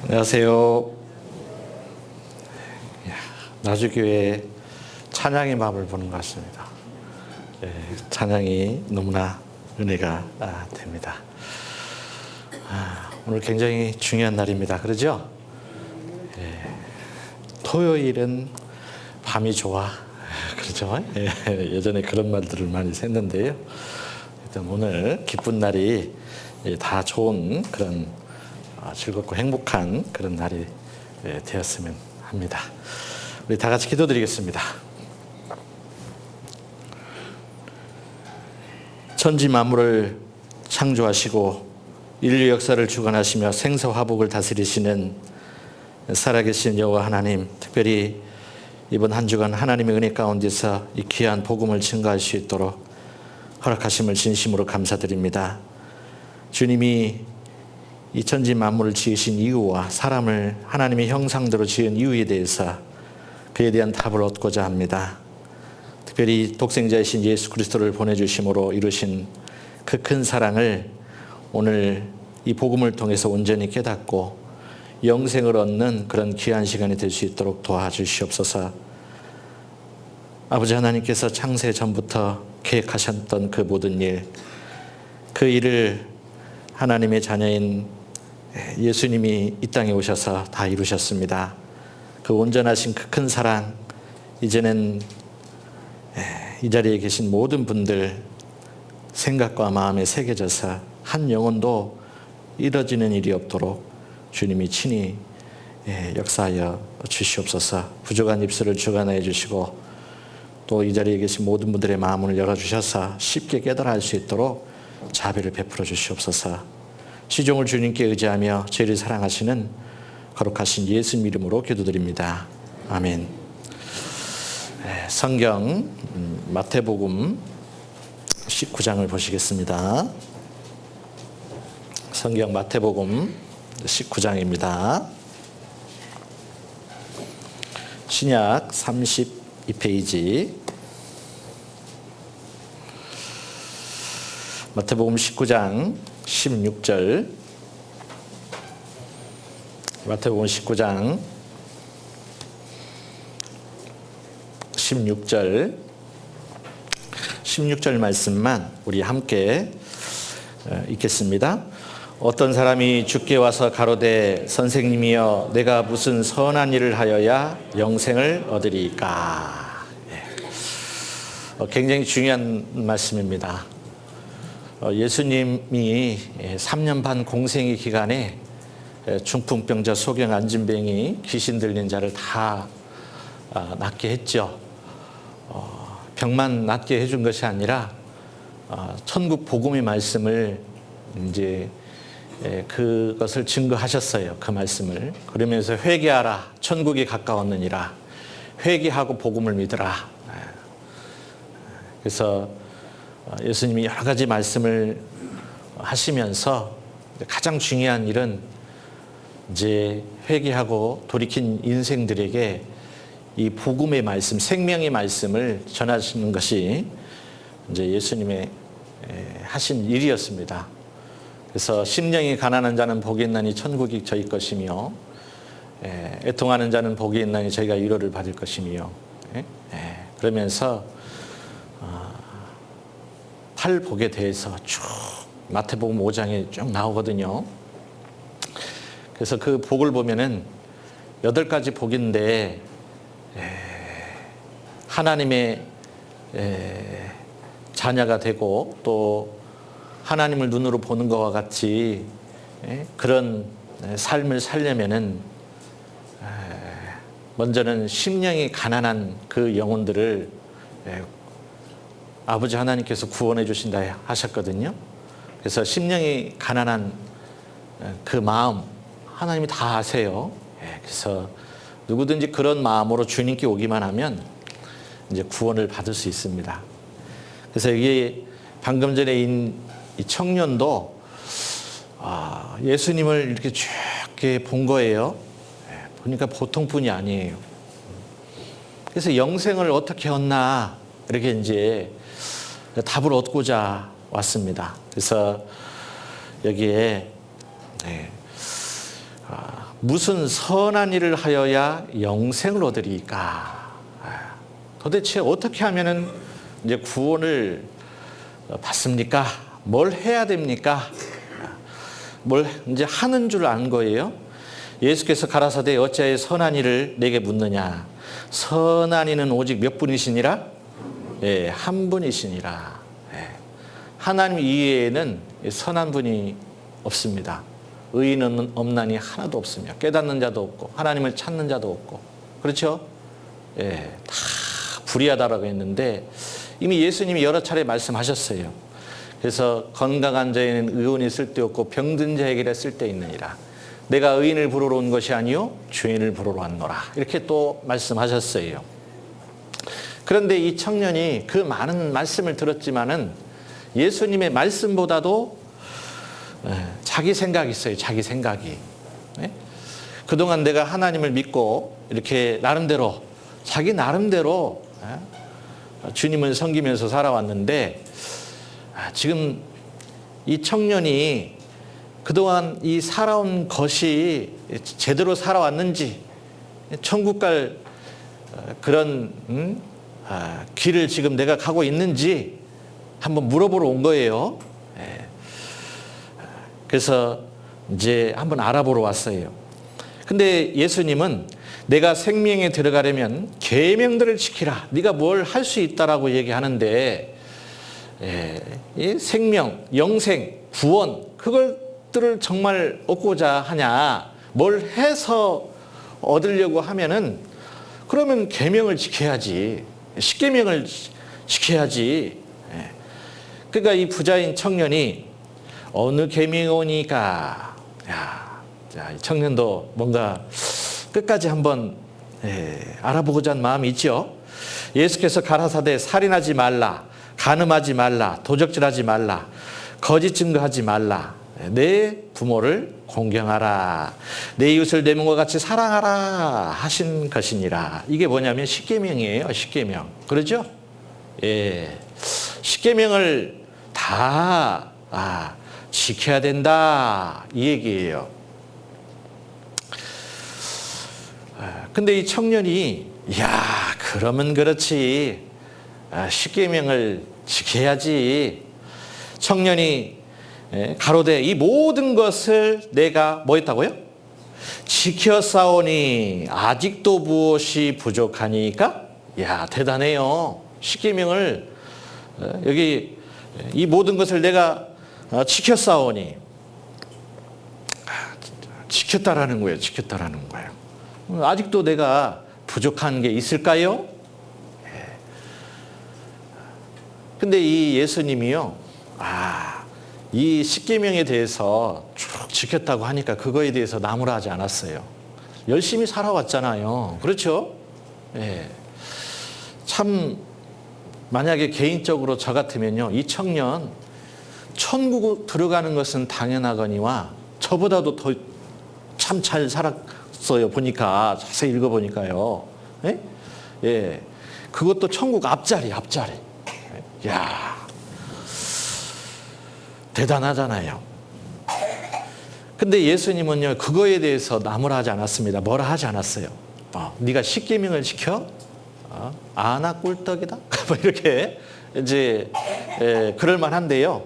안녕하세요. 나주교회 찬양의 마음을 보는 것 같습니다. 찬양이 너무나 은혜가 됩니다. 오늘 굉장히 중요한 날입니다. 그러죠? 토요일은 밤이 좋아. 그렇죠? 예전에 그런 말들을 많이 했는데요. 일단 오늘 기쁜 날이 다 좋은 그런 즐겁고 행복한 그런 날이 되었으면 합니다. 우리 다 같이 기도드리겠습니다. 천지 만물을 창조하시고 인류 역사를 주관하시며 생사화복을 다스리시는 살아계신 여호와 하나님, 특별히 이번 한 주간 하나님의 은혜 가운데서 이 귀한 복음을 증거할 수 있도록 허락하심을 진심으로 감사드립니다. 주님이 이 천지 만물을 지으신 이유와 사람을 하나님의 형상대로 지은 이유에 대해서 그에 대한 답을 얻고자 합니다. 특별히 독생자이신 예수 그리스도를 보내주심으로 이루신 그 큰 사랑을 오늘 이 복음을 통해서 온전히 깨닫고 영생을 얻는 그런 귀한 시간이 될 수 있도록 도와주시옵소서. 아버지 하나님께서 창세 전부터 계획하셨던 그 모든 일, 그 일을 하나님의 자녀인 예수님이 이 땅에 오셔서 다 이루셨습니다. 그 온전하신 그 큰 사랑, 이제는 이 자리에 계신 모든 분들 생각과 마음에 새겨져서 한 영혼도 잃어지는 일이 없도록 주님이 친히 역사하여 주시옵소서. 부족한 입술을 주관하여 주시고 또 이 자리에 계신 모든 분들의 마음을 열어주셔서 쉽게 깨달아 할 수 있도록 자비를 베풀어 주시옵소서. 시종을 주님께 의지하며 저희를 사랑하시는 거룩하신 예수님 이름으로 기도드립니다. 아멘. 성경 마태복음 19장을 보시겠습니다. 성경 마태복음 19장입니다. 신약 32페이지 마태복음 19장 16절 마태복음 19장 16절 말씀만 우리 함께 읽겠습니다. 어떤 사람이 주께 와서 가로되 선생님이여 내가 무슨 선한 일을 하여야 영생을 얻으리까. 굉장히 중요한 말씀입니다. 예수님이 3년 반 공생의 기간에 중풍병자, 소경, 안진뱅이, 귀신 들린 자를 다 낫게 했죠. 병만 낫게 해준 것이 아니라 천국 복음의 말씀을 이제 그것을 증거하셨어요. 그 말씀을. 그러면서 회개하라, 천국이 가까웠느니라. 회개하고 복음을 믿으라. 그래서 예수님이 여러 가지 말씀을 하시면서 가장 중요한 일은 이제 회개하고 돌이킨 인생들에게 이 복음의 말씀, 생명의 말씀을 전하시는 것이 이제 예수님의 하신 일이었습니다. 그래서 심령이 가난한 자는 복이 있나니 천국이 저희 것이며 애통하는 자는 복이 있나니 저희가 위로를 받을 것이며 그러면서 팔복에 대해서 쭉 마태복음 5장에 쭉 나오거든요. 그래서 그 복을 보면은 8가지 복인데 하나님의 자녀가 되고 또 하나님을 눈으로 보는 것과 같이 그런 삶을 살려면은 먼저는 심령이 가난한 그 영혼들을 아버지 하나님께서 구원해 주신다 하셨거든요. 그래서 심령이 가난한 그 마음 하나님이 다 아세요. 그래서 누구든지 그런 마음으로 주님께 오기만 하면 이제 구원을 받을 수 있습니다. 그래서 이게 방금 전에 이 청년도 예수님을 이렇게 쭉 본 거예요. 보니까 보통 분이 아니에요. 그래서 영생을 어떻게 얻나 이렇게 이제 답을 얻고자 왔습니다. 그래서 여기에 무슨 선한 일을 하여야 영생을 얻으리까? 도대체 어떻게 하면은 이제 구원을 받습니까? 뭘 해야 됩니까? 뭘 이제 하는 줄 안 거예요. 예수께서 가라사대 어찌하여 선한 일을 내게 묻느냐? 선한 이는 오직 몇 분이시니라? 예, 한 분이시니라. 예. 하나님 이외에는 선한 분이 없습니다. 의인은 없나니 하나도 없으며 깨닫는 자도 없고 하나님을 찾는 자도 없고. 그렇죠? 예, 다 불의하다라고 했는데 이미 예수님이 여러 차례 말씀하셨어요. 그래서 건강한 자에는 의원이 쓸데없고 병든 자에게 쓸데있느니라. 내가 의인을 부르러 온 것이 아니요 죄인을 부르러 왔노라. 이렇게 또 말씀하셨어요. 그런데 이 청년이 그 많은 말씀을 들었지만은 예수님의 말씀보다도 자기 생각이 있어요. 자기 생각이. 그동안 내가 하나님을 믿고 이렇게 나름대로 자기 나름대로 주님을 섬기면서 살아왔는데 지금 이 청년이 그동안 이 살아온 것이 제대로 살아왔는지 천국 갈 그런 길을 지금 내가 가고 있는지 한번 물어보러 온 거예요. 그래서 이제 한번 알아보러 왔어요. 근데 예수님은 내가 생명에 들어가려면 계명들을 지키라. 네가 뭘 할 수 있다라고 얘기하는데 이 생명, 영생, 구원 그것들을 정말 얻고자 하냐? 뭘 해서 얻으려고 하면은 그러면 계명을 지켜야지. 십계명을 지켜야지. 그러니까 이 부자인 청년이 어느 계명이니까 이 청년도 뭔가 끝까지 한번 알아보고자 하는 마음이 있죠. 예수께서 가라사대 살인하지 말라, 간음하지 말라, 도적질하지 말라, 거짓 증거하지 말라, 내 부모를 공경하라, 내 이웃을 내 몸과 같이 사랑하라 하신 것이니라. 이게 뭐냐면 십계명이에요. 십계명. 그렇죠? 예, 십계명을 다 지켜야 된다 이 얘기예요. 근데 이 청년이 그러면 그렇지 십계명을 지켜야지. 청년이 가로되 이 모든 것을 내가 뭐 했다고요? 지켰사오니 아직도 무엇이 부족하니까? 대단해요. 십계명을 여기 이 모든 것을 내가 지켰사오니 지켰다라는 거예요. 지켰다라는 거예요. 아직도 내가 부족한 게 있을까요? 근데 이 예수님이요, 이 십계명에 대해서 쭉 지켰다고 하니까 그거에 대해서 나무라하지 않았어요. 열심히 살아왔잖아요. 그렇죠? 참 만약에 개인적으로 저 같으면요, 이 청년 천국 들어가는 것은 당연하거니와 저보다도 더 참 잘 살았어요. 보니까 자세히 읽어보니까요. 그것도 천국 앞자리. 대단하잖아요. 근데 예수님은요, 그거에 대해서 나무라하지 않았습니다. 뭐라 하지 않았어요. 네가 십계명을 지켜? 아나 꿀떡이다? 이렇게 이제 그럴 만한데요.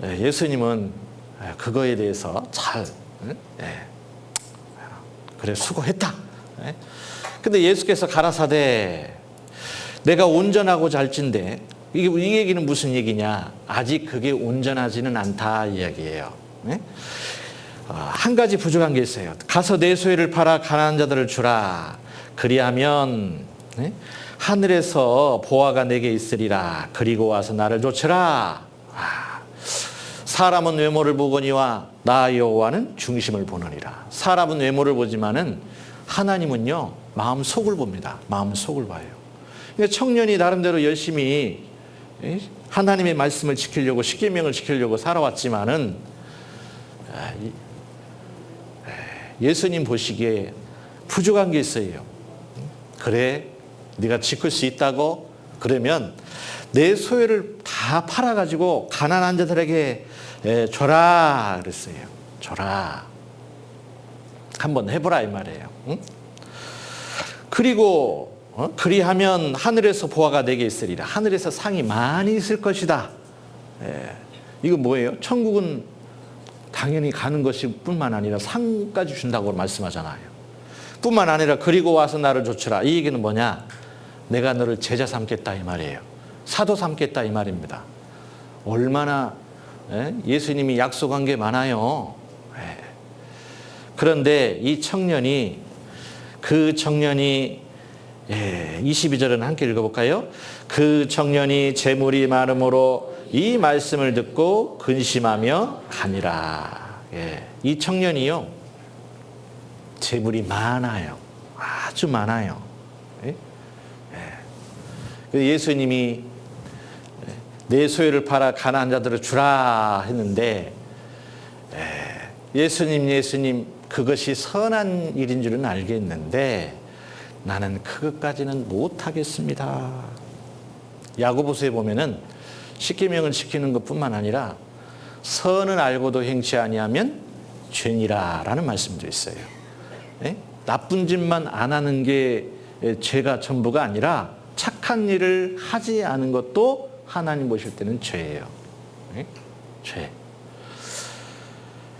예수님은 그거에 대해서 잘 그래 수고했다. 근데 예수께서 가라사대 내가 온전하고자 할진대 이 얘기는 무슨 얘기냐? 아직 그게 온전하지는 않다 이야기예요. 한 가지 부족한 게 있어요. 가서 내 소유를 팔아 가난한 자들을 주라. 그리하면 하늘에서 보화가 내게 있으리라. 그리고 와서 나를 좇으라. 사람은 외모를 보거니와 나 여호와는 중심을 보느니라. 사람은 외모를 보지만은 하나님은요 마음 속을 봅니다. 마음 속을 봐요. 그러니까 청년이 나름대로 열심히 하나님의 말씀을 지키려고 십계명을 지키려고 살아왔지만은 예수님 보시기에 부족한 게 있어요. 그래 네가 지킬 수 있다고? 그러면 내 소유를 다 팔아가지고 가난한 자들에게 줘라 그랬어요. 줘라. 한번 해보라 이 말이에요. 응? 그리고 그리하면 하늘에서 보화가 내게 있으리라. 하늘에서 상이 많이 있을 것이다. 이거 뭐예요? 천국은 당연히 가는 것이 뿐만 아니라 상까지 준다고 말씀하잖아요. 뿐만 아니라 그리고 와서 나를 좇으라. 이 얘기는 뭐냐? 내가 너를 제자 삼겠다 이 말이에요. 사도 삼겠다 이 말입니다. 얼마나 예수님이 약속한 게 많아요. 그런데 이 청년이, 그 청년이 22절은 함께 읽어볼까요? 그 청년이 재물이 많음으로 이 말씀을 듣고 근심하며 가니라. 이 청년이요, 재물이 많아요. 아주 많아요. 예수님이 내 소유를 팔아 가난한 자들을 주라 했는데, 예수님 그것이 선한 일인 줄은 알겠는데 나는 그것까지는 못하겠습니다. 야고보서에 보면은 십계명을 지키는 것뿐만 아니라 선은 알고도 행치 아니하면 죄니라라는 말씀도 있어요. 나쁜 짓만 안 하는 게 죄가 전부가 아니라 착한 일을 하지 않은 것도 하나님 보실 때는 죄예요. 죄.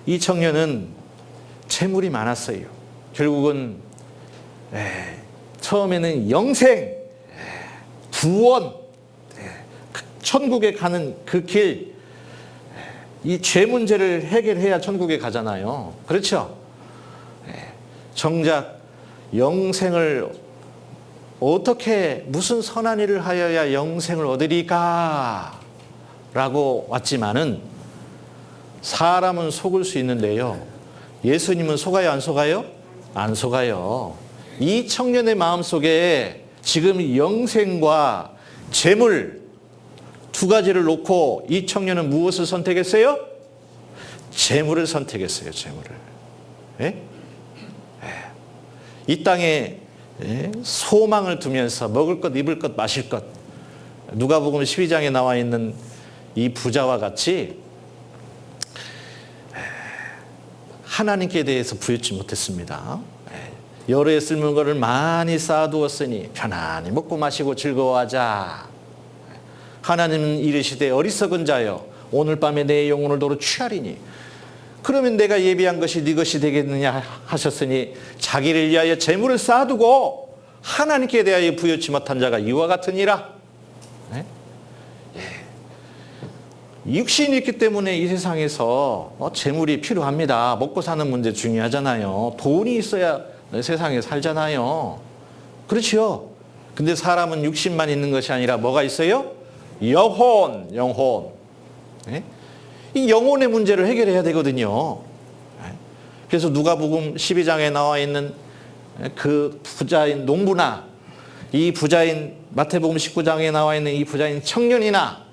이 청년은 재물이 많았어요. 결국은 처음에는 영생, 구원, 천국에 가는 그 길, 이 죄 문제를 해결해야 천국에 가잖아요. 그렇죠? 정작 영생을 어떻게, 무슨 선한 일을 하여야 영생을 얻으리까? 라고 왔지만은 사람은 속을 수 있는데요. 예수님은 속아요, 안 속아요? 안 속아요. 이 청년의 마음속에 지금 영생과 재물 두 가지를 놓고 이 청년은 무엇을 선택했어요? 재물을 선택했어요, 재물을. 이 땅에 소망을 두면서 먹을 것, 입을 것, 마실 것, 누가복음 12장에 나와 있는 이 부자와 같이 하나님께 대해서 부여치 못했습니다. 여러 해 쓸는 것을 많이 쌓아두었으니 편안히 먹고 마시고 즐거워하자. 하나님은 이르시되 어리석은 자여 오늘 밤에 내 영혼을 도로 취하리니 그러면 내가 예비한 것이 네 것이 되겠느냐 하셨으니 자기를 위하여 재물을 쌓아두고 하나님께 대하여 부여치 못한 자가 이와 같으니라. 육신이 있기 때문에 이 세상에서 재물이 필요합니다. 먹고 사는 문제 중요하잖아요. 돈이 있어야 세상에 살잖아요. 그렇죠? 근데 사람은 육신만 있는 것이 아니라 뭐가 있어요? 영혼. 이 영혼의 문제를 해결해야 되거든요. 그래서 누가복음 12장에 나와 있는 그 부자인 농부나 이 부자인 마태복음 19장에 나와 있는 이 부자인 청년이나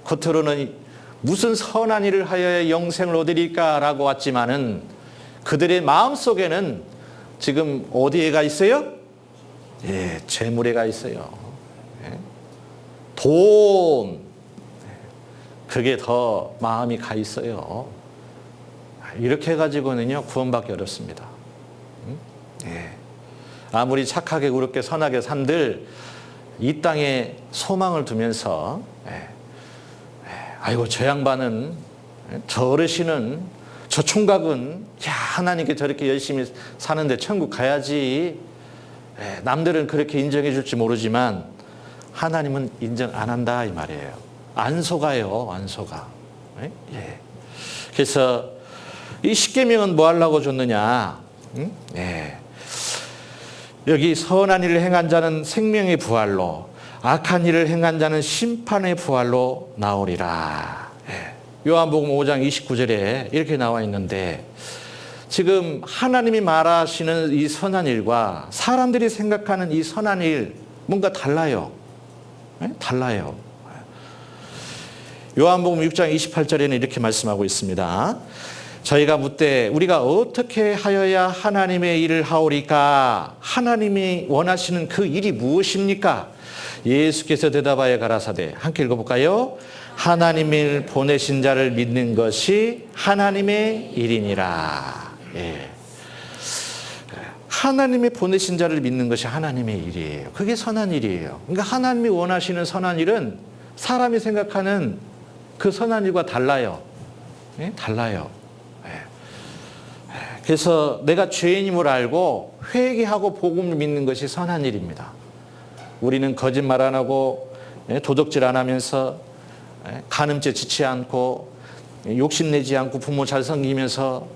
겉으로는 무슨 선한 일을 하여야 영생을 얻으리까라고 왔지만은 그들의 마음속에는 지금 어디에 가 있어요? 재물에 가 있어요. 돈, 그게 더 마음이 가 있어요. 이렇게 해가지고는요 구원받기 어렵습니다. 아무리 착하게 의롭게 선하게 산들 이 땅에 소망을 두면서 아이고 저 양반은, 저 어르신은, 저 총각은 하나님께 저렇게 열심히 사는데 천국 가야지. 남들은 그렇게 인정해 줄지 모르지만 하나님은 인정 안 한다 이 말이에요. 안 속아요. 안 속아. 그래서 이 십계명은 뭐 하려고 줬느냐. 여기 선한 일을 행한 자는 생명의 부활로, 악한 일을 행한 자는 심판의 부활로 나오리라. 요한복음 5장 29절에 이렇게 나와 있는데 지금 하나님이 말하시는 이 선한 일과 사람들이 생각하는 이 선한 일 뭔가 달라요. 달라요. 요한복음 6장 28절에는 이렇게 말씀하고 있습니다. 저희가 묻되 우리가 어떻게 하여야 하나님의 일을 하오리까? 하나님이 원하시는 그 일이 무엇입니까? 예수께서 대답하여 가라사대, 함께 읽어볼까요? 하나님을 보내신 자를 믿는 것이 하나님의 일이니라. 예. 하나님의 보내신 자를 믿는 것이 하나님의 일이에요. 그게 선한 일이에요. 그러니까 하나님이 원하시는 선한 일은 사람이 생각하는 그 선한 일과 달라요. 예? 달라요. 예. 그래서 내가 죄인임을 알고 회개하고 복음을 믿는 것이 선한 일입니다. 우리는 거짓말 안 하고 도적질 안 하면서 간음죄 짓지 않고 욕심내지 않고 부모 잘 섬기면서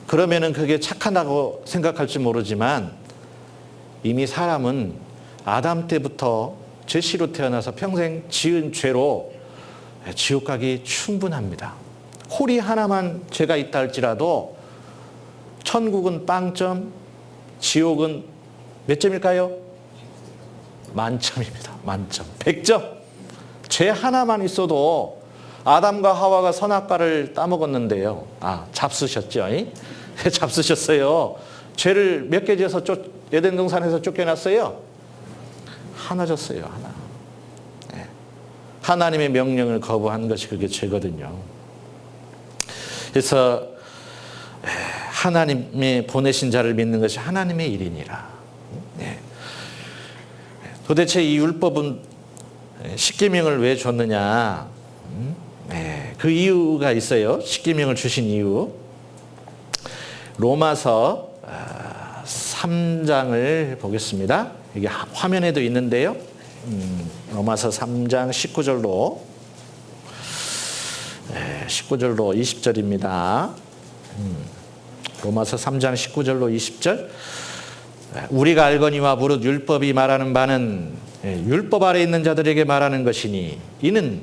그러면은 그게 착하다고 생각할지 모르지만 이미 사람은 아담 때부터 죄시로 태어나서 평생 지은 죄로 지옥 가기 충분합니다. 홀이 하나만 죄가 있다 할지라도 천국은 빵점, 지옥은 몇 점일까요? 만점입니다. 만점. 100점. 죄 하나만 있어도 아담과 하와가 선악과를 따먹었는데요. 잡수셨죠? 잡수셨어요. 죄를 몇 개 지어서 에덴 동산에서 쫓겨났어요? 하나 졌어요. 하나. 네. 하나님의 명령을 거부한 것이 그게 죄거든요. 그래서 하나님의 보내신 자를 믿는 것이 하나님의 일이니라. 네. 도대체 이 율법은 십계명을 왜 줬느냐? 그 이유가 있어요. 십계명을 주신 이유. 로마서 3장을 보겠습니다. 이게 화면에도 있는데요. 로마서 3장 19절로 20절입니다. 로마서 3장 19절로 20절. 우리가 알거니와 무릇 율법이 말하는 바는 율법 아래 있는 자들에게 말하는 것이니 이는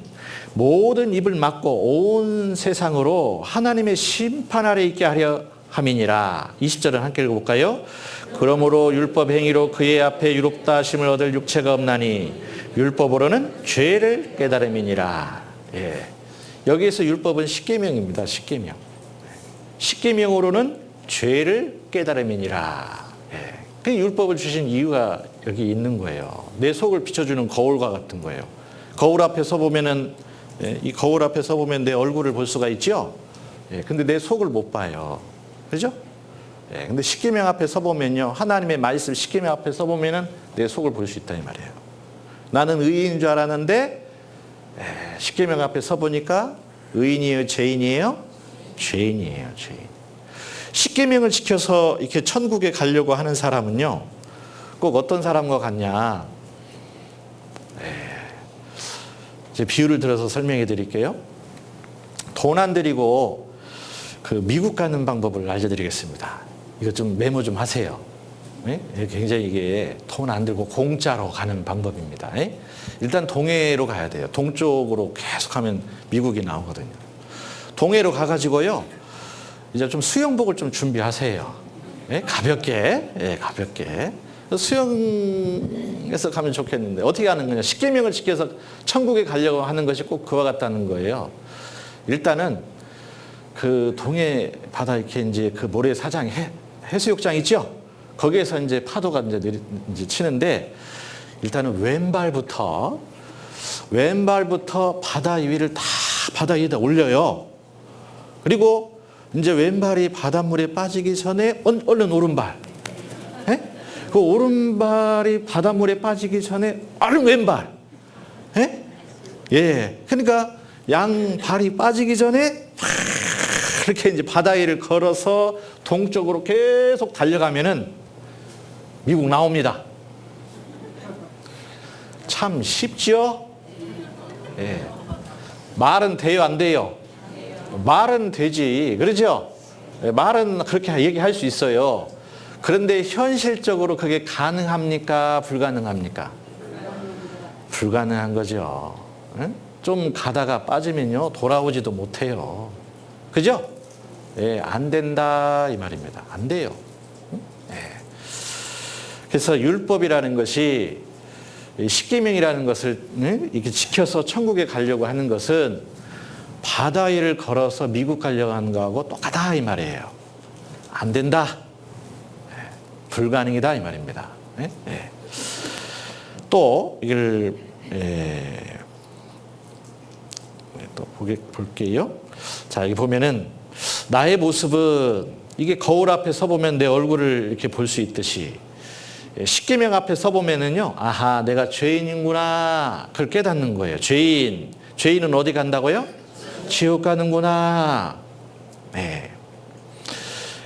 모든 입을 막고 온 세상으로 하나님의 심판 아래 있게 하려 함이니라. 20절은 함께 읽어볼까요? 그러므로 율법 행위로 그의 앞에 유롭다 하심을 얻을 육체가 없나니 율법으로는 죄를 깨달음이니라. 예. 여기에서 율법은 십계명입니다. 십계명. 십계명으로는 죄를 깨달음이니라. 예. 그 율법을 주신 이유가 여기 있는 거예요. 내 속을 비춰주는 거울과 같은 거예요. 거울 앞에 서 보면은 이 거울 앞에 서 보면 내 얼굴을 볼 수가 있죠. 예. 근데 내 속을 못 봐요. 그죠? 예. 근데 십계명 앞에 서 보면요, 하나님의 말씀 십계명 앞에 서 보면은 내 속을 볼 수 있다 이 말이에요. 나는 의인인 줄 알았는데 십계명 앞에 서 보니까 의인이에요, 죄인이에요? 죄인이에요, 죄인. 십계명을 지켜서 이렇게 천국에 가려고 하는 사람은요, 꼭 어떤 사람과 같냐? 이제 비유를 들어서 설명해 드릴게요. 돈 안 들이고 그 미국 가는 방법을 알려드리겠습니다. 이거 좀 메모 좀 하세요. 네? 굉장히 이게 돈 안 들고 공짜로 가는 방법입니다. 네? 일단 동해로 가야 돼요. 동쪽으로 계속 하면 미국이 나오거든요. 동해로 가가지고요, 이제 좀 수영복을 좀 준비하세요. 네? 가볍게, 네, 가볍게. 수영해서 가면 좋겠는데 어떻게 하는 거냐? 십계명을 지켜서 천국에 가려고 하는 것이 꼭 그와 같다는 거예요. 일단은 그 동해 바다 이렇게 이제 그 모래 사장 해수욕장 있죠? 거기에서 이제 파도가 이제 치는데 일단은 왼발부터 바다 위를 다 바다 위에다 올려요. 그리고 이제 왼발이 바닷물에 빠지기 전에 얼른 오른발. 예? 그 오른발이 바닷물에 빠지기 전에 얼른 왼발. 예? 예. 그러니까 양발이 빠지기 전에 이렇게 이제 바다 위를 걸어서 동쪽으로 계속 달려가면은 미국 나옵니다. 참 쉽죠? 예. 말은 돼요, 안 돼요? 말은 되지, 그러죠? 예, 말은 그렇게 얘기할 수 있어요. 그런데 현실적으로 그게 가능합니까? 불가능합니까? 불가능한 거죠. 응? 좀 가다가 빠지면요, 돌아오지도 못해요. 그죠? 예, 안 된다 이 말입니다. 안 돼요. 예. 그래서 율법이라는 것이 십계명이라는 것을 이렇게 지켜서 천국에 가려고 하는 것은 바다 위를 걸어서 미국 가려고 하는 거하고 똑같다 이 말이에요. 안 된다. 예. 불가능이다 이 말입니다. 예? 예. 또 이걸 또 볼게요. 자, 여기 보면은 나의 모습은 이게 거울 앞에 서보면 내 얼굴을 이렇게 볼 수 있듯이 십계명 앞에 서보면은요, 아하, 내가 죄인이구나, 그걸 깨닫는 거예요. 죄인은 어디 간다고요? 지옥 가는구나. 네.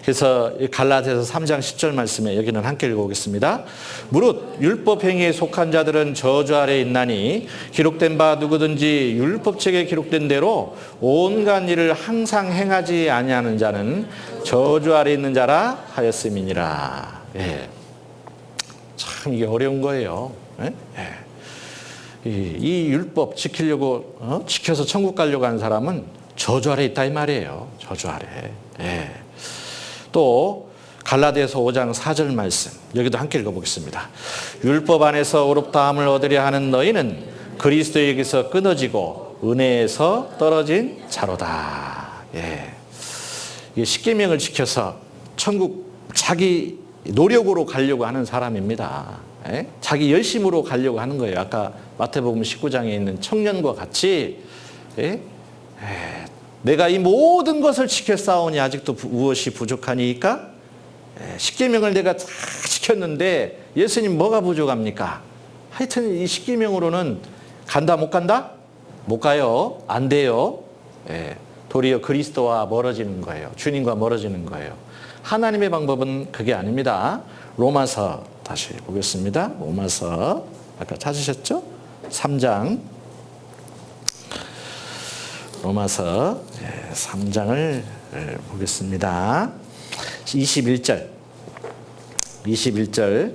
그래서 갈라디아서 3장 10절 말씀에 여기는 함께 읽어보겠습니다. 무릇 율법 행위에 속한 자들은 저주 아래 있나니 기록된 바 누구든지 율법책에 기록된 대로 온갖 일을 항상 행하지 아니하는 자는 저주 아래 있는 자라 하였음이니라. 예. 참 이게 어려운 거예요. 예? 예. 이 율법 지키려고 지켜서 천국 가려고 하는 사람은 저주 아래 있다 이 말이에요. 저주 아래. 예. 또 갈라디아서 5장 4절 말씀 여기도 함께 읽어보겠습니다. 율법 안에서 의롭다함을 얻으려 하는 너희는 그리스도에게서 끊어지고 은혜에서 떨어진 자로다. 예. 이게 십계명을 지켜서 천국 자기 노력으로 가려고 하는 사람입니다. 예? 자기 열심으로 가려고 하는 거예요. 아까 마태복음 19장에 있는 청년과 같이 예? 내가 이 모든 것을 지켜 싸우니 아직도 무엇이 부족하니까? 십계명을 내가 다 지켰는데 예수님 뭐가 부족합니까? 하여튼 이 십계명으로는 간다 못 간다? 못 가요. 안 돼요. 도리어 그리스도와 멀어지는 거예요. 주님과 멀어지는 거예요. 하나님의 방법은 그게 아닙니다. 로마서 다시 보겠습니다. 로마서 아까 찾으셨죠? 3장 로마서 3장을 보겠습니다. 21절, 22절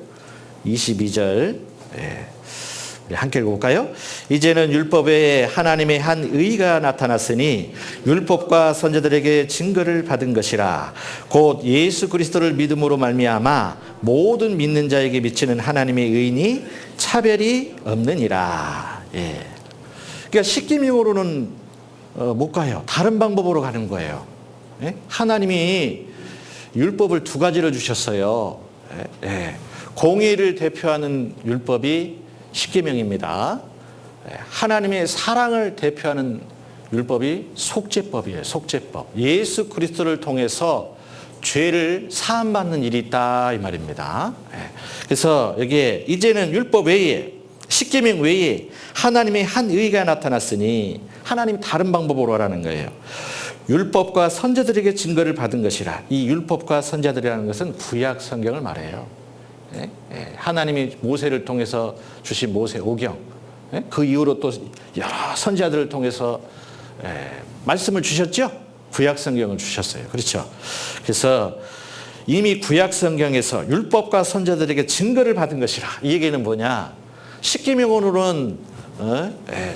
함께 읽어볼까요? 이제는 율법 외에 하나님의 한 의가 나타났으니 율법과 선지자들에게 증거를 받은 것이라. 곧 예수 그리스도를 믿음으로 말미암아 모든 믿는 자에게 미치는 하나님의 의인이 차별이 없느니라. 예. 그러니까 십계명으로는 못 가요. 다른 방법으로 가는 거예요. 예? 하나님이 율법을 두 가지를 주셨어요. 예. 공의를 대표하는 율법이 십계명입니다. 하나님의 사랑을 대표하는 율법이 속죄법이에요. 속죄법. 예수 그리스도를 통해서 죄를 사함받는 일이 있다 이 말입니다. 그래서 여기에 이제는 율법 외에 십계명 외에 하나님의 한 의가 나타났으니 하나님 다른 방법으로 하라는 거예요. 율법과 선지자들에게 증거를 받은 것이라. 이 율법과 선지자들이라는 것은 구약 성경을 말해요. 하나님이 모세를 통해서 주신 모세 오경, 그 이후로 또 여러 선지자들을 통해서 말씀을 주셨죠. 구약 성경을 주셨어요. 그렇죠. 그래서 이미 구약 성경에서 율법과 선지자들에게 증거를 받은 것이라. 이 얘기는 뭐냐? 십계명으로는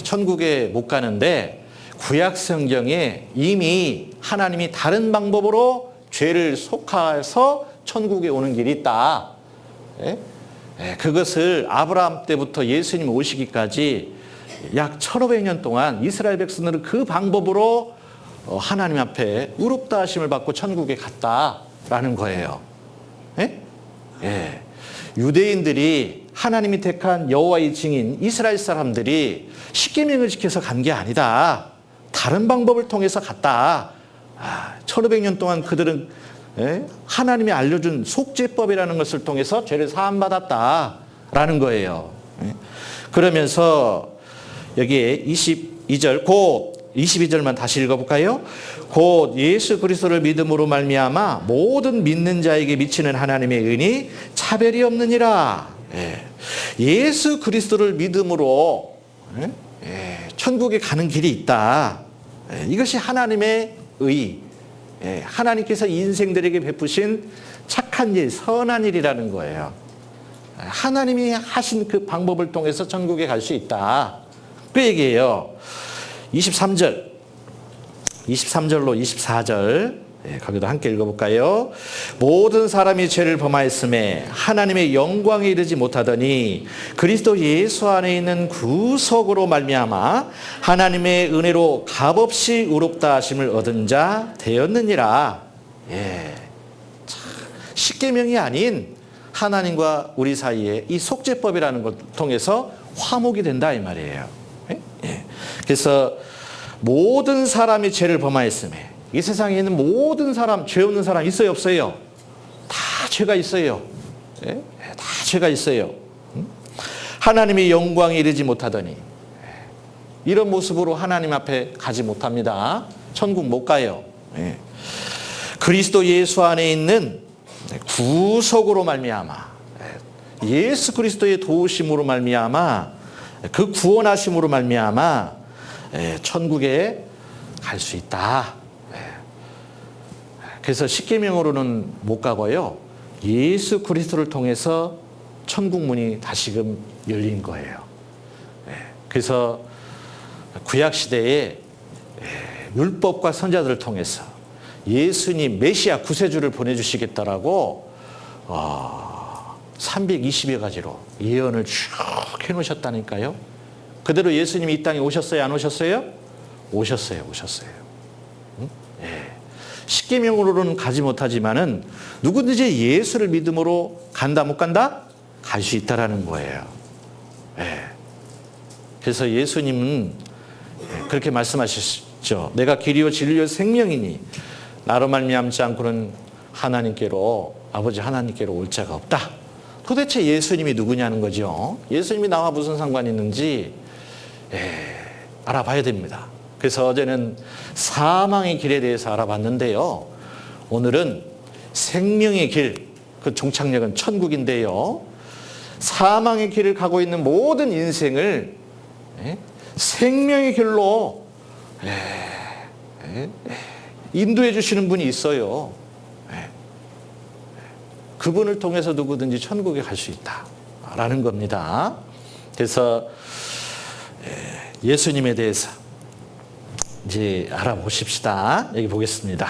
천국에 못 가는데 구약 성경에 이미 하나님이 다른 방법으로 죄를 속하여서 천국에 오는 길이 있다. 그것을 아브라함 때부터 예수님 오시기까지 약 1500년 동안 이스라엘 백성들은 그 방법으로 하나님 앞에 의롭다 하심을 받고 천국에 갔다라는 거예요. 유대인들이 하나님이 택한 여호와의 증인 이스라엘 사람들이 십계명을 지켜서 간 게 아니다. 다른 방법을 통해서 갔다. 1500년 동안 그들은 하나님이 알려준 속죄법이라는 것을 통해서 죄를 사함받았다라는 거예요. 그러면서 여기에 22절 곧 22절만 다시 읽어볼까요? 곧 예수 그리스도를 믿음으로 말미암아 모든 믿는 자에게 미치는 하나님의 은이 차별이 없느니라. 예수 그리스도를 믿음으로 천국에 가는 길이 있다. 이것이 하나님의 의, 하나님께서 인생들에게 베푸신 착한 일, 선한 일이라는 거예요. 하나님이 하신 그 방법을 통해서 천국에 갈 수 있다. 그 얘기예요. 23절로 24절 거기도 함께 읽어볼까요? 모든 사람이 죄를 범하였음에 하나님의 영광에 이르지 못하더니 그리스도 예수 안에 있는 구속으로 말미암아 하나님의 은혜로 값없이 의롭다 하심을 얻은 자 되었느니라. 십계명이 아닌 하나님과 우리 사이에 이 속죄법이라는 걸 통해서 화목이 된다 이 말이에요. 그래서 모든 사람이 죄를 범하였음에 이 세상에 있는 모든 사람, 죄 없는 사람 있어요, 없어요? 다 죄가 있어요. 예? 다 죄가 있어요. 하나님의 영광에 이르지 못하더니 이런 모습으로 하나님 앞에 가지 못합니다. 천국 못 가요. 예. 그리스도 예수 안에 있는 구속으로 말미암아, 예수 그리스도의 도우심으로 말미암아, 그 구원하심으로 말미암아 천국에 갈 수 있다. 그래서 십계명으로는 못 가고요, 예수 그리스도를 통해서 천국 문이 다시금 열린 거예요. 그래서 구약 시대에 율법과 선자들을 통해서 예수님 메시아 구세주를 보내주시겠다라고 320여 가지로 예언을 쭉 해놓으셨다니까요. 그대로 예수님이 이 땅에 오셨어요, 안 오셨어요? 오셨어요. 응? 예. 십계명으로는 가지 못하지만은 누구든지 예수를 믿음으로 간다 못 간다? 갈 수 있다라는 거예요. 예. 그래서 예수님은 그렇게 말씀하셨죠. 내가 길이요 진리요 생명이니 나로 말미암지 않고는 하나님께로, 아버지 하나님께로 올 자가 없다. 도대체 예수님이 누구냐는 거죠. 예수님이 나와 무슨 상관이 있는지 알아봐야 됩니다. 그래서 어제는 사망의 길에 대해서 알아봤는데요. 오늘은 생명의 길, 그 종착역은 천국인데요. 사망의 길을 가고 있는 모든 인생을 생명의 길로 인도해 주시는 분이 있어요. 그분을 통해서 누구든지 천국에 갈 수 있다라는 겁니다. 그래서 예수님에 대해서 이제 알아보십시다. 여기 보겠습니다.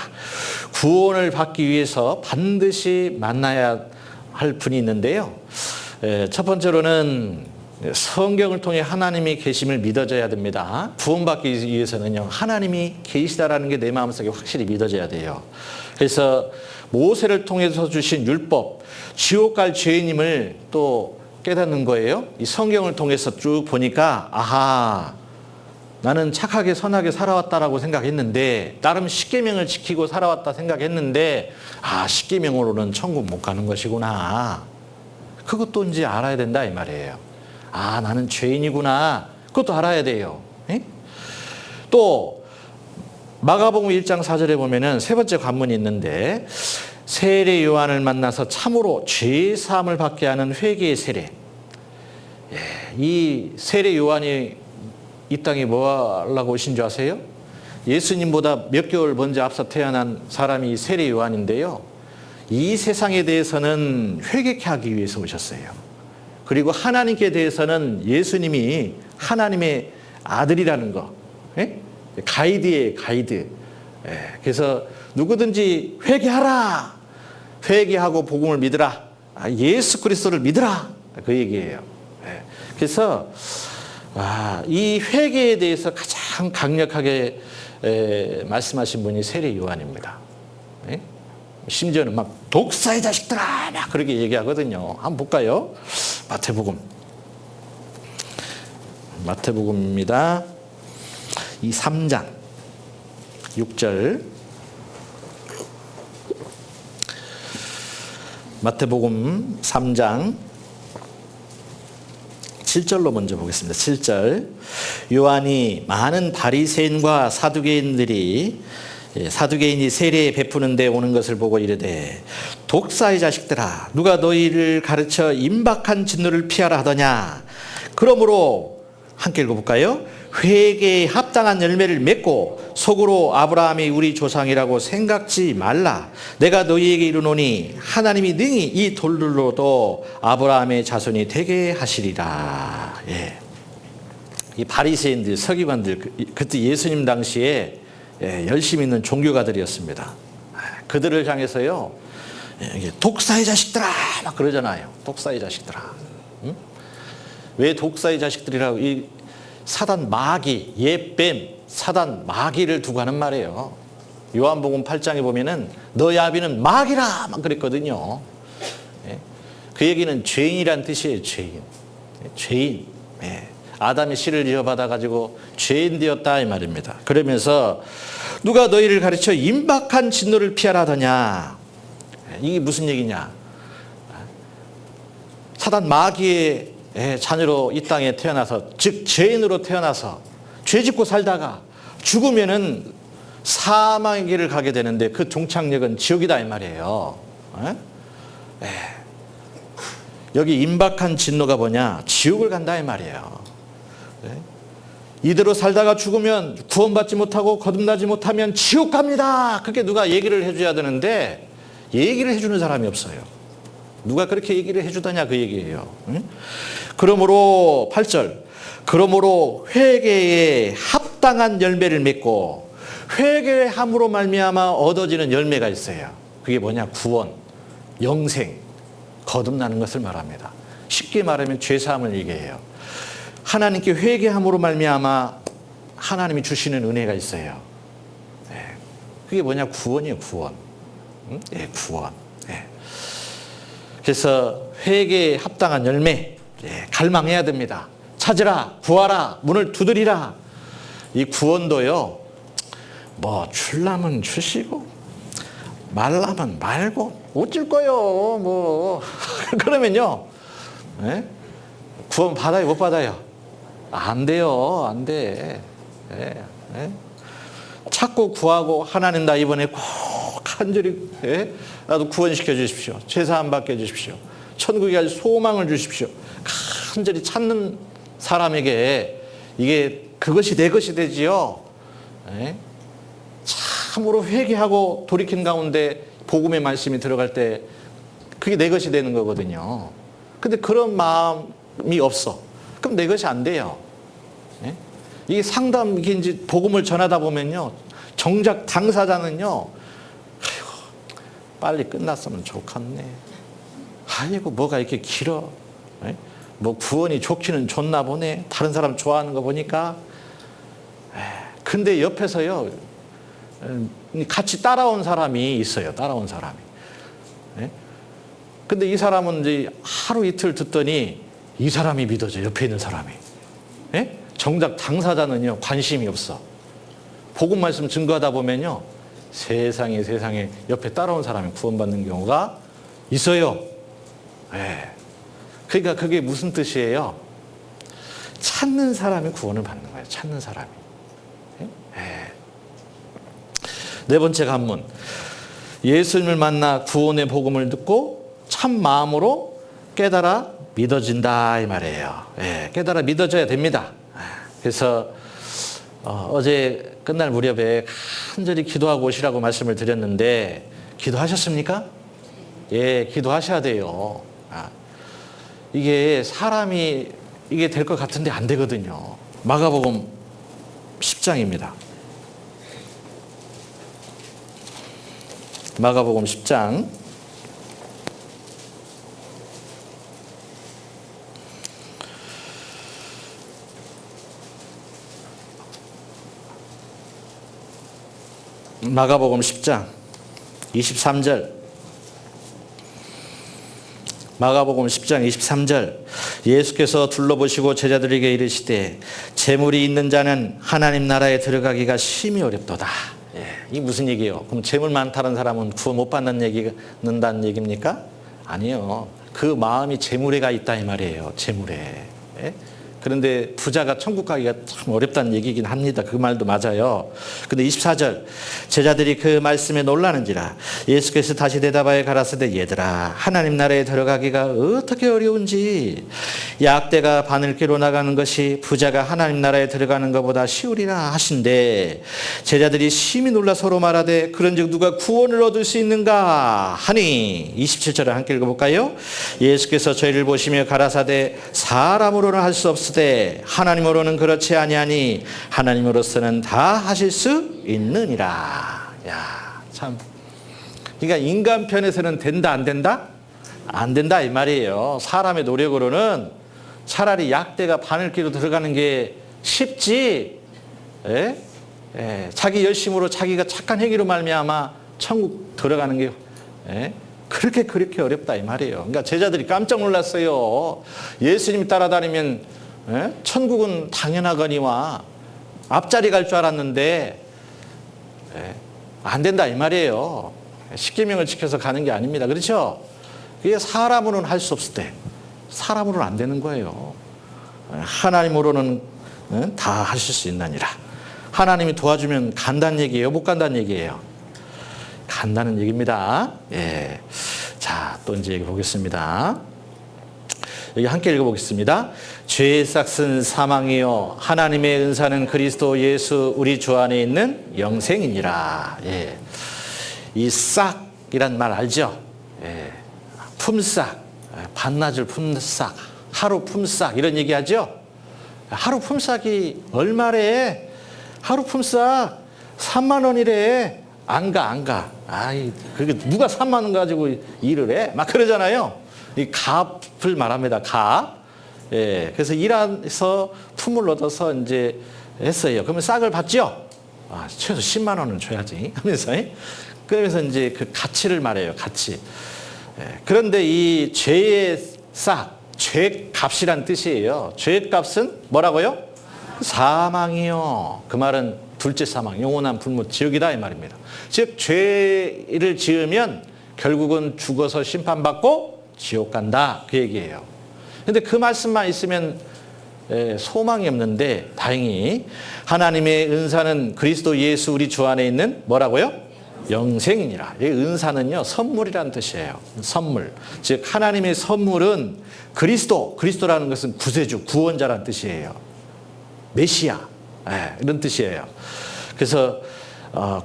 구원을 받기 위해서 반드시 만나야 할 분이 있는데요. 첫 번째로는 성경을 통해 하나님이 계심을 믿어져야 됩니다. 구원받기 위해서는요, 하나님이 계시다라는 게 내 마음속에 확실히 믿어져야 돼요. 그래서 모세를 통해서 주신 율법, 지옥 갈 죄인임을 또 깨닫는 거예요. 이 성경을 통해서 쭉 보니까 아하, 나는 착하게 선하게 살아왔다라고 생각했는데, 나름 십계명을 지키고 살아왔다 생각했는데, 십계명으로는 천국 못 가는 것이구나. 그것도 이제 알아야 된다 이 말이에요. 나는 죄인이구나. 그것도 알아야 돼요. 또 마가복음 1장 4절에 보면은 세 번째 관문이 있는데, 세례 요한을 만나서 참으로 죄 사함을 받게 하는 회개의 세례. 이 세례 요한이 이 땅에 뭐 하려고 오신 줄 아세요? 예수님보다 몇 개월 먼저 앞서 태어난 사람이 세례 요한인데요. 이 세상에 대해서는 회개케 하기 위해서 오셨어요. 그리고 하나님께 대해서는 예수님이 하나님의 아들이라는 거, 가이드예요, 가이드. 그래서 누구든지 회개하라, 회개하고 복음을 믿으라, 예수 그리스도를 믿으라, 그 얘기예요. 그래서 이 회개에 대해서 가장 강력하게 말씀하신 분이 세례 요한입니다. 심지어는 막 독사의 자식들아 막 그렇게 얘기하거든요. 한번 볼까요? 마태복음입니다. 이 3장 6절, 마태복음 3장 7절로 먼저 보겠습니다. 7절. 요한이 많은 바리새인과 사두개인이 세례 베푸는데 오는 것을 보고 이르되, 독사의 자식들아, 누가 너희를 가르쳐 임박한 진노를 피하라 하더냐. 그러므로 함께 읽어볼까요? 회개에 합당한 열매를 맺고 속으로 아브라함이 우리 조상이라고 생각지 말라. 내가 너희에게 이르노니 하나님이 능히 이 돌들로도 아브라함의 자손이 되게 하시리라. 이 바리새인들, 서기관들, 그때 예수님 당시에 열심히 있는 종교가들이었습니다. 그들을 향해서요, 독사의 자식들아 막 그러잖아요. 독사의 자식들아. 응? 왜 독사의 자식들이라고? 이 사단 마귀, 옛뱀, 사단 마귀를 두고 하는 말이에요. 요한복음 8장에 보면은 너희 아비는 마귀라 막 그랬거든요. 그 얘기는 죄인이란 뜻이에요. 죄인. 아담이 씨를 이어받아 가지고 죄인 되었다 이 말입니다. 그러면서 누가 너희를 가르쳐 임박한 진노를 피하라 하더냐. 이게 무슨 얘기냐. 사단 마귀의 자녀로 이 땅에 태어나서, 즉 죄인으로 태어나서 죄 짓고 살다가 죽으면은 사망의 길을 가게 되는데 그 종착역은 지옥이다 이 말이에요. 여기 임박한 진노가 뭐냐? 지옥을 간다 이 말이에요. 이대로 살다가 죽으면 구원받지 못하고 거듭나지 못하면 지옥 갑니다. 그렇게 누가 얘기를 해줘야 되는데 얘기를 해주는 사람이 없어요. 누가 그렇게 얘기를 해주더냐 그 얘기예요. 그러므로 8절, 그러므로 회개에 합당한 열매를 맺고, 회개함으로 말미암아 얻어지는 열매가 있어요. 그게 뭐냐? 구원, 영생, 거듭나는 것을 말합니다. 쉽게 말하면 죄사함을 얘기해요. 하나님께 회개함으로 말미암아 하나님이 주시는 은혜가 있어요. 그게 뭐냐? 구원이에요. 구원. 구원. 그래서 회개에 합당한 열매, 갈망해야 됩니다. 찾으라, 구하라, 문을 두드리라. 이 구원도요, 뭐 줄라면 주시고 말라면 말고 어쩔 거요. 뭐 그러면요, 구원 받아요, 못 받아요? 안 돼요, 안 돼. 찾고 구하고 하나님 나 이번에 꼭 간절히 나도 구원시켜 주십시오. 죄사함 받게 해주십시오. 천국에 갈 소망을 주십시오. 간절히 찾는 사람에게 이게 그것이 내 것이 되지요. 참으로 회개하고 돌이킨 가운데 복음의 말씀이 들어갈 때 그게 내 것이 되는 거거든요. 근데 그런 마음이 없어. 그럼 내 것이 안 돼요. 이게 상담, 이게 이제 복음을 전하다 보면요, 정작 당사자는요, 아이고, 빨리 끝났으면 좋겠네. 아이고, 뭐가 이렇게 길어. 뭐 구원이 좋기는 좋나 보네. 다른 사람 좋아하는 거 보니까. 근데 옆에서요, 같이 따라온 사람이 있어요. 따라온 사람이. 근데 이 사람은 이제 하루 이틀 듣더니 이 사람이 믿어져. 옆에 있는 사람이. 정작 당사자는요, 관심이 없어. 복음 말씀 증거하다 보면요, 세상에 옆에 따라온 사람이 구원받는 경우가 있어요. 그러니까 그게 무슨 뜻이에요? 찾는 사람이 구원을 받는 거예요. 찾는 사람이. 네 번째 관문. 예수님을 만나 구원의 복음을 듣고 참 마음으로 깨달아 믿어진다 이 말이에요. 깨달아 믿어져야 됩니다. 그래서 어제 끝날 무렵에 간절히 기도하고 오시라고 말씀을 드렸는데 기도하셨습니까? 예, 기도하셔야 돼요. 이게 사람이 이게 될 것 같은데 안 되거든요. 마가복음 10장입니다. 마가복음 10장 마가복음 10장 23절 마가복음 10장 23절 예수께서 둘러보시고 제자들에게 이르시되 재물이 있는 자는 하나님 나라에 들어가기가 심히 어렵도다. 이게 무슨 얘기예요? 그럼 재물 많다는 사람은 구원 못 받는다는 얘기입니까? 아니요. 그 마음이 재물에가 있다 이 말이에요. 재물에. 그런데 부자가 천국 가기가 참 어렵다는 얘기긴 합니다. 그 말도 맞아요. 근데 24절 제자들이 그 말씀에 놀라는지라 예수께서 다시 대답하여 가라사대 얘들아 하나님 나라에 들어가기가 어떻게 어려운지 약대가 바늘기로 나가는 것이 부자가 하나님 나라에 들어가는 것보다 쉬우리라 하신대 제자들이 심히 놀라 서로 말하되 그런즉 누가 구원을 얻을 수 있는가 하니 27절을 함께 읽어볼까요? 예수께서 저희를 보시며 가라사대 사람으로는 할 수 없으되 하나님으로는 그렇지 아니하니 하나님으로서는 다 하실 수 있느니라. 야, 참. 그러니까 인간 편에서는 된다 안 된다? 안 된다 이 말이에요. 사람의 노력으로는 차라리 약대가 바늘기로 들어가는 게 쉽지. 자기 열심으로 자기가 착한 행위로 말미암아 천국 들어가는 게 그렇게 어렵다 이 말이에요. 그러니까 제자들이 깜짝 놀랐어요. 예수님 따라다니면 천국은 당연하거니와 앞자리 갈 줄 알았는데 안 된다 이 말이에요. 십계명을 지켜서 가는 게 아닙니다. 그렇죠? 그게 사람으로는 할 수 없을 때 사람으로는 안 되는 거예요. 하나님으로는 다 하실 수 있느니라. 하나님이 도와주면 간다는 얘기예요? 못 간다는 얘기예요? 간다는 얘기입니다. 예. 자, 또 이제 보겠습니다. 여기 함께 읽어보겠습니다. 죄의 싹은 사망이요 하나님의 은사는 그리스도 예수 우리 주 안에 있는 영생이니라. 예. 이 싹이란 말 알죠? 예. 품삯, 반나절 품삯, 하루 품삯 이런 얘기하죠? 하루 품삯이 얼마래? 하루 품삯 3만 원이래. 안 가. 아이, 그게 누가 3만 원 가지고 일을 해? 막 그러잖아요. 이 갑을 말합니다. 갑. 예, 그래서 일해서 품을 얻어서 이제 했어요. 그러면 싹을 받죠? 아, 최소 10만 원은 줘야지. 하면서. 그러면서 이제 그 가치를 말해요. 가치. 예, 그런데 이 죄의 싹, 죄값이란 뜻이에요. 죄값은 뭐라고요? 사망이요. 그 말은 둘째 사망, 영원한 불못, 지옥이다 이 말입니다. 즉 죄를 지으면 결국은 죽어서 심판받고 지옥 간다 그 얘기예요. 그런데 그 말씀만 있으면 소망이 없는데 다행히 하나님의 은사는 그리스도 예수 우리 주 안에 있는 뭐라고요? 영생이니라. 이 은사는요 선물이라는 뜻이에요. 선물. 즉 하나님의 선물은 그리스도라는 것은 구세주, 구원자라는 뜻이에요. 메시아 이런 뜻이에요. 그래서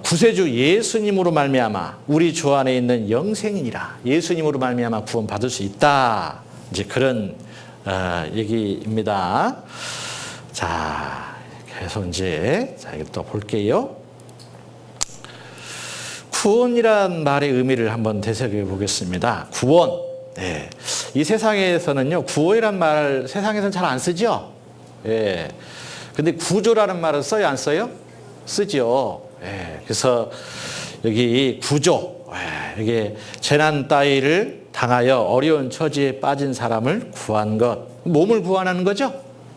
구세주 예수님으로 말미암아 우리 주 안에 있는 영생이니라. 예수님으로 말미암아 구원 받을 수 있다. 이제 그런 얘기입니다. 자, 계속 이제 이거 또 볼게요. 구원이란 말의 의미를 한번 되새겨 보겠습니다. 구원. 네. 이 세상에서는요 구원이란 말 세상에서는 잘 안 쓰죠. 예. 근데 구조라는 말은 써요, 안 써요? 쓰죠. 예. 그래서 여기 구조, 이게 재난 따위를 당하여 어려운 처지에 빠진 사람을 구한 것, 몸을 구원하는 거죠.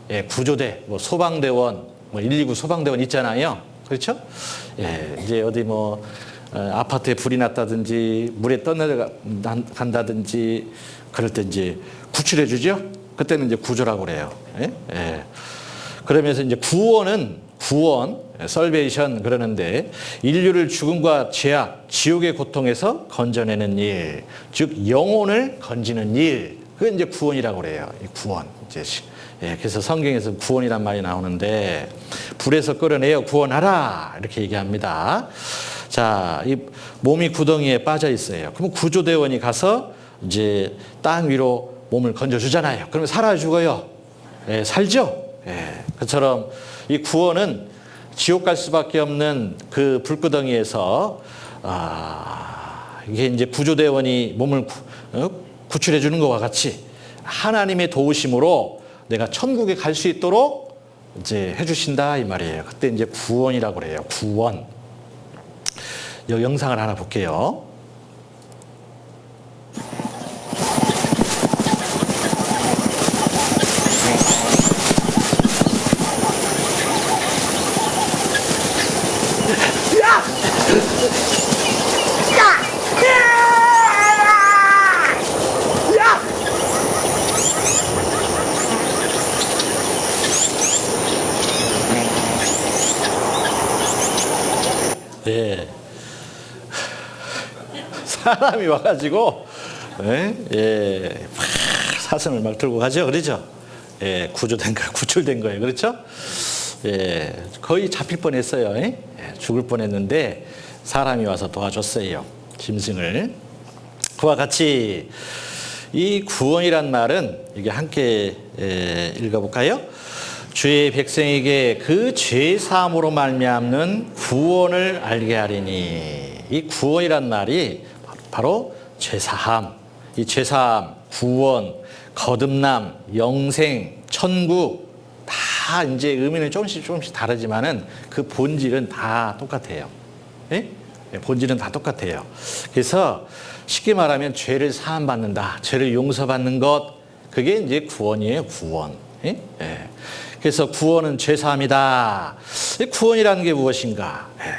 예. 구조대, 뭐 소방대원, 뭐 119 소방대원 있잖아요. 그렇죠? 예. 이제 어디 뭐 아파트에 불이 났다든지 물에 떠내려간다든지 그럴 때 이제 구출해 주죠. 그때는 이제 구조라고 그래요. 예? 예. 그러면서 이제 구원, 설베이션 그러는데 인류를 죽음과 죄악, 지옥의 고통에서 건져내는 일, 즉 영혼을 건지는 일, 그게 이제 구원이라고 그래요. 이 구원. 이제 그래서 성경에서 구원이란 말이 나오는데 불에서 끌어내어 구원하라 이렇게 얘기합니다. 자, 이 몸이 구덩이에 빠져 있어요. 그럼 구조대원이 가서 이제 땅 위로 몸을 건져 주잖아요. 그러면 살아 죽어요. 예, 살죠. 예, 그처럼 이 구원은 지옥 갈 수밖에 없는 그 불구덩이에서 이게 이제 구조대원이 몸을 구출해 주는 것과 같이 하나님의 도우심으로 내가 천국에 갈 수 있도록 이제 해주신다 이 말이에요. 그때 이제 구원이라고 그래요. 구원. 이 영상을 하나 볼게요. 예. 사람이 와가지고, 사슴을 막 들고 가죠. 그러죠? 예, 구출된 거예요. 그렇죠? 예, 거의 잡힐 뻔 했어요. 예, 죽을 뻔 했는데, 사람이 와서 도와줬어요. 짐승을. 그와 같이, 이 구원이란 말은, 이게 함께 읽어볼까요? 주의 백성에게 그 죄사함으로 말미암는 구원을 알게 하리니. 이 구원이란 말이 바로 죄사함. 이 죄사함, 구원, 거듭남, 영생, 천국 다 이제 의미는 조금씩 다르지만은 그 본질은 다 똑같아요. 예? 본질은 다 똑같아요. 그래서 쉽게 말하면 죄를 사함받는다, 죄를 용서받는 것, 그게 이제 구원이에요. 구원. 예? 예. 그래서 구원은 죄사함이다. 구원이라는 게 무엇인가? 예.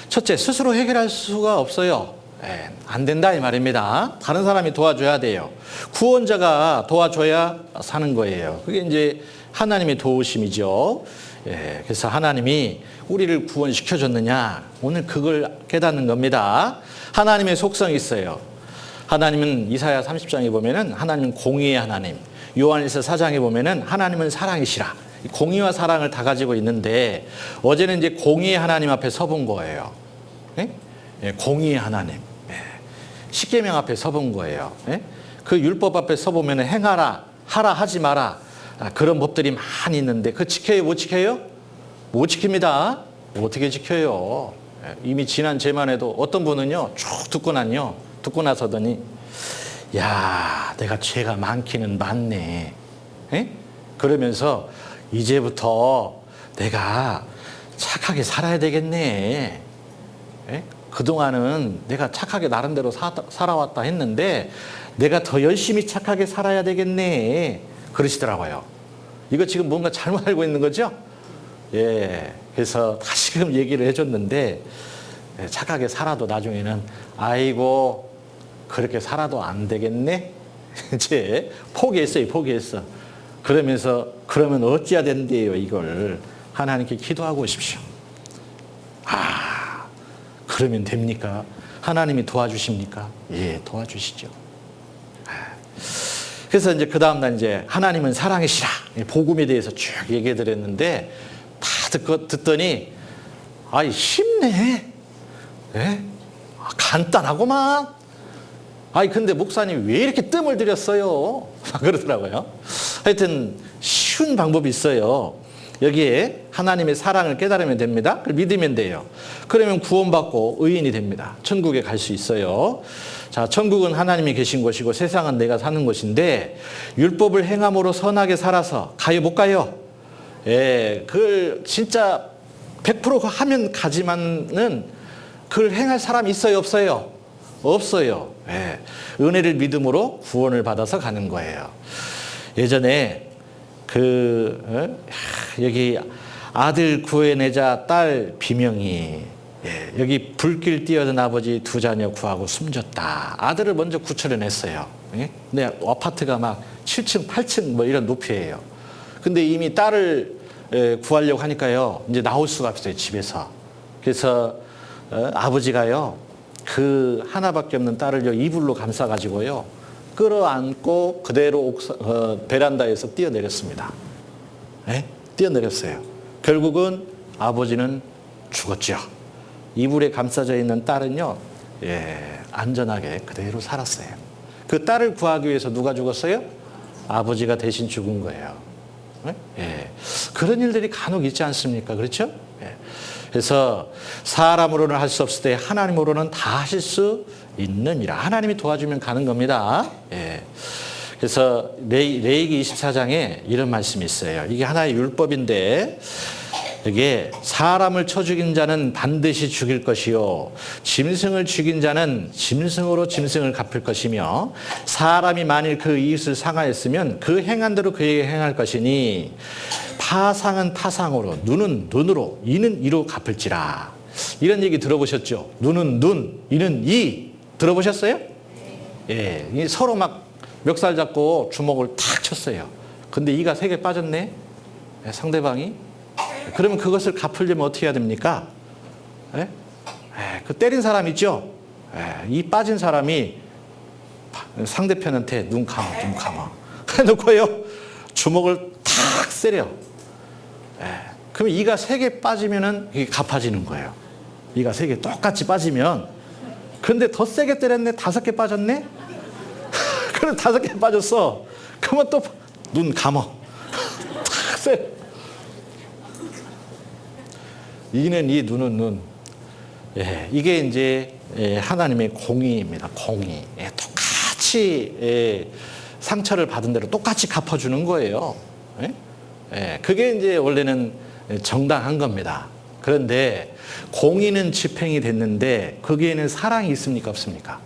첫째, 스스로 해결할 수가 없어요. 예. 안 된다 이 말입니다. 다른 사람이 도와줘야 돼요. 구원자가 도와줘야 사는 거예요. 그게 이제 하나님의 도우심이죠. 예. 그래서 하나님이 우리를 구원시켜줬느냐? 오늘 그걸 깨닫는 겁니다. 하나님의 속성이 있어요. 하나님은 이사야 30장에 보면은 하나님은 공의의 하나님, 요한일서 4장에 보면은 하나님은 사랑이시라. 공의와 사랑을 다 가지고 있는데 어제는 이제 공의의 하나님 앞에 서본 거예요. 예? 예, 공의의 하나님. 예. 십계명 앞에 서본 거예요. 예? 그 율법 앞에 서보면 행하라, 하라, 하지 마라. 그런 법들이 많이 있는데 그 지켜요, 못 지켜요? 못 지킵니다. 어떻게 지켜요? 예. 이미 지난 제만 해도 어떤 분은요, 쭉 듣고 나서더니 야, 내가 죄가 많기는 많네. 에? 그러면서 이제부터 내가 착하게 살아야 되겠네. 에? 그동안은 내가 착하게 나름대로 살아왔다 했는데 내가 더 열심히 착하게 살아야 되겠네. 그러시더라고요. 이거 지금 뭔가 잘못 알고 있는 거죠? 예. 그래서 다시금 얘기를 해줬는데 착하게 살아도 나중에는 아이고 그렇게 살아도 안 되겠네? 이제 포기했어. 그러면서 그러면 어찌해야 된대요, 이걸. 하나님께 기도하고 오십시오. 아, 그러면 됩니까? 하나님이 도와주십니까? 예, 도와주시죠. 그래서 이제 그 다음날 이제 하나님은 사랑이시라. 복음에 대해서 쭉 얘기해 드렸는데 다 듣더니 아이, 쉽네. 예? 간단하고만. 아니 근데 목사님 왜 이렇게 뜸을 들였어요? 그러더라고요. 하여튼 쉬운 방법이 있어요. 여기에 하나님의 사랑을 깨달으면 됩니다. 그걸 믿으면 돼요. 그러면 구원받고 의인이 됩니다. 천국에 갈 수 있어요. 자, 천국은 하나님이 계신 곳이고 세상은 내가 사는 곳인데 율법을 행함으로 선하게 살아서 가요, 못 가요? 예, 그걸 진짜 100% 하면 가지만은 그걸 행할 사람이 있어요, 없어요? 없어요. 예. 은혜를 믿음으로 구원을 받아서 가는 거예요. 예전에 여기 아들 구해내자 딸 비명이, 예, 여기 불길 뛰어든 아버지 두 자녀 구하고 숨졌다. 아들을 먼저 구출해냈어요. 예? 근데 아파트가 막 7층, 8층 뭐 이런 높이에요. 근데 이미 딸을 구하려고 하니까요, 이제 나올 수가 없어요, 집에서. 그래서 아버지가요, 그 하나밖에 없는 딸을요, 이불로 감싸가지고요, 끌어안고 그대로 베란다에서 뛰어내렸습니다. 네? 뛰어내렸어요. 결국은 아버지는 죽었죠. 이불에 감싸져 있는 딸은요, 예, 안전하게 그대로 살았어요. 그 딸을 구하기 위해서 누가 죽었어요? 아버지가 대신 죽은 거예요. 네? 예. 그런 일들이 간혹 있지 않습니까? 그렇죠? 예. 그래서 사람으로는 할 수 없을 때 하나님으로는 다 하실 수 있느니라. 하나님이 도와주면 가는 겁니다. 예. 그래서 레위기 24장에 이런 말씀이 있어요. 이게 하나의 율법인데 이게 사람을 쳐 죽인 자는 반드시 죽일 것이요 짐승을 죽인 자는 짐승으로 짐승을 갚을 것이며 사람이 만일 그 이웃을 상하였으면 그 행한 대로 그에게 행할 것이니 파상은 파상으로 눈은 눈으로 이는 이로 갚을지라. 이런 얘기 들어보셨죠? 눈은 눈, 이는 이. 들어보셨어요? 예, 서로 막 멱살 잡고 주먹을 탁 쳤어요. 근데 이가 3개 빠졌네? 상대방이? 그러면 그것을 갚으려면 어떻게 해야 됩니까? 예? 그 때린 사람 있죠? 이 빠진 사람이 상대편한테 눈 감아. 해놓고요, 주먹을 탁 세려. 그러면 이가 3개 빠지면은 이게 갚아지는 거예요. 이가 3개 똑같이 빠지면. 그런데 더 세게 때렸네? 5개 빠졌네? 그럼 5개 빠졌어. 그러면 또 눈 감아. 탁 세. 이는 이, 눈은 눈. 예, 이게 이제 하나님의 공의입니다. 공의. 예, 똑같이 상처를 받은 대로 똑같이 갚아주는 거예요. 예? 예, 그게 이제 원래는 정당한 겁니다. 그런데 공의는 집행이 됐는데 거기에는 사랑이 있습니까, 없습니까?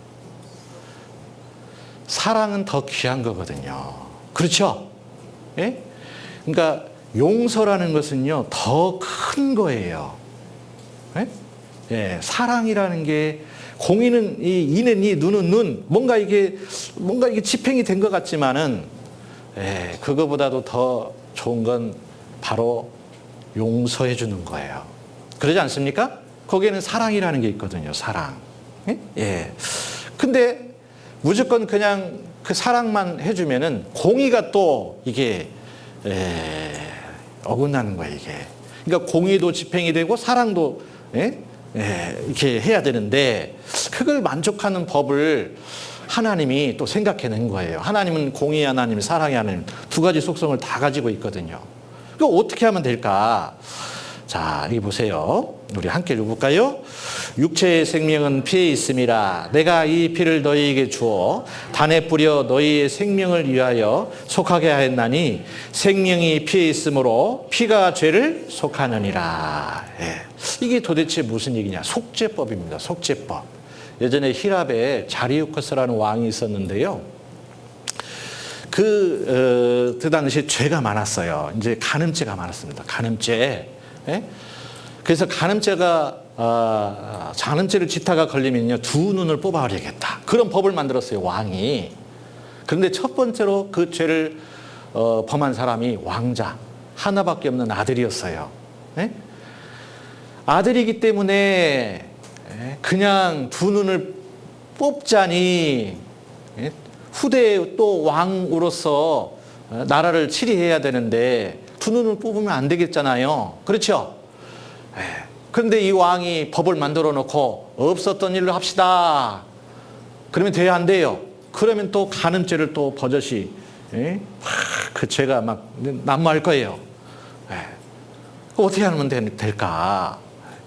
사랑은 더 귀한 거거든요. 그렇죠? 예? 그러니까 용서라는 것은요, 더 큰 거예요. 예? 예, 사랑이라는 게 공의는 이는 이, 눈은 눈, 뭔가 이게 집행이 된 것 같지만은, 예, 그거보다도 더 좋은 건 바로 용서해 주는 거예요. 그러지 않습니까? 거기에는 사랑이라는 게 있거든요. 사랑. 예? 예. 근데 무조건 그냥 그 사랑만 해주면은 공의가 또 이게 어긋나는 거예요. 이게. 그러니까 공의도 집행이 되고 사랑도 이렇게 해야 되는데 그걸 만족하는 법을 하나님이 또 생각해낸 거예요. 하나님은 공의 하나님, 사랑의 하나님 두 가지 속성을 다 가지고 있거든요. 그거 어떻게 하면 될까? 자, 여기 보세요. 우리 함께 읽어볼까요? 육체의 생명은 피에 있음이라 내가 이 피를 너희에게 주어 단에 뿌려 너희의 생명을 위하여 속하게 하였나니 생명이 피에 있으므로 피가 죄를 속하느니라. 예. 이게 도대체 무슨 얘기냐? 속죄법입니다. 속죄법. 예전에 히랍에 자리우커스라는 왕이 있었는데요. 그 당시에 죄가 많았어요. 이제 간음죄가 많았습니다. 간음죄. 예? 그래서 간음죄를 짓다가 걸리면요, 두 눈을 뽑아버리겠다. 그런 법을 만들었어요, 왕이. 그런데 첫 번째로 그 죄를 범한 사람이 왕자, 하나밖에 없는 아들이었어요. 예? 아들이기 때문에 그냥 두 눈을 뽑자니 후대에 또 왕으로서 나라를 치리해야 되는데 두 눈을 뽑으면 안 되겠잖아요. 그렇죠? 그런데 이 왕이 법을 만들어 놓고 없었던 일로 합시다. 그러면 돼야 안 돼요. 그러면 또 간음죄를 또 버젓이 그 죄가 막 난무할 거예요. 어떻게 하면 될까?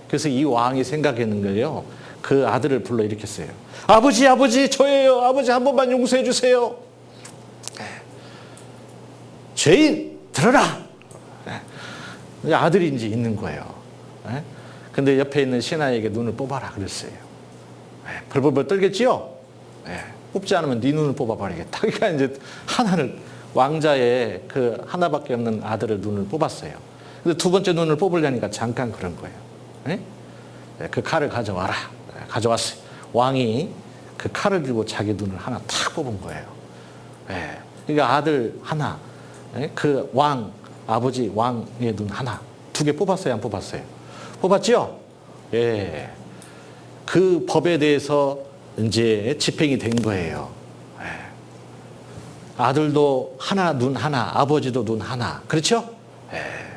그래서 이 왕이 생각했는 거예요. 그 아들을 불러 일으켰어요. 아버지, 저예요. 아버지 한 번만 용서해 주세요. 죄인 들어라. 아들인지 있는 거예요. 근데 옆에 있는 신하에게 눈을 뽑아라 그랬어요. 벌벌벌 떨겠지요? 뽑지 않으면 네 눈을 뽑아버리겠다. 그러니까 이제 왕자의 그 하나밖에 없는 아들의 눈을 뽑았어요. 근데 두 번째 눈을 뽑으려니까 잠깐 그런 거예요. 그 칼을 가져와라. 가져왔어요. 왕이 그 칼을 들고 자기 눈을 하나 탁 뽑은 거예요. 그러니까 아들 하나, 그 아버지 왕의 눈 하나, 두 개 뽑았어요, 안 뽑았어요? 뽑았죠? 예. 그 법에 대해서 이제 집행이 된 거예요. 아들도 하나, 눈 하나, 아버지도 눈 하나. 그렇죠?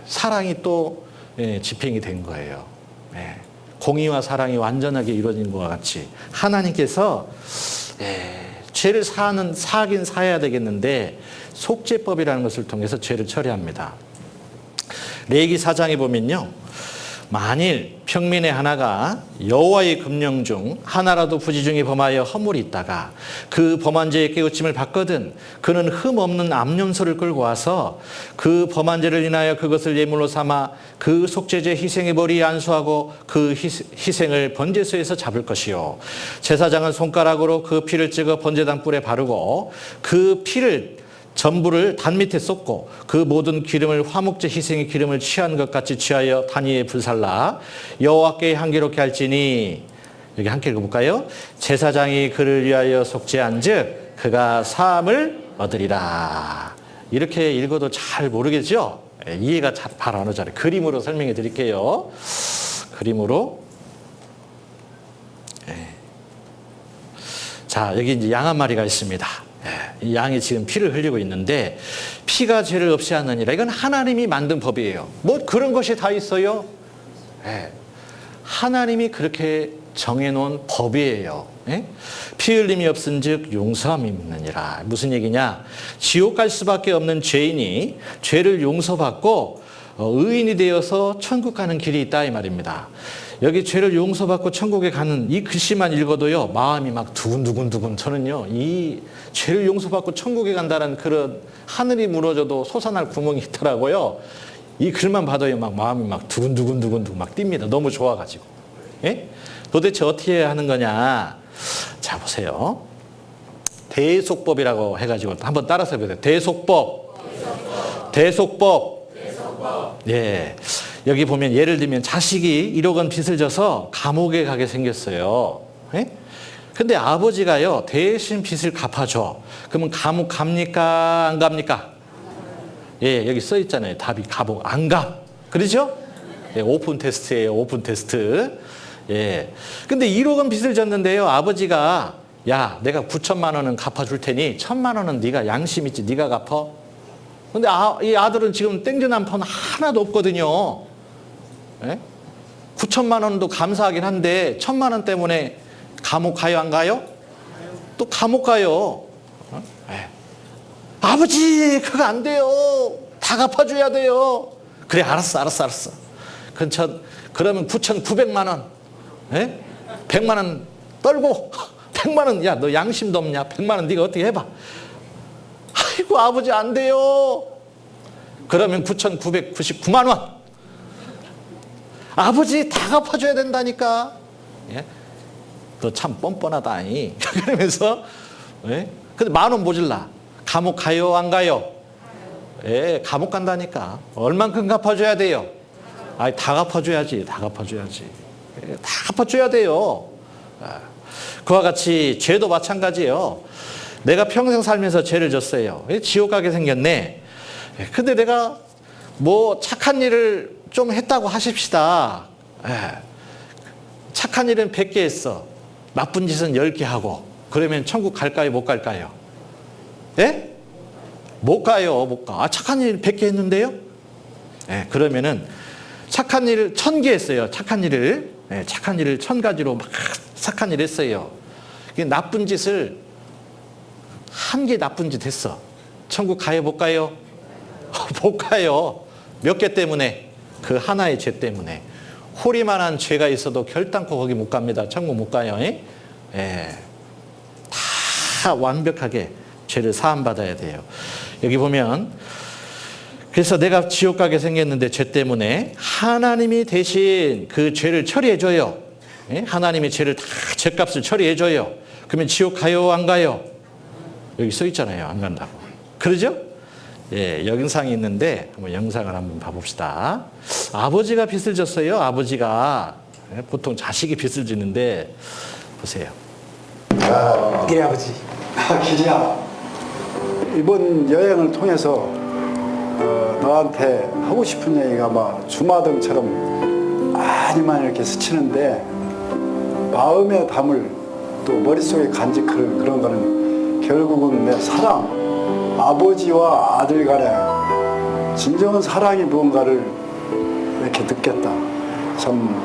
사랑이 또 집행이 된 거예요. 공의와 사랑이 완전하게 이루어진 것과 같이 하나님께서 죄를 사긴 사야 되겠는데 속죄법이라는 것을 통해서 죄를 처리합니다. 레위기 4장에 보면요, 만일 평민의 하나가 여호와의 금령 중 하나라도 부지 중에 범하여 허물이 있다가 그 범한 죄의 깨우침을 받거든 그는 흠 없는 암염소를 끌고 와서 그 범한 죄를 인하여 그것을 예물로 삼아 그 속죄제 희생의 머리에 안수하고 그 희생을 번제소에서 잡을 것이요, 제사장은 손가락으로 그 피를 찍어 번제단 뿔에 바르고 그 피를 전부를 단 밑에 쏟고 그 모든 기름을 화목제 희생의 기름을 취한 것 같이 취하여 단 위에 불살라 여호와께 향기롭게 할지니. 여기 함께 읽어볼까요? 제사장이 그를 위하여 속죄한즉 그가 사함을 얻으리라. 이렇게 읽어도 잘 모르겠죠? 이해가 바로 안 오잖아요. 그림으로 설명해 드릴게요. 그림으로. 자, 여기 이제 양 한 마리가 있습니다. 이 양이 지금 피를 흘리고 있는데 피가 죄를 없이 하느니라. 이건 하나님이 만든 법이에요. 뭐 그런 것이 다 있어요? 하나님이 그렇게 정해놓은 법이에요. 피 흘림이 없은즉 용서함이 있느니라. 무슨 얘기냐? 지옥 갈 수밖에 없는 죄인이 죄를 용서받고 의인이 되어서 천국 가는 길이 있다 이 말입니다. 여기 죄를 용서받고 천국에 가는 이 글씨만 읽어도요, 마음이 막 두근두근. 저는요, 이 죄를 용서받고 천국에 간다는 그런 하늘이 무너져도 솟아날 구멍이 있더라고요. 이 글만 봐도요, 막 마음이 막 두근두근 막 뜁니다. 너무 좋아가지고. 도대체 어떻게 하는 거냐? 자, 보세요. 대속법이라고 해가지고 한번 따라서 해보세요. 대속법. 대속법. 예. 여기 보면 예를 들면 자식이 1억 원 빚을 져서 감옥에 가게 생겼어요. 예? 근데 아버지가요, 대신 빚을 갚아줘. 그러면 감옥 갑니까? 안 갑니까? 예, 여기 써 있잖아요. 답이 감옥 안 가. 그렇죠? 예, 오픈 테스트예요. 오픈 테스트. 예. 근데 1억 원 빚을 졌는데요. 아버지가 야, 내가 9천만 원은 갚아줄 테니 1,000만 원은 네가 양심 있지. 네가 갚아. 근데 이 아들은 지금 땡겨난 폰 하나도 없거든요. 예? 9천만 원도 감사하긴 한데 1,000만 원 때문에 감옥 가요, 안 가요? 또 감옥 가요. 예. 아버지, 그거 안 돼요. 다 갚아줘야 돼요. 그래, 알았어. 그러면 9,900만 원, 예? 100만 원 떨고 100만 원, 야, 너 양심도 없냐? 100만 원 네가 어떻게 해봐. 아이고, 아버지 안 돼요. 그러면 9,999만 원. 아버지 다 갚아줘야 된다니까. 예? 너 참 뻔뻔하다니. 그러면서, 예? 근데 10,000원 모질라. 감옥 가요, 안 가요? 예, 감옥 간다니까. 얼만큼 갚아줘야 돼요? 아니, 다 갚아줘야지. 예, 다 갚아줘야 돼요. 그와 같이 죄도 마찬가지예요. 내가 평생 살면서 죄를 졌어요. 지옥 가게 생겼네. 근데 내가 뭐 착한 일을 좀 했다고 하십시다. 착한 일은 100개 했어. 나쁜 짓은 10개 하고. 그러면 천국 갈까요, 못 갈까요? 예? 못 가요, 못 가. 착한 일 100개 했는데요? 예, 그러면은 착한 일을 1000개 했어요. 착한 일을 1000가지로 막 착한 일 했어요. 나쁜 짓을 1개 나쁜 짓 했어. 천국 가요, 못 가요? 못 가요. 몇 개 때문에? 그 하나의 죄 때문에. 호리만한 죄가 있어도 결단코 거기 못 갑니다. 천국 못 가요. 예. 다 완벽하게 죄를 사함받아야 돼요. 여기 보면 그래서 내가 지옥 가게 생겼는데 죄 때문에 하나님이 대신 그 죄를 처리해 줘요. 예? 하나님이 죄를 다 죄값을 처리해 줘요. 그러면 지옥 가요, 안 가요? 여기 써 있잖아요. 안 간다고. 그러죠? 예, 영상이 있는데 한번 영상을 한번 봐봅시다. 아버지가 빚을 졌어요. 아버지가. 보통 자식이 빚을 지는데 보세요. 기리 아버지. 기리야, 이번 여행을 통해서 너한테 하고 싶은 얘기가 막 주마등처럼 많이 이렇게 스치는데 마음에 담을 또 머릿속에 간직할 그런 거는 결국은 내 사랑, 아버지와 아들 간의 진정한 사랑이 무언가를 이렇게 느꼈다. 참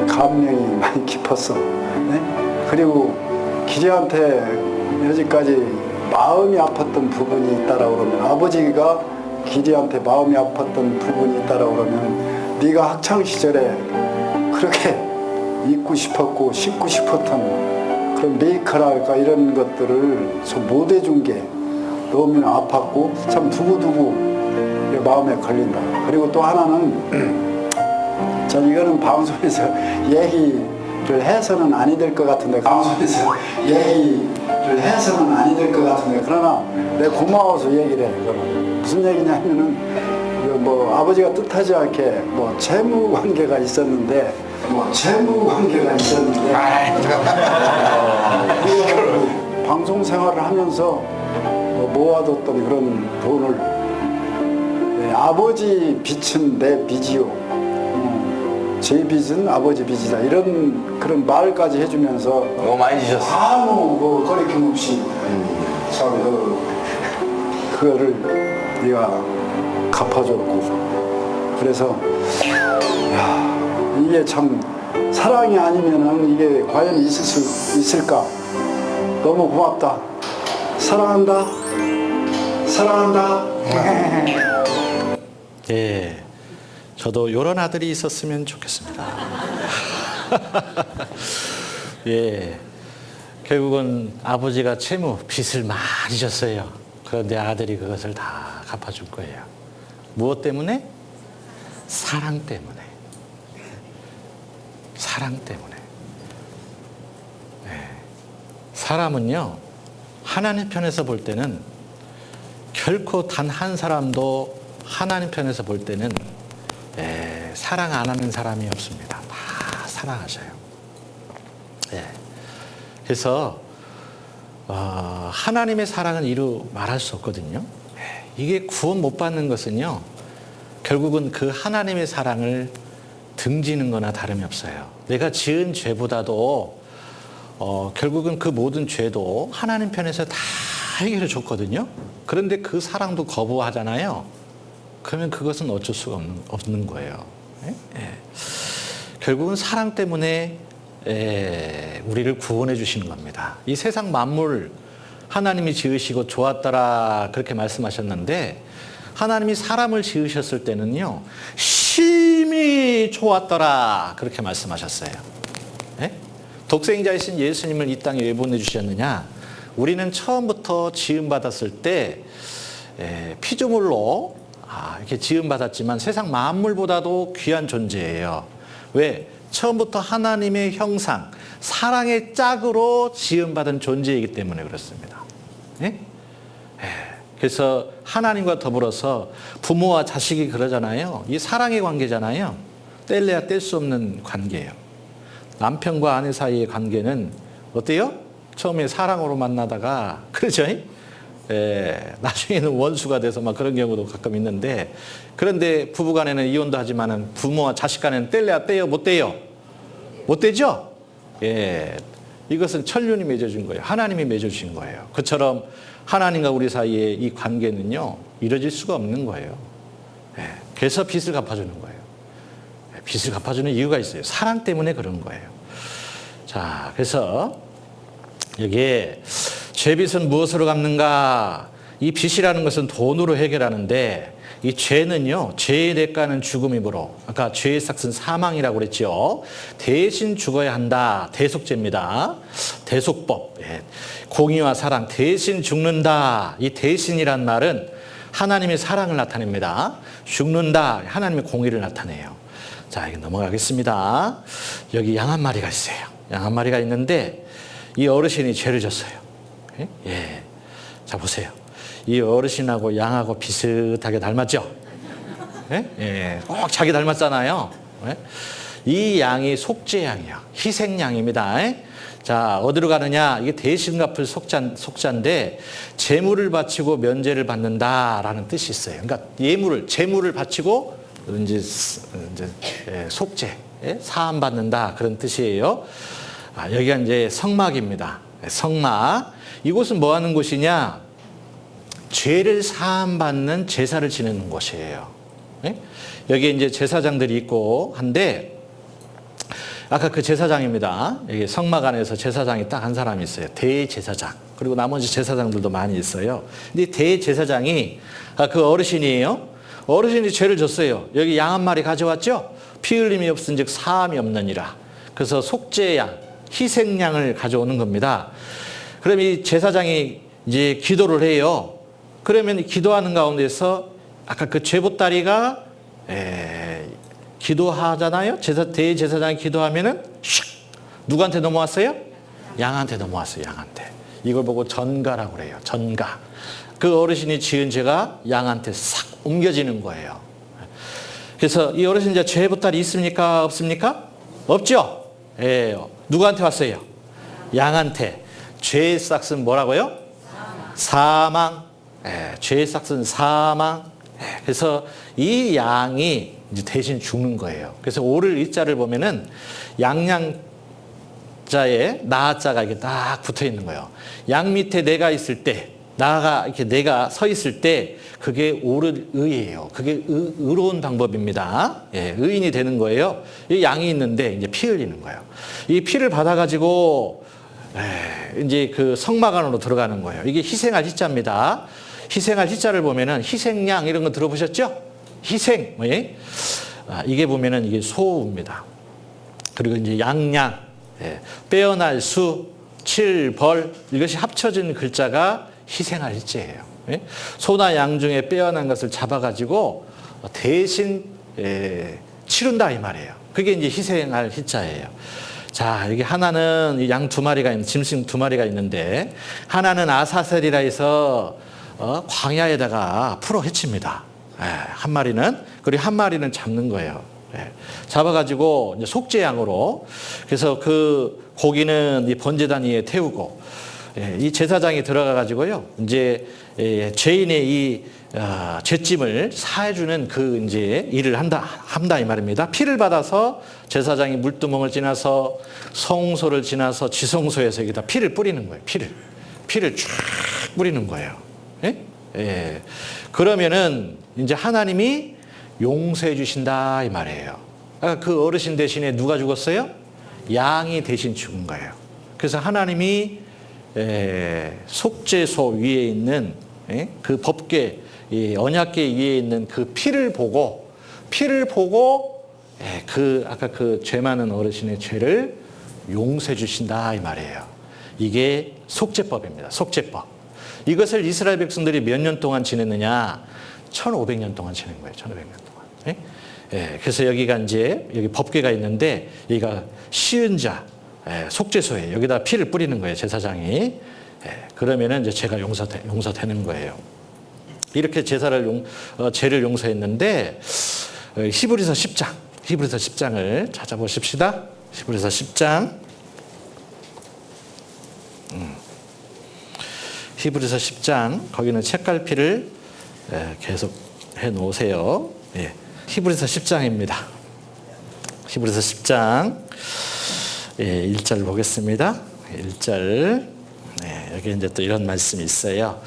감명이 많이 깊었어. 네? 그리고 기리한테 여지까지 마음이 아팠던 부분이 있다라고 그러면, 아버지가 기리한테 마음이 아팠던 부분이 있다라고 그러면, 네가 학창 시절에 그렇게 입고 싶었고 신고 싶었던 그런 메이커랄까 이런 것들을 좀 못 해준 게 너무 아팠고 참 두고두고 마음에 걸린다. 그리고 또 하나는 전 이거는 방송에서 얘기를 해서는 아니 될 것 같은데, 방송에서 얘기를 해서는 아니 될 것 같은데, 그러나 내가 고마워서 얘기를 해. 그거는 무슨 얘기냐면은 뭐 아버지가 뜻하지 않게 뭐 채무 관계가 있었는데 방송 생활을 하면서 모아뒀던 그런 돈을 아버지 빚은 내 빚이요, 제 빚은 아버지 빚이다, 이런 그런 말까지 해주면서 너무 많이 지셨어. 아무 뭐 거리낌 없이 참 그거를 네가 갚아줬고, 그래서 야, 이게 참 사랑이 아니면은 이게 과연 있을 수 있을까? 너무 고맙다. 사랑한다. 예, 저도 이런 아들이 있었으면 좋겠습니다. 예, 결국은 아버지가 채무, 빚을 많이 졌어요. 그런데 아들이 그것을 다 갚아줄 거예요. 무엇 때문에? 사랑 때문에. 사랑 때문에. 예. 사람은요, 하나님 편에서 볼 때는 결코 단 한 사람도 하나님 편에서 볼 때는 사랑 안 하는 사람이 없습니다. 다 사랑하셔요. 그래서 하나님의 사랑은 이루 말할 수 없거든요. 이게 구원 못 받는 것은요, 결국은 그 하나님의 사랑을 등지는 거나 다름이 없어요. 내가 지은 죄보다도 결국은 그 모든 죄도 하나님 편에서 다 해결해 줬거든요. 그런데 그 사랑도 거부하잖아요. 그러면 그것은 어쩔 수가 없는 거예요. 결국은 사랑 때문에 우리를 구원해 주시는 겁니다. 이 세상 만물 하나님이 지으시고 좋았더라 그렇게 말씀하셨는데, 하나님이 사람을 지으셨을 때는요, 심히 좋았더라 그렇게 말씀하셨어요. 독생자이신 예수님을 이 땅에 왜 보내주셨느냐? 우리는 처음부터 지음받았을 때 피조물로 이렇게 지음받았지만 세상 만물보다도 귀한 존재예요. 왜? 처음부터 하나님의 형상, 사랑의 짝으로 지음받은 존재이기 때문에 그렇습니다. 그래서 하나님과 더불어서 부모와 자식이 그러잖아요. 이 사랑의 관계잖아요. 뗄래야 뗄 수 없는 관계예요. 남편과 아내 사이의 관계는 어때요? 처음에 사랑으로 만나다가, 그렇죠? 나중에는 원수가 돼서 막 그런 경우도 가끔 있는데, 그런데 부부간에는 이혼도 하지만은 부모와 자식 간에는 뗄래야 떼요? 못 떼요? 못 떼죠? 이것은 천륜이 맺어준 거예요. 하나님이 맺어주신 거예요. 그처럼 하나님과 우리 사이의 이 관계는요, 이루어질 수가 없는 거예요. 그래서 빚을 갚아주는 거예요. 빚을 갚아주는 이유가 있어요. 사랑 때문에 그런 거예요. 자, 그래서 여기에 죄빚은 무엇으로 갚는가? 이 빚이라는 것은 돈으로 해결하는데, 이 죄는요, 죄의 대가는 죽음이므로, 아까 죄의 삭은 사망이라고 그랬죠. 대신 죽어야 한다. 대속죄입니다. 대속법. 공의와 사랑, 대신 죽는다. 이 대신이란 말은 하나님의 사랑을 나타냅니다. 죽는다. 하나님의 공의를 나타내요. 자, 이거 넘어가겠습니다. 여기 양 한 마리가 있어요. 양 한 마리가 있는데, 이 어르신이 죄를 졌어요. 자, 보세요. 이 어르신하고 양하고 비슷하게 닮았죠? 꼭 자기 닮았잖아요. 이 양이 속죄양이에요. 희생양입니다. 자, 어디로 가느냐? 이게 대신 갚을 속자인데, 제물을 바치고 면제를 받는다라는 뜻이 있어요. 그러니까 제물을 바치고 이제 속죄, 사함 받는다 그런 뜻이에요. 여기가 이제 성막입니다. 성막. 이곳은 뭐 하는 곳이냐? 죄를 사함받는 제사를 지내는 곳이에요. 여기 이제 제사장들이 있고 한데, 아까 그 제사장입니다. 여기 성막 안에서 제사장이 딱 한 사람이 있어요. 대제사장. 그리고 나머지 제사장들도 많이 있어요. 근데 대제사장이 그 어르신이에요. 어르신이 죄를 졌어요. 여기 양 한 마리 가져왔죠? 피 흘림이 없은즉 사함이 없느니라. 그래서 속죄양, 희생양을 가져오는 겁니다. 그럼 이 제사장이 이제 기도를 해요. 그러면 기도하는 가운데서 아까 그 죄보따리가 기도하잖아요. 대제사장이 기도하면은 슉 누구한테 넘어왔어요? 양한테 넘어왔어요. 양한테. 이걸 보고 전가라고 그래요. 전가. 그 어르신이 지은 죄가 양한테 싹 옮겨지는 거예요. 그래서 이 어르신 이제 죄보따리 있습니까? 없습니까? 없죠. 누구한테 왔어요? 양한테. 죄의 싹은 뭐라고요? 사망. 죄의 싹은 사망. 그래서 이 양이 이제 대신 죽는 거예요. 그래서 오를 이자를 보면은 양양자에 나자가 이렇게 딱 붙어 있는 거예요. 양 밑에 내가 있을 때, 나가 이렇게 내가 서 있을 때, 그게 옳은 의예요. 그게 의로운 방법입니다. 의인이 되는 거예요. 이 양이 있는데 이제 피 흘리는 거예요. 이 피를 받아가지고 이제 그 성막 안으로 들어가는 거예요. 이게 희생할 희자입니다. 희생할 희자를 보면은 희생양 이런 거 들어보셨죠? 희생. 이게 보면은 이게 소우입니다. 그리고 이제 양양, 빼어날 수, 칠벌 이것이 합쳐진 글자가 희생할 희자예요. 소나 양 중에 빼어난 것을 잡아가지고 대신 치른다 이 말이에요. 그게 이제 희생할 희자예요. 자, 여기 하나는 양 두 마리가 있는 짐승 두 마리가 있는데, 하나는 아사셀이라 해서 광야에다가 풀어 헤칩니다. 한 마리는. 그리고 한 마리는 잡는 거예요. 잡아가지고 이제 속죄양으로. 그래서 그 고기는 이 번제단 위에 태우고, 이 제사장이 들어가가지고요, 이제 죄인의 이 죄짐을 사해주는 그 이제 일을 한다 이 말입니다. 피를 받아서 제사장이 물두멍을 지나서 성소를 지나서 지성소에서 여기다 피를 뿌리는 거예요. 피를 쫙 뿌리는 거예요. 그러면은 이제 하나님이 용서해 주신다 이 말이에요. 그 어르신 대신에 누가 죽었어요? 양이 대신 죽은 거예요. 그래서 하나님이 속죄소 위에 있는 그 법궤, 언약궤 위에 있는 그 피를 보고 그 아까 그 죄 많은 어르신의 죄를 용서해 주신다 이 말이에요. 이게 속죄법입니다. 속죄법. 이것을 이스라엘 백성들이 몇 년 동안 지냈느냐? 1500년 동안 지낸 거예요. 1500년 동안. 그래서 여기가 이제 여기 법궤가 있는데 여기가 시은자 속죄소에 여기다 피를 뿌리는 거예요. 제사장이. 그러면은 이제 죄가 용서되는 거예요. 이렇게 죄를 용서했는데 히브리서 10장을 찾아보십시다. 히브리서 10장. 히브리서 10장 거기는 책갈피를 계속 해 놓으세요. 히브리서 10장입니다. 히브리서 10장 1절 보겠습니다. 1절. 여기 이제 또 이런 말씀이 있어요.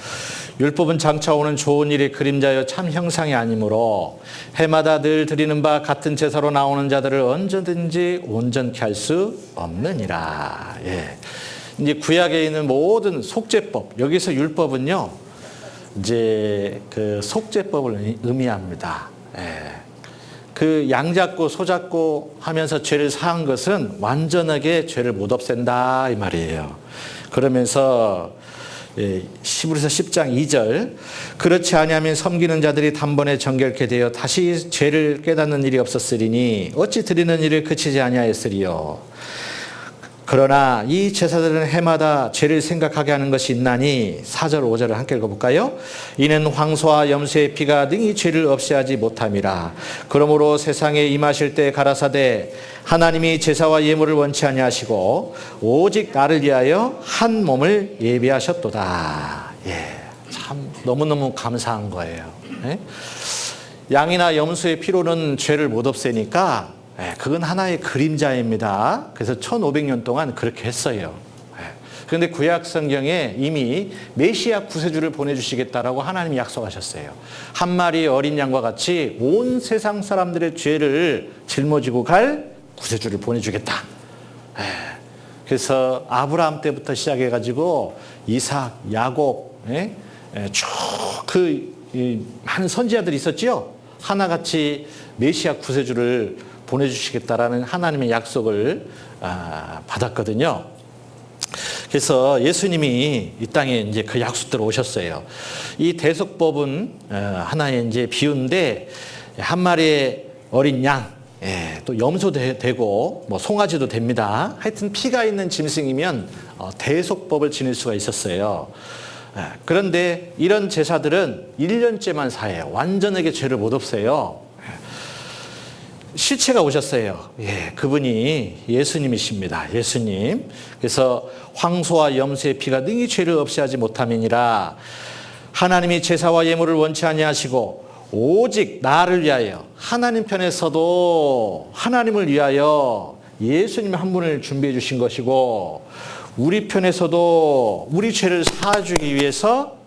율법은 장차 오는 좋은 일의 그림자여 참 형상이 아니므로 해마다 늘 드리는 바 같은 제사로 나오는 자들을 언제든지 온전케 할 수 없느니라. 이제 구약에 있는 모든 속죄법, 여기서 율법은요, 이제 그 속죄법을 의미합니다. 그 양 잡고 소 잡고 하면서 죄를 사한 것은 완전하게 죄를 못 없앤다 이 말이에요. 그러면서 히브리서 10장 2절 그렇지 아니하면 섬기는 자들이 단번에 정결케 되어 다시 죄를 깨닫는 일이 없었으리니 어찌 드리는 일을 그치지 아니하였으리요. 그러나 이 제사들은 해마다 죄를 생각하게 하는 것이 있나니 4절 5절을 함께 읽어볼까요? 이는 황소와 염소의 피가 능히 죄를 없애하지 못함이라. 그러므로 세상에 임하실 때 가라사대 하나님이 제사와 예물을 원치 아니하시고 오직 나를 위하여 한 몸을 예비하셨도다. 참 너무너무 감사한 거예요. 양이나 염소의 피로는 죄를 못 없애니까 그건 하나의 그림자입니다. 그래서 1500년 동안 그렇게 했어요. 그런데 구약 성경에 이미 메시아 구세주를 보내주시겠다라고 하나님이 약속하셨어요. 한 마리의 어린 양과 같이 온 세상 사람들의 죄를 짊어지고 갈 구세주를 보내주겠다. 그래서 아브라함 때부터 시작해가지고 이삭, 야곱, 쭉 그 많은 선지자들이 있었죠. 하나같이 메시아 구세주를 보내주시겠다라는 하나님의 약속을 받았거든요. 그래서 예수님이 이 땅에 이제 그 약속대로 오셨어요. 이 대속법은 하나의 이제 비유인데 한 마리의 어린 양, 또 염소 되고 뭐 송아지도 됩니다. 하여튼 피가 있는 짐승이면 대속법을 지닐 수가 있었어요. 그런데 이런 제사들은 1년째만 사해요. 완전하게 죄를 못 없애요. 실체가 오셨어요. 그분이 예수님이십니다. 예수님. 그래서 황소와 염소의 피가 능히 죄를 없애하지 못함이니라. 하나님이 제사와 예물을 원치 아니하시고 오직 나를 위하여 하나님 편에서도 하나님을 위하여 예수님 한 분을 준비해 주신 것이고 우리 편에서도 우리 죄를 사주기 위해서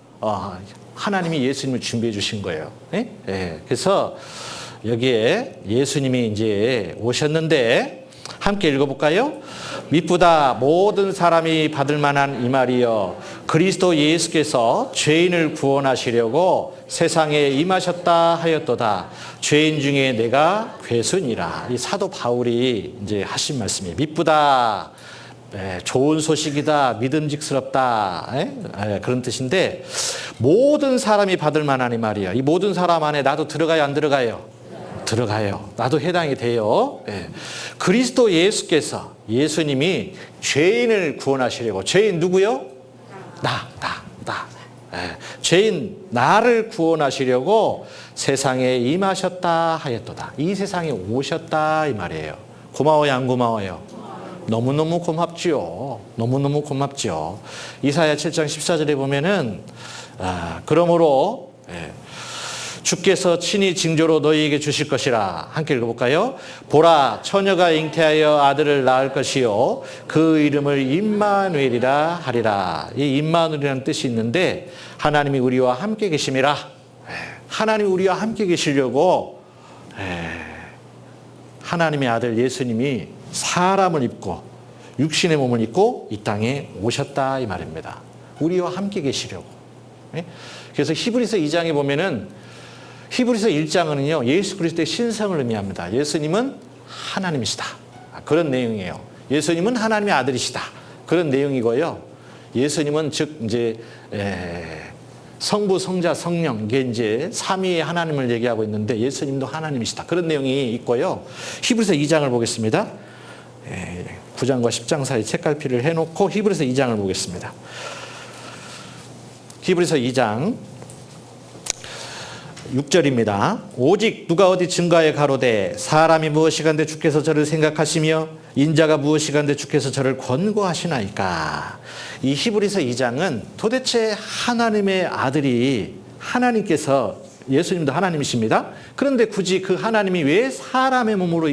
하나님이 예수님을 준비해 주신 거예요. 그래서 여기에 예수님이 이제 오셨는데 함께 읽어볼까요? 미쁘다 모든 사람이 받을 만한 이 말이여 그리스도 예수께서 죄인을 구원하시려고 세상에 임하셨다 하였도다. 죄인 중에 내가 괴순이라. 이 사도 바울이 이제 하신 말씀이에요. 미쁘다. 좋은 소식이다. 믿음직스럽다. 그런 뜻인데 모든 사람이 받을 만한 이 말이야. 이 모든 사람 안에 나도 들어가요, 안 들어가요? 들어가요. 나도 해당이 돼요. 그리스도 예수께서 예수님이 죄인을 구원하시려고. 죄인 누구요? 나. 죄인 나를 구원하시려고 세상에 임하셨다 하였도다. 이 세상에 오셨다 이 말이에요. 고마워요, 안 고마워요? 너무너무 고맙지요. 너무너무 고맙지요. 이사야 7장 14절에 보면은 그러므로 주께서 친히 징조로 너희에게 주실 것이라. 함께 읽어볼까요? 보라, 처녀가 잉태하여 아들을 낳을 것이요 그 이름을 임마누엘이라 하리라. 이 임마누엘이라는 뜻이 있는데 하나님이 우리와 함께 계심이라. 하나님이 우리와 함께 계시려고 하나님의 아들 예수님이 사람을 입고 육신의 몸을 입고 이 땅에 오셨다 이 말입니다. 우리와 함께 계시려고. 그래서 히브리서 2장에 보면은 히브리서 1장은요 예수 그리스도의 신성을 의미합니다. 예수님은 하나님이시다. 그런 내용이에요. 예수님은 하나님의 아들이시다. 그런 내용이고요. 예수님은 즉 이제 성부, 성자, 성령 이게 이제 삼위의 하나님을 얘기하고 있는데 예수님도 하나님이시다. 그런 내용이 있고요. 히브리서 2장을 보겠습니다. 9장과 10장 사이 책갈피를 해놓고 히브리서 2장을 보겠습니다. 히브리서 2장 6절입니다. 오직 누가 어디 증거에 가로되 사람이 무엇이간데 주께서 저를 생각하시며 인자가 무엇이간데 주께서 저를 권고하시나이까. 이 히브리서 2장은 도대체 하나님의 아들이 하나님께서 예수님도 하나님이십니다. 그런데 굳이 그 하나님이 왜 사람의 몸으로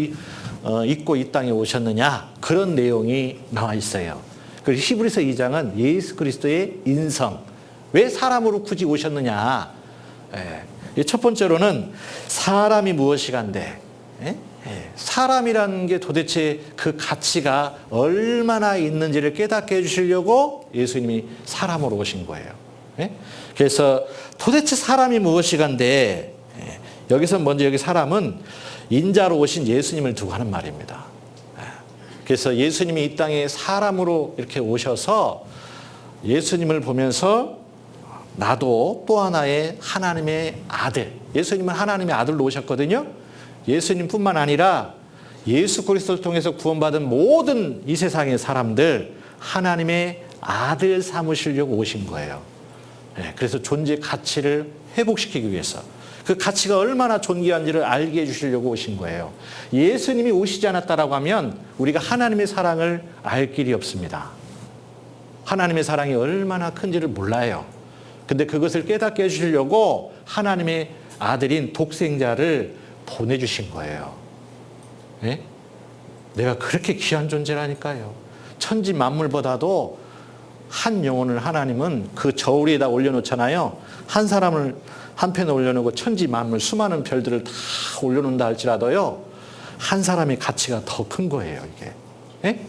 입고 이 땅에 오셨느냐 그런 내용이 나와 있어요. 그리고 히브리서 2장은 예수 그리스도의 인성 왜 사람으로 굳이 오셨느냐. 첫 번째로는 사람이 무엇이간데 사람이라는 게 도대체 그 가치가 얼마나 있는지를 깨닫게 해주시려고 예수님이 사람으로 오신 거예요. 그래서 도대체 사람이 무엇이간데 여기서 먼저 여기 사람은 인자로 오신 예수님을 두고 하는 말입니다. 그래서 예수님이 이 땅에 사람으로 이렇게 오셔서 예수님을 보면서 나도 또 하나의 하나님의 아들, 예수님은 하나님의 아들로 오셨거든요. 예수님뿐만 아니라 예수 그리스도를 통해서 구원받은 모든 이 세상의 사람들 하나님의 아들 삼으시려고 오신 거예요. 그래서 존재 가치를 회복시키기 위해서 그 가치가 얼마나 존귀한지를 알게 해주시려고 오신 거예요. 예수님이 오시지 않았다라고 하면 우리가 하나님의 사랑을 알 길이 없습니다. 하나님의 사랑이 얼마나 큰지를 몰라요. 근데 그것을 깨닫게 해주시려고 하나님의 아들인 독생자를 보내주신 거예요. 내가 그렇게 귀한 존재라니까요. 천지 만물보다도 한 영혼을 하나님은 그 저울 위에다 올려놓잖아요. 한 사람을 한편에 올려놓고 천지 만물 수많은 별들을 다 올려놓는다 할지라도요. 한 사람의 가치가 더 큰 거예요. 이게.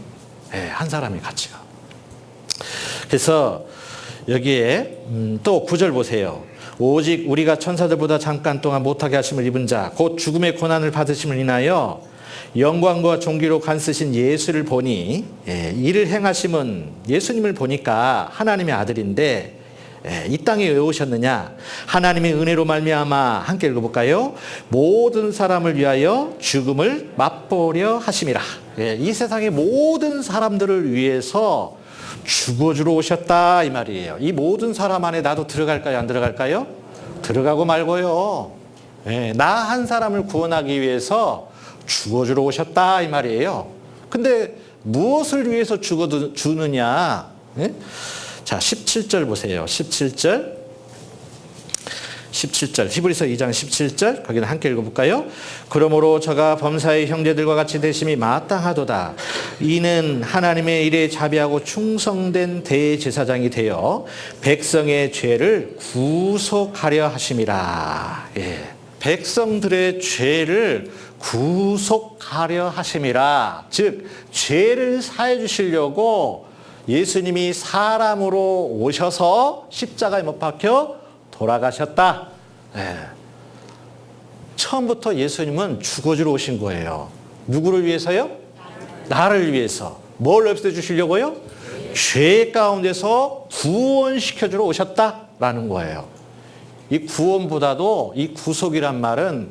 한 사람의 가치가. 그래서 여기에 또 9절 보세요. 오직 우리가 천사들보다 잠깐 동안 못하게 하심을 입은 자 곧 죽음의 고난을 받으심을 인하여 영광과 존귀로 간쓰신 예수를 보니 이를 행하심은 예수님을 보니까 하나님의 아들인데 이 땅에 왜 오셨느냐. 하나님의 은혜로 말미암아 함께 읽어볼까요? 모든 사람을 위하여 죽음을 맛보려 하심이라. 이 세상의 모든 사람들을 위해서 죽어주러 오셨다 이 말이에요. 이 모든 사람 안에 나도 들어갈까요? 안 들어갈까요? 들어가고 말고요. 나 한 사람을 구원하기 위해서 죽어주러 오셨다 이 말이에요. 근데 무엇을 위해서 죽어주느냐? 자 17절 보세요. 17절 히브리서 2장 17절 거기는 함께 읽어볼까요? 그러므로 저가 범사의 형제들과 같이 되심이 마땅하도다. 이는 하나님의 일에 자비하고 충성된 대제사장이 되어 백성의 죄를 구속하려 하심이라. 백성들의 죄를 구속하려 하심이라. 즉 죄를 사해 주시려고 예수님이 사람으로 오셔서 십자가에 못 박혀 돌아가셨다. 처음부터 예수님은 죽어주러 오신 거예요. 누구를 위해서요? 나를 위해서. 뭘 없애주시려고요? 죄 가운데서 구원시켜주러 오셨다라는 거예요. 이 구원보다도 이 구속이란 말은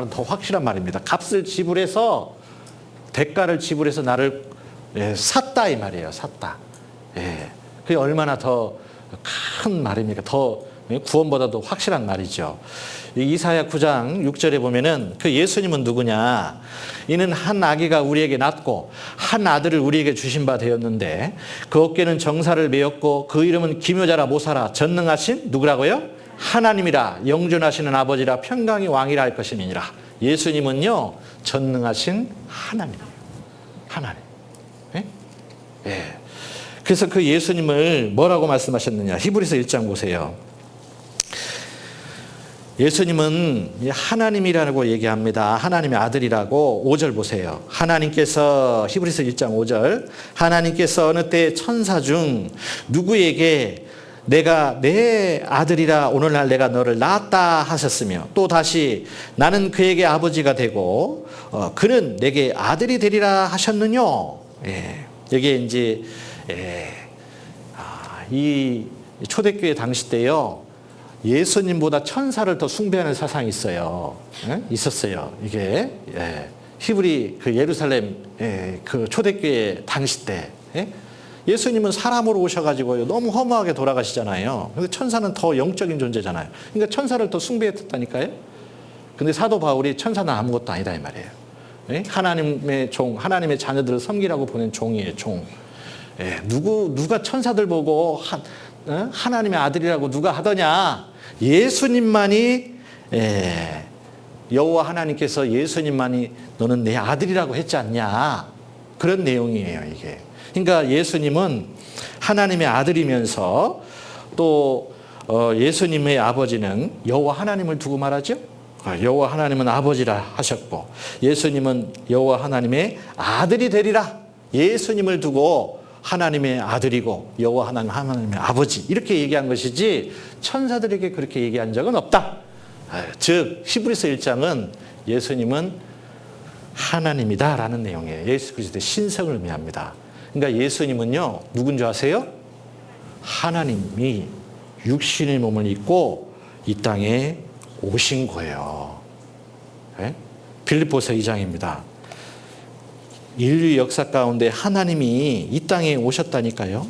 더 확실한 말입니다. 값을 지불해서 대가를 지불해서 나를 샀다 이 말이에요. 샀다. 그게 얼마나 더 큰 말입니까? 더 구원보다도 확실한 말이죠. 이사야 9장 6절에 보면은 그 예수님은 누구냐? 이는 한 아기가 우리에게 낳고 한 아들을 우리에게 주신 바 되었는데 그 어깨는 정사를 메었고 그 이름은 기묘자라 모사라 전능하신 누구라고요? 하나님이라 영존하시는 아버지라 평강의 왕이라 할 것임이니라. 예수님은요 전능하신 하나님이에요. 하나님. 예? 예. 그래서 그 예수님을 뭐라고 말씀하셨느냐? 히브리서 1장 보세요. 예수님은 하나님이라고 얘기합니다. 하나님의 아들이라고 5절 보세요. 하나님께서 히브리서 1장 5절 하나님께서 어느 때 천사 중 누구에게 내가 내 아들이라 오늘날 내가 너를 낳았다 하셨으며 또 다시 나는 그에게 아버지가 되고 그는 내게 아들이 되리라 하셨느냐. 예. 여기에 이제 이 초대교회 당시 때요. 예수님보다 천사를 더 숭배하는 사상이 있어요. 예? 있었어요. 이게 히브리 그 예루살렘 그 초대교회 당시 때 예수님은 사람으로 오셔가지고요 너무 허무하게 돌아가시잖아요. 근데 천사는 더 영적인 존재잖아요. 그러니까 천사를 더 숭배했다니까요. 근데 사도 바울이 천사는 아무것도 아니다 이 말이에요. 하나님의 종, 하나님의 자녀들을 섬기라고 보낸 종이에요. 종. 누가 천사들 보고 하나님의 아들이라고 누가 하더냐? 예수님만이 여호와 하나님께서 예수님만이 너는 내 아들이라고 했지 않냐? 그런 내용이에요, 이게. 그러니까 예수님은 하나님의 아들이면서 또 예수님의 아버지는 여호와 하나님을 두고 말하죠. 여호와 하나님은 아버지라 하셨고 예수님은 여호와 하나님의 아들이 되리라. 예수님을 두고 하나님의 아들이고 여호와 하나님의 아버지 이렇게 얘기한 것이지 천사들에게 그렇게 얘기한 적은 없다. 즉 히브리서 1장은 예수님은 하나님이다라는 내용이에요. 예수 그리스도의 신성을 의미합니다. 그러니까 예수님은요 누군 줄 아세요? 하나님이 육신의 몸을 입고 이 땅에 오신 거예요. 빌립보서 2장입니다. 인류 역사 가운데 하나님이 이 땅에 오셨다니까요.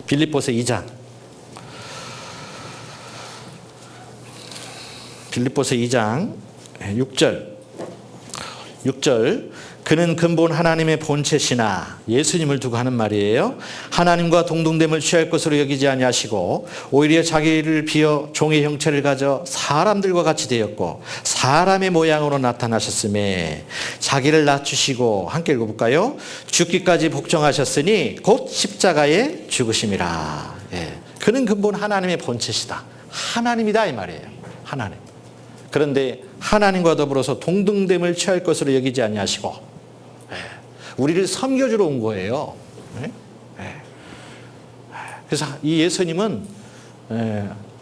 빌립보서 2장. 빌립보서 2장 6절. 그는 근본 하나님의 본체시나 예수님을 두고 하는 말이에요. 하나님과 동등됨을 취할 것으로 여기지 아니하시고 오히려 자기를 비어 종의 형체를 가져 사람들과 같이 되었고 사람의 모양으로 나타나셨음에 자기를 낮추시고 함께 읽어볼까요? 죽기까지 복종하셨으니 곧 십자가에 죽으심이라. 그는 근본 하나님의 본체시다. 하나님이다 이 말이에요. 하나님. 그런데 하나님과 더불어서 동등됨을 취할 것으로 여기지 아니하시고 우리를 섬겨주러 온 거예요. 그래서 이 예수님은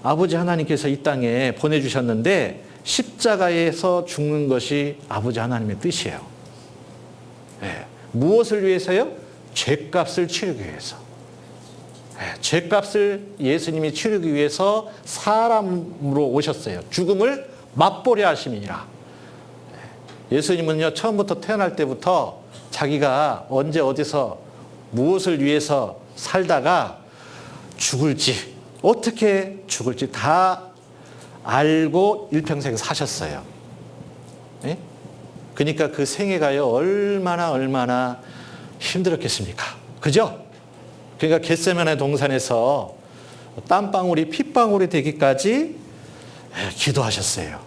아버지 하나님께서 이 땅에 보내주셨는데 십자가에서 죽는 것이 아버지 하나님의 뜻이에요. 무엇을 위해서요? 죄값을 치르기 위해서. 죄값을 예수님이 치르기 위해서 사람으로 오셨어요. 죽음을 맛보려 하심이니라. 예수님은요 처음부터 태어날 때부터 자기가 언제 어디서 무엇을 위해서 살다가 죽을지 어떻게 죽을지 다 알고 일평생 사셨어요. 그러니까 그 생애가요 얼마나 힘들었겠습니까? 그죠? 그러니까 겟세마네 동산에서 땀방울이 핏방울이 되기까지 기도하셨어요.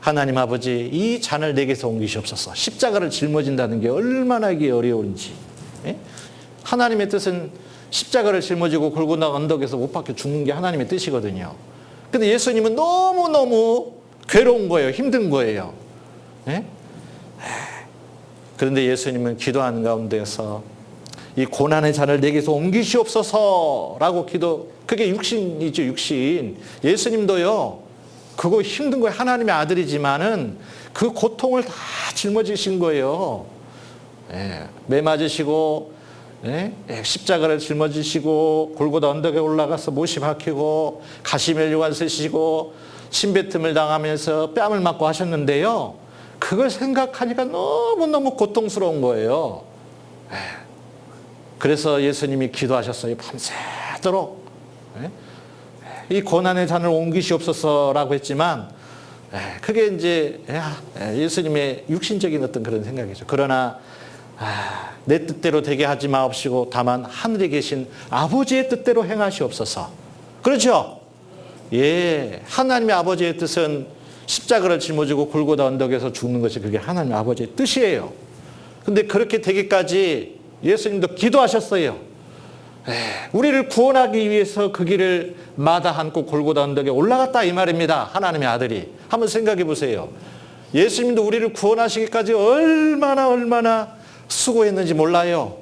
하나님 아버지 이 잔을 내게서 옮기시옵소서. 십자가를 짊어진다는 게 얼마나 이게 어려운지. 하나님의 뜻은 십자가를 짊어지고 골고다 언덕에서 못 박혀 죽는 게 하나님의 뜻이거든요. 근데 예수님은 너무너무 괴로운 거예요. 힘든 거예요. 그런데 예수님은 기도하는 가운데서 이 고난의 잔을 내게서 옮기시옵소서라고 그게 육신이죠, 육신. 예수님도요 그거 힘든 거예요. 하나님의 아들이지만은 그 고통을 다 짊어지신 거예요. 매 맞으시고 십자가를 짊어지시고 골고다 언덕에 올라가서 못이 박히고 가시면류관 쓰시고 침뱉음을 당하면서 뺨을 맞고 하셨는데요. 그걸 생각하니까 너무너무 고통스러운 거예요. 그래서 예수님이 기도하셨어요. 밤새 오래도록 이 고난의 잔을 옮기시옵소서라고 했지만 그게 이제 예수님의 육신적인 어떤 그런 생각이죠. 그러나 내 뜻대로 되게 하지 마옵시고 다만 하늘에 계신 아버지의 뜻대로 행하시옵소서. 그렇죠? 예, 하나님의 아버지의 뜻은 십자가를 짊어지고 골고다 언덕에서 죽는 것이 그게 하나님의 아버지의 뜻이에요. 근데 그렇게 되기까지 예수님도 기도하셨어요. 우리를 구원하기 위해서 그 길을 마다 않고 골고다 언덕에 올라갔다 이 말입니다. 하나님의 아들이. 한번 생각해 보세요. 예수님도 우리를 구원하시기까지 얼마나 수고했는지 몰라요.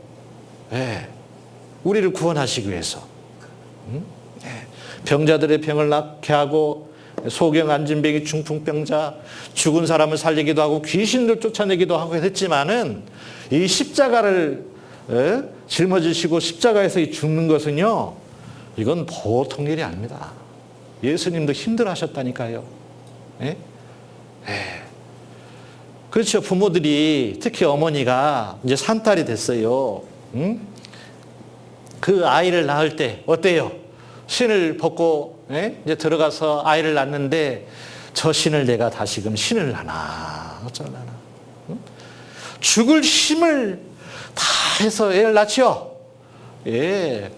우리를 구원하시기 위해서. 병자들의 병을 낫게 하고 소경 안진뱅이 중풍병자 죽은 사람을 살리기도 하고 귀신들 쫓아내기도 하고 했지만은 이 십자가를 짊어지시고 십자가에서 죽는 것은요, 이건 보통 일이 아닙니다. 예수님도 힘들어하셨다니까요. 그렇죠. 부모들이 특히 어머니가 이제 산딸이 됐어요. 그 아이를 낳을 때 어때요? 신을 벗고 이제 들어가서 아이를 낳는데 저 신을 내가 다시금 신을 낳나 어쩌려나. 죽을 힘을 다 해서 애를 낳죠. 예.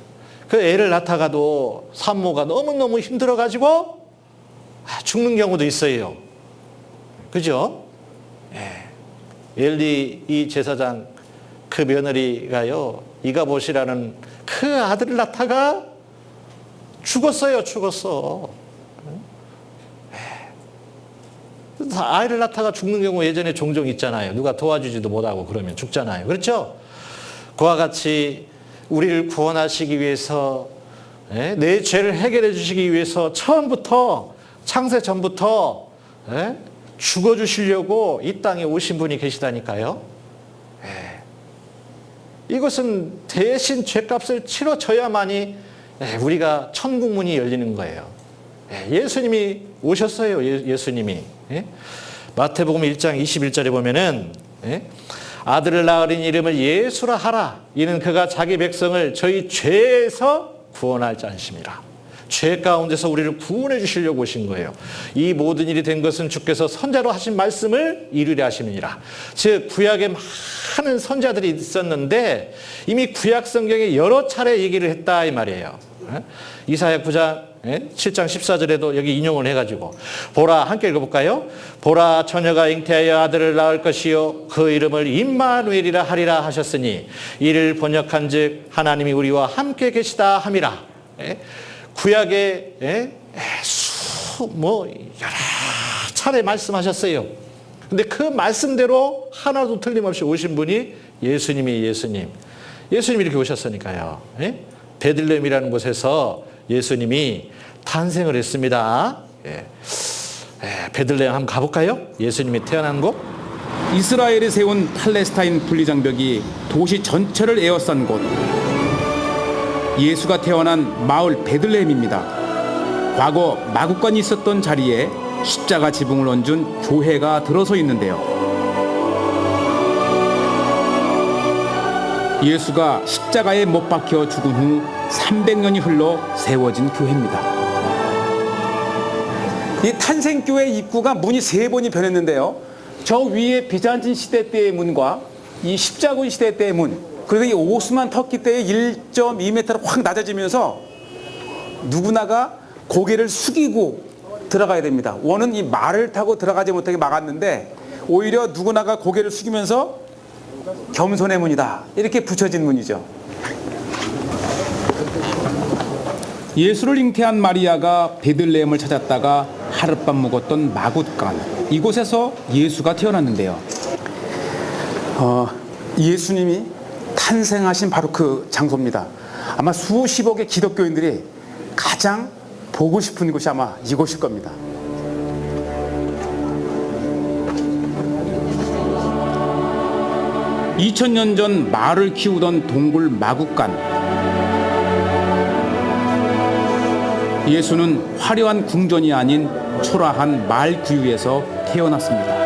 그 애를 낳다가도 산모가 너무너무 힘들어가지고 죽는 경우도 있어요. 그죠? 예. 엘리 이 제사장 그 며느리가요, 이가봇이라는 그 아들을 낳다가 죽었어요. 아이를 낳다가 죽는 경우 예전에 종종 있잖아요. 누가 도와주지도 못하고 그러면 죽잖아요. 그렇죠? 그와 같이 우리를 구원하시기 위해서, 내 죄를 해결해 주시기 위해서 처음부터, 창세 전부터 죽어주시려고 이 땅에 오신 분이 계시다니까요. 이것은 대신 죄값을 치러져야만이 우리가 천국문이 열리는 거예요. 예수님이 오셨어요. 예수님이. 마태복음 1장 21절에 보면은 아들을 낳으린 이름을 예수라 하라. 이는 그가 자기 백성을 저희 죄에서 구원할 자이심이라. 죄 가운데서 우리를 구원해 주시려고 오신 거예요. 이 모든 일이 된 것은 주께서 선자로 하신 말씀을 이루려 하심이니라. 즉 구약에 많은 선자들이 있었는데 이미 구약 성경에 여러 차례 얘기를 했다 이 말이에요. 이사야 9장 7장 14절에도 여기 인용을 해가지고 보라, 함께 읽어볼까요? 보라, 처녀가 잉태하여 아들을 낳을 것이요 그 이름을 임마누엘이라 하리라 하셨으니 이를 번역한 즉 하나님이 우리와 함께 계시다 함이라. 구약에 여러 차례 말씀하셨어요. 근데 그 말씀대로 하나도 틀림없이 오신 분이 예수님이 예수님이 이렇게 오셨으니까요. 베들레헴이라는 곳에서 예수님이 탄생을 했습니다. 베들레헴 한번 가볼까요? 예수님이 태어난 곳. 이스라엘이 세운 팔레스타인 분리장벽이 도시 전체를 에워싼 곳. 예수가 태어난 마을 베들레헴입니다. 과거 마구간이 있었던 자리에 십자가 지붕을 얹은 교회가 들어서 있는데요. 예수가 십자가에 못 박혀 죽은 후 300년이 흘러 세워진 교회입니다. 이 탄생교회 입구가 문이 3번이 변했는데요. 저 위에 비잔틴 시대 때의 문과 이 십자군 시대 때의 문, 그리고 이 오스만 터키 때의 1.2m로 확 낮아지면서 누구나가 고개를 숙이고 들어가야 됩니다. 원은 이 말을 타고 들어가지 못하게 막았는데 오히려 누구나가 고개를 숙이면서 겸손의 문이다 이렇게 붙여진 문이죠. 예수를 잉태한 마리아가 베들레헴을 찾았다가 하룻밤 묵었던 마굿간, 이곳에서 예수가 태어났는데요. 예수님이 탄생하신 바로 그 장소입니다. 아마 수십억의 기독교인들이 가장 보고 싶은 곳이 아마 이곳일 겁니다. (2000년) 전 말을 키우던 동굴 마굿간. 예수는 화려한 궁전이 아닌 초라한 말 구유에서 태어났습니다.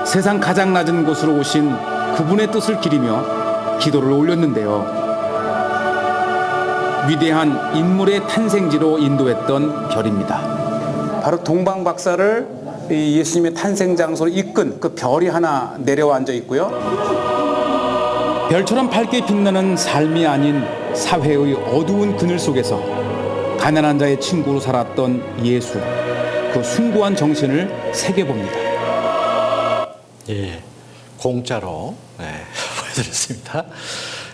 세상 가장 낮은 곳으로 오신 그분의 뜻을 기리며 기도를 올렸는데요. 위대한 인물의 탄생지로 인도했던 별입니다. 바로 동방박사를 이 예수님의 탄생 장소로 이끈 그 별이 하나 내려와 앉아 있고요. 별처럼 밝게 빛나는 삶이 아닌 사회의 어두운 그늘 속에서 가난한 자의 친구로 살았던 예수, 그 숭고한 정신을 새겨봅니다. 예, 공짜로 보여드렸습니다.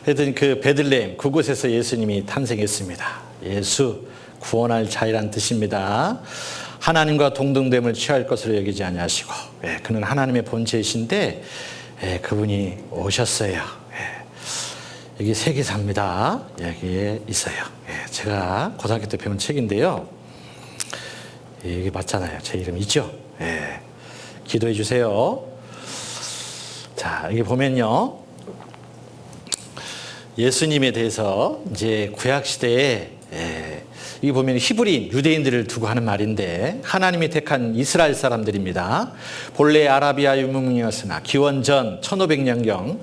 하여튼 그 베들레헴 그곳에서 예수님이 탄생했습니다. 예수 구원할 자이란 뜻입니다. 하나님과 동등됨을 취할 것으로 여기지 아니하시고, 그는 하나님의 본체이신데 그분이 오셨어요. 여기 세계사입니다. 여기에 있어요. 제가 고등학교 때 배운 책인데요. 여기 맞잖아요. 제 이름 있죠? 기도해 주세요. 자, 여기 보면요. 예수님에 대해서 이제 구약 시대에 이 보면 히브리인 유대인들을 두고 하는 말인데 하나님이 택한 이스라엘 사람들입니다. 본래 아라비아 유목민이었으나 기원전 1500년경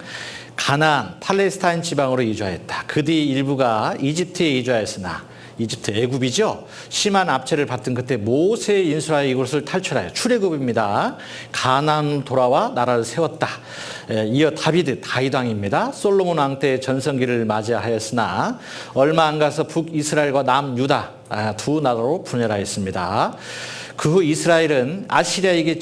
가나안 팔레스타인 지방으로 이주하였다. 그 뒤 일부가 이집트에 이주하였으나 이집트 애굽이죠. 심한 압제를 받던 그때 모세의 인수하여 이곳을 탈출하여 출애굽입니다. 가나안 돌아와 나라를 세웠다. 이어 다윗 왕입니다. 솔로몬 왕 때 전성기를 맞이하였으나 얼마 안 가서 북이스라엘과 남유다 두 나라로 분열하였습니다. 그 후 이스라엘은 아시리아에게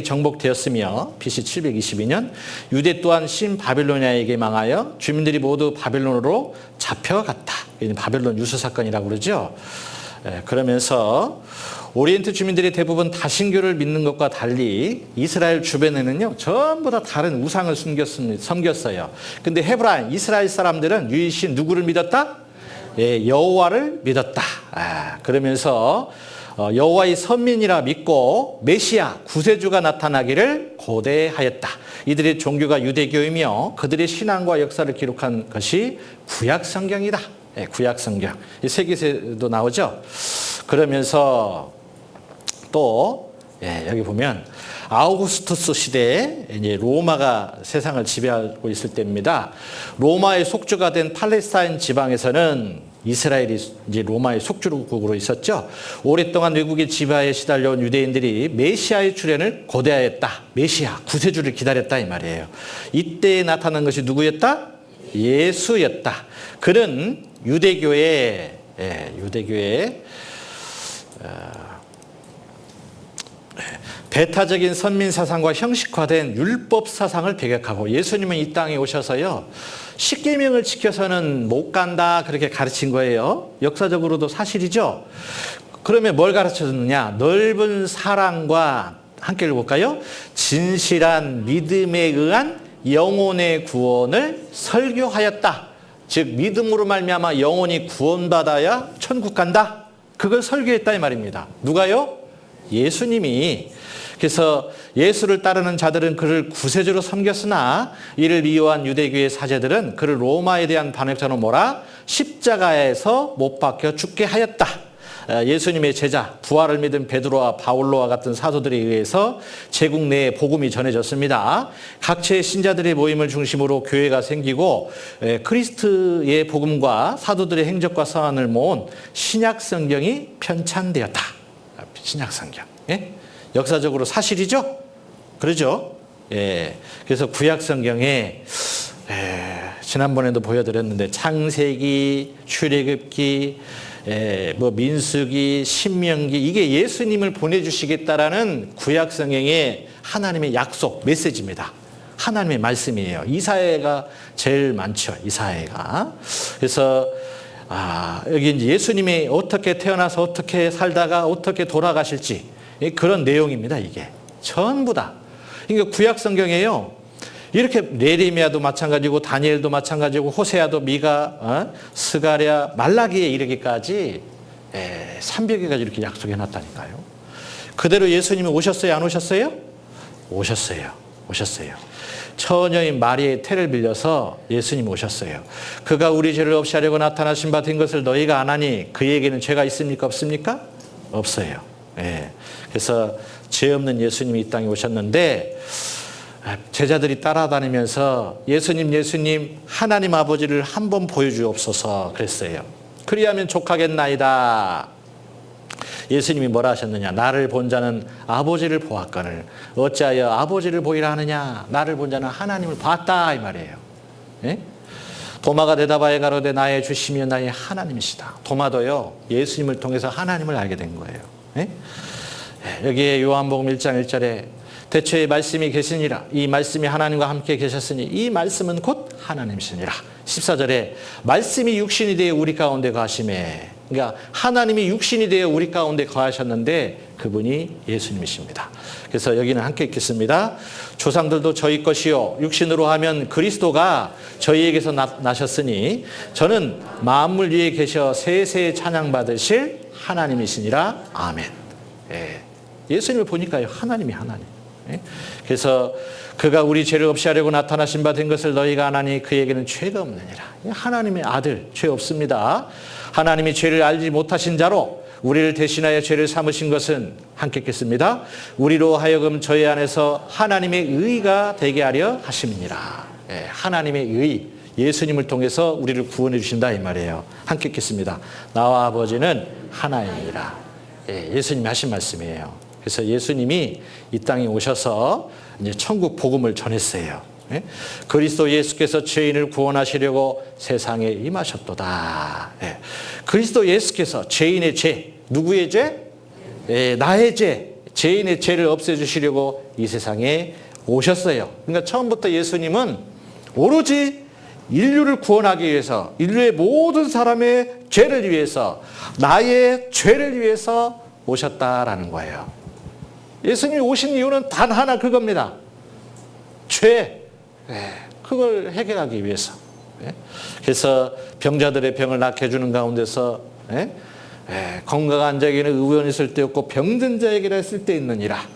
정복되었으며 BC 722년 유대 또한 신바빌로니아에게 망하여 주민들이 모두 바빌론으로 잡혀갔다. 바벨론 유수 사건이라고 그러죠. 그러면서 오리엔트 주민들이 대부분 다신교를 믿는 것과 달리 이스라엘 주변에는요 전부 다 다른 우상을 섬겼어요. 근데 헤브라인 이스라엘 사람들은 유일신 누구를 믿었다? 여호와를 믿었다. 그러면서 여호와의 선민이라 믿고 메시아 구세주가 나타나기를 고대하였다. 이들의 종교가 유대교이며 그들의 신앙과 역사를 기록한 것이 구약 성경이다. 구약 성경. 세계세도 나오죠. 그러면서 또 여기 보면 아우구스투스 시대에 이제 로마가 세상을 지배하고 있을 때입니다. 로마의 속주가 된 팔레스타인 지방에서는 이스라엘이 이제 로마의 속주국으로 있었죠. 오랫동안 외국의 지배에 시달려온 유대인들이 메시아의 출현을 고대하였다. 메시아, 구세주를 기다렸다 이 말이에요. 이때 나타난 것이 누구였다? 예수였다. 그는 유대교의 배타적인 선민 사상과 형식화된 율법 사상을 배격하고 예수님은 이 땅에 오셔서요. 십계명을 지켜서는 못 간다 그렇게 가르친 거예요. 역사적으로도 사실이죠. 그러면 뭘 가르쳐줬느냐? 넓은 사랑과 함께 읽어볼까요? 진실한 믿음에 의한 영혼의 구원을 설교하였다. 즉 믿음으로 말미암아 영혼이 구원받아야 천국 간다. 그걸 설교했다 이 말입니다. 누가요? 예수님이. 그래서 예수를 따르는 자들은 그를 구세주로 섬겼으나 이를 미워한 유대교의 사제들은 그를 로마에 대한 반역자로 몰아 십자가에서 못 박혀 죽게 하였다. 예수님의 제자, 부활을 믿은 베드로와 바울로와 같은 사도들에 의해서 제국 내에 복음이 전해졌습니다. 각처의 신자들의 모임을 중심으로 교회가 생기고 그리스도의 복음과 사도들의 행적과 서한을 모은 신약 성경이 편찬되었다. 신약 성경. 역사적으로 사실이죠? 그러죠? 그래서 구약 성경에 지난번에도 보여드렸는데 창세기, 출애굽기, 민수기, 신명기 이게 예수님을 보내주시겠다라는 구약 성경의 하나님의 약속, 메시지입니다. 하나님의 말씀이에요. 이사야가 제일 많죠. 이사야가. 그래서 여기 이제 예수님이 어떻게 태어나서 어떻게 살다가 어떻게 돌아가실지 그런 내용입니다. 이게 전부 다. 그러니까 구약 성경에요. 이렇게 네레미야도 마찬가지고 다니엘도 마찬가지고 호세아도 미가, 스가랴, 말라기에 이르기까지 300여 가지 이렇게 약속해 놨다니까요. 그대로 예수님이 오셨어요? 안 오셨어요? 오셨어요. 처녀인 마리아의 태를 빌려서 예수님 오셨어요. 그가 우리 죄를 없이 하려고 나타나신 바 된 것을 너희가 안 하니 그에게는 죄가 있습니까? 없습니까? 없어요. 그래서 죄 없는 예수님이 이 땅에 오셨는데 제자들이 따라다니면서 예수님 하나님 아버지를 한번 보여주옵소서 그랬어요. 그리하면 족하겠나이다. 예수님이 뭐라 하셨느냐? 나를 본 자는 아버지를 보았거늘 어찌하여 아버지를 보이라 하느냐? 나를 본 자는 하나님을 봤다 이 말이에요. 예? 도마가 대답하여 가로되 나의 주시며 나의 하나님이시다. 도마도요 예수님을 통해서 하나님을 알게 된 거예요. 예? 여기에 요한복음 1장 1절에 대초에 말씀이 계시니라. 이 말씀이 하나님과 함께 계셨으니 이 말씀은 곧 하나님이시니라. 14절에 말씀이 육신이 되어 우리 가운데 거하심에, 그러니까 하나님이 육신이 되어 우리 가운데 거하셨는데 그분이 예수님이십니다. 그래서 여기는 함께 읽겠습니다. 조상들도 저희 것이요 육신으로 하면 그리스도가 저희에게서 나셨으니 저는 만물 위에 계셔 세세 찬양받으실 하나님이시니라. 아멘. 예수님을 보니까요 하나님이 하나님. 그래서 그가 우리 죄를 없이 하려고 나타나신 바 된 것을 너희가 아나니 그에게는 죄가 없느니라. 하나님의 아들, 죄 없습니다. 하나님이 죄를 알지 못하신 자로 우리를 대신하여 죄를 삼으신 것은 함께 읽겠습니다. 우리로 하여금 저희 안에서 하나님의 의가 되게 하려 하심이니라. 하나님의 의, 예수님을 통해서 우리를 구원해 주신다 이 말이에요. 함께 읽겠습니다. 나와 아버지는 하나이니라. 예수님이 하신 말씀이에요. 그래서 예수님이 이 땅에 오셔서 이제 천국 복음을 전했어요. 그리스도 예수께서 죄인을 구원하시려고 세상에 임하셨도다. 그리스도 예수께서 죄인의 죄, 누구의 죄? 나의 죄, 죄인의 죄를 없애주시려고 이 세상에 오셨어요. 그러니까 처음부터 예수님은 오로지 인류를 구원하기 위해서, 인류의 모든 사람의 죄를 위해서, 나의 죄를 위해서 오셨다라는 거예요. 예수님이 오신 이유는 단 하나 그겁니다. 죄. 그걸 해결하기 위해서. 그래서 병자들의 병을 낫게 해주는 가운데서 건강한 자에게는 의원이 쓸데없고 병든 자에게는 쓸데있느니라.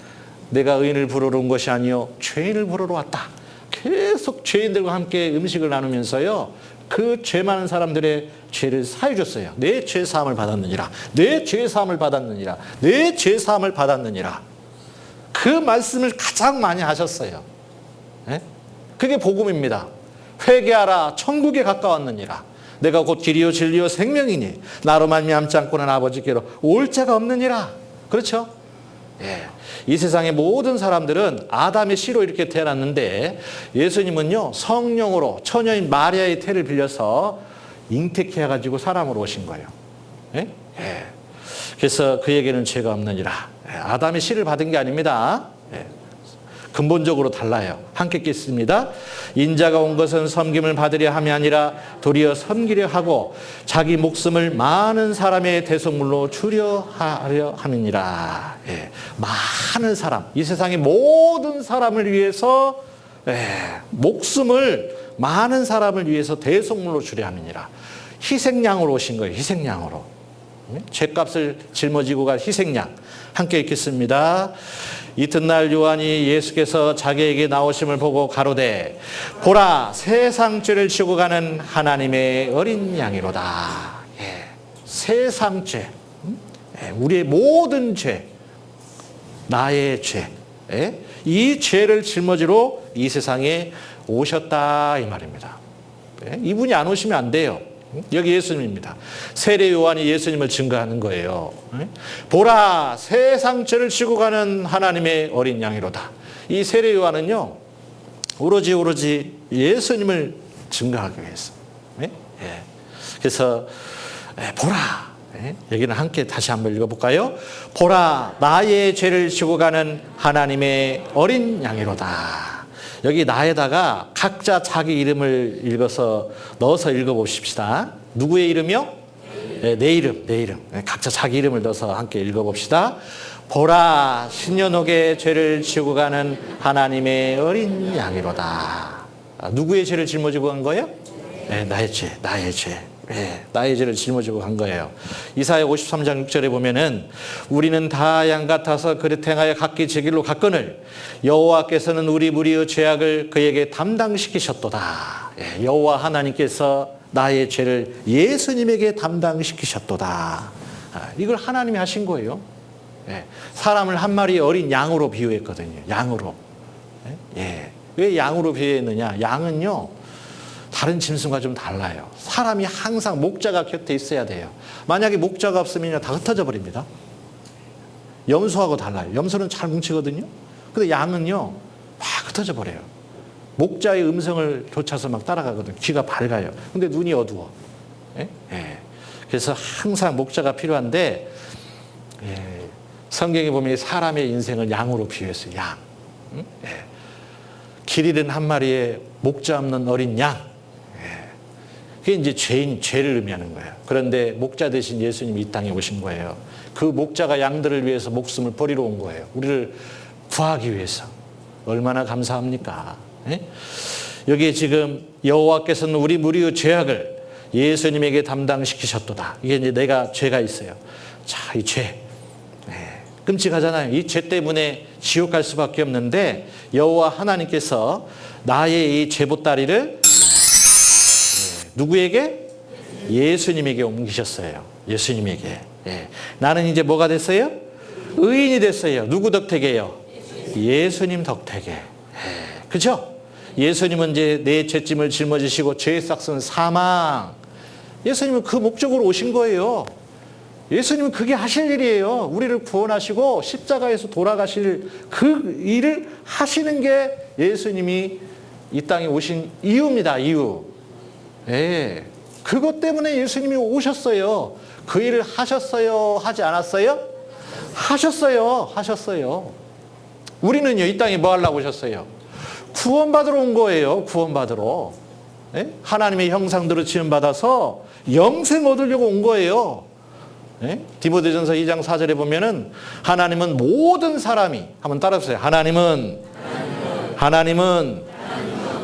내가 의인을 부르러 온 것이 아니요 죄인을 부르러 왔다. 계속 죄인들과 함께 음식을 나누면서요 그 죄 많은 사람들의 죄를 사해 줬어요. 내 죄 사함을 받았느니라. 내 죄 사함을 받았느니라. 내 죄 사함을 받았느니라. 그 말씀을 가장 많이 하셨어요. 그게 복음입니다. 회개하라 천국에 가까웠느니라. 내가 곧 길이요 진리요 생명이니 나로 말미암지 않고는 아버지께로 올 자가 없느니라. 그렇죠? 이 세상의 모든 사람들은 아담의 씨로 이렇게 태어났는데 예수님은요 성령으로 처녀인 마리아의 태를 빌려서 잉태케 해가지고 사람으로 오신 거예요. 그래서 그에게는 죄가 없느니라. 아담의 씨를 받은 게 아닙니다. 근본적으로 달라요. 함께 읽겠습니다. 인자가 온 것은 섬김을 받으려 함이 아니라 도리어 섬기려 하고 자기 목숨을 많은 사람의 대속물로 주려 하려 함이니라. 많은 사람, 이 세상의 모든 사람을 위해서 목숨을 많은 사람을 위해서 대속물로 주려 함이니라. 희생양으로 오신 거예요. 희생양으로. 죄값을 짊어지고 갈 희생양. 함께 읽겠습니다. 이튿날 요한이 예수께서 자기에게 나오심을 보고 가로되 보라 세상 죄를 지고 가는 하나님의 어린 양이로다. 세상 죄, 우리의 모든 죄, 나의 죄, 이 죄를 짊어지러 이 세상에 오셨다 이 말입니다. 이분이 안 오시면 안 돼요. 여기 예수님입니다. 세례 요한이 예수님을 증거하는 거예요. 보라 세상 죄를 지고 가는 하나님의 어린 양이로다. 이 세례 요한은요 오로지 예수님을 증거하기 위해서. 그래서 보라, 여기는 함께 다시 한번 읽어볼까요? 보라 나의 죄를 지고 가는 하나님의 어린 양이로다. 여기 나에다가 각자 자기 이름을 넣어서 읽어봅시다. 누구의 이름이요? 내 이름. 각자 자기 이름을 넣어서 함께 읽어봅시다. 보라 신년옥의 죄를 지고 가는 하나님의 어린 양이로다. 누구의 죄를 짊어지고 간 거예요? 나의 죄. 나의 죄를 짊어지고 간 거예요. 이사야 53장 6절에 보면은 우리는 다 양 같아서 그릇 행하여 각기 제 길로 갔거늘 여호와께서는 우리 무리의 죄악을 그에게 담당시키셨도다. 여호와 하나님께서 나의 죄를 예수님에게 담당시키셨도다. 이걸 하나님이 하신 거예요. 사람을 한 마리의 어린 양으로 비유했거든요. 양으로. 왜 양으로 비유했느냐? 양은요, 다른 짐승과 좀 달라요. 사람이 항상 목자가 곁에 있어야 돼요. 만약에 목자가 없으면 다 흩어져 버립니다. 염소하고 달라요. 염소는 잘 뭉치거든요. 근데 양은요, 막 흩어져 버려요. 목자의 음성을 쫓아서 막 따라가거든요. 귀가 밝아요. 근데 눈이 어두워. 예? 예. 그래서 항상 목자가 필요한데, 예. 성경에 보면 사람의 인생을 양으로 비유했어요. 양. 응? 예. 길 잃은 한 마리의 목자 없는 어린 양. 예. 그게 이제 죄를 의미하는 거예요. 그런데 목자 대신 예수님이 이 땅에 오신 거예요. 그 목자가 양들을 위해서 목숨을 버리러 온 거예요. 우리를 구하기 위해서. 얼마나 감사합니까? 예? 여기에 지금 여호와께서는 우리 무리의 죄악을 예수님에게 담당시키셨도다. 이게 이제 내가 죄가 있어요. 자, 이 죄. 끔찍하잖아요. 이 죄 때문에 지옥 갈 수밖에 없는데 여호와 하나님께서 나의 이 죄보따리를 누구에게? 예수님에게 옮기셨어요. 예수님에게. 예. 나는 이제 뭐가 됐어요? 의인이 됐어요. 누구 덕택이에요? 예수님 덕택에. 예. 그렇죠? 예수님은 이제 내 죄짐을 짊어지시고 죄의 싹은 사망. 예수님은 그 목적으로 오신 거예요. 예수님은 그게 하실 일이에요. 우리를 구원하시고 십자가에서 돌아가실 그 일을 하시는 게 예수님이 이 땅에 오신 이유입니다. 이유. 예. 그것 때문에 예수님이 오셨어요. 그 일을 하셨어요? 하지 않았어요? 하셨어요. 하셨어요. 우리는요, 이 땅에 뭐 하려고 오셨어요? 구원받으러 온 거예요. 구원받으러. 예? 하나님의 형상대로 지음받아서 영생 얻으려고 온 거예요. 예? 디모데전서 2장 4절에 보면은 하나님은 모든 사람이, 한번 따라해보세요. 하나님은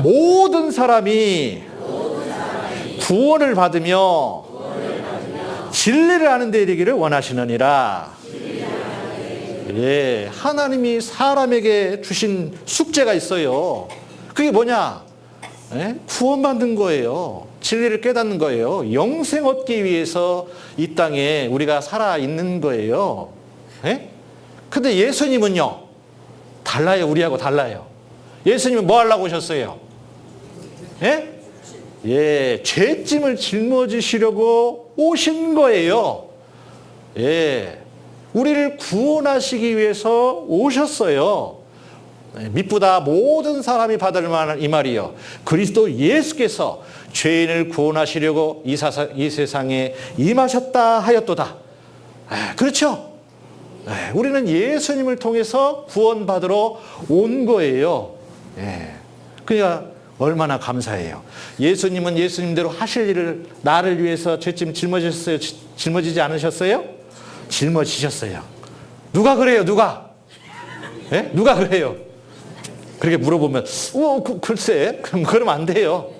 모든 사람이 구원을 받으며 진리를 아는 데 이르기를 원하시느니라. 예, 하나님이 사람에게 주신 숙제가 있어요. 그게 뭐냐? 예? 구원받는 거예요. 진리를 깨닫는 거예요. 영생 얻기 위해서 이 땅에 우리가 살아있는 거예요. 예? 근데 예수님은요, 달라요. 우리하고 달라요. 예수님은 뭐 하려고 오셨어요? 예? 예, 죄짐을 짊어지시려고 오신 거예요. 예. 우리를 구원하시기 위해서 오셨어요. 미쁘다 모든 사람이 받을 만한 이 말이요. 그리스도 예수께서 죄인을 구원하시려고 이 세상에 임하셨다 하였도다. 그렇죠? 우리는 예수님을 통해서 구원받으러 온 거예요. 그러니까 얼마나 감사해요. 예수님은 예수님대로 하실 일을 나를 위해서 죄짐 짊어지셨어요? 짊어지지 않으셨어요? 짊어지셨어요. 누가 그래요? 누가? 예? 누가 그래요? 그렇게 물어보면 글쎄 그러면 안 돼요.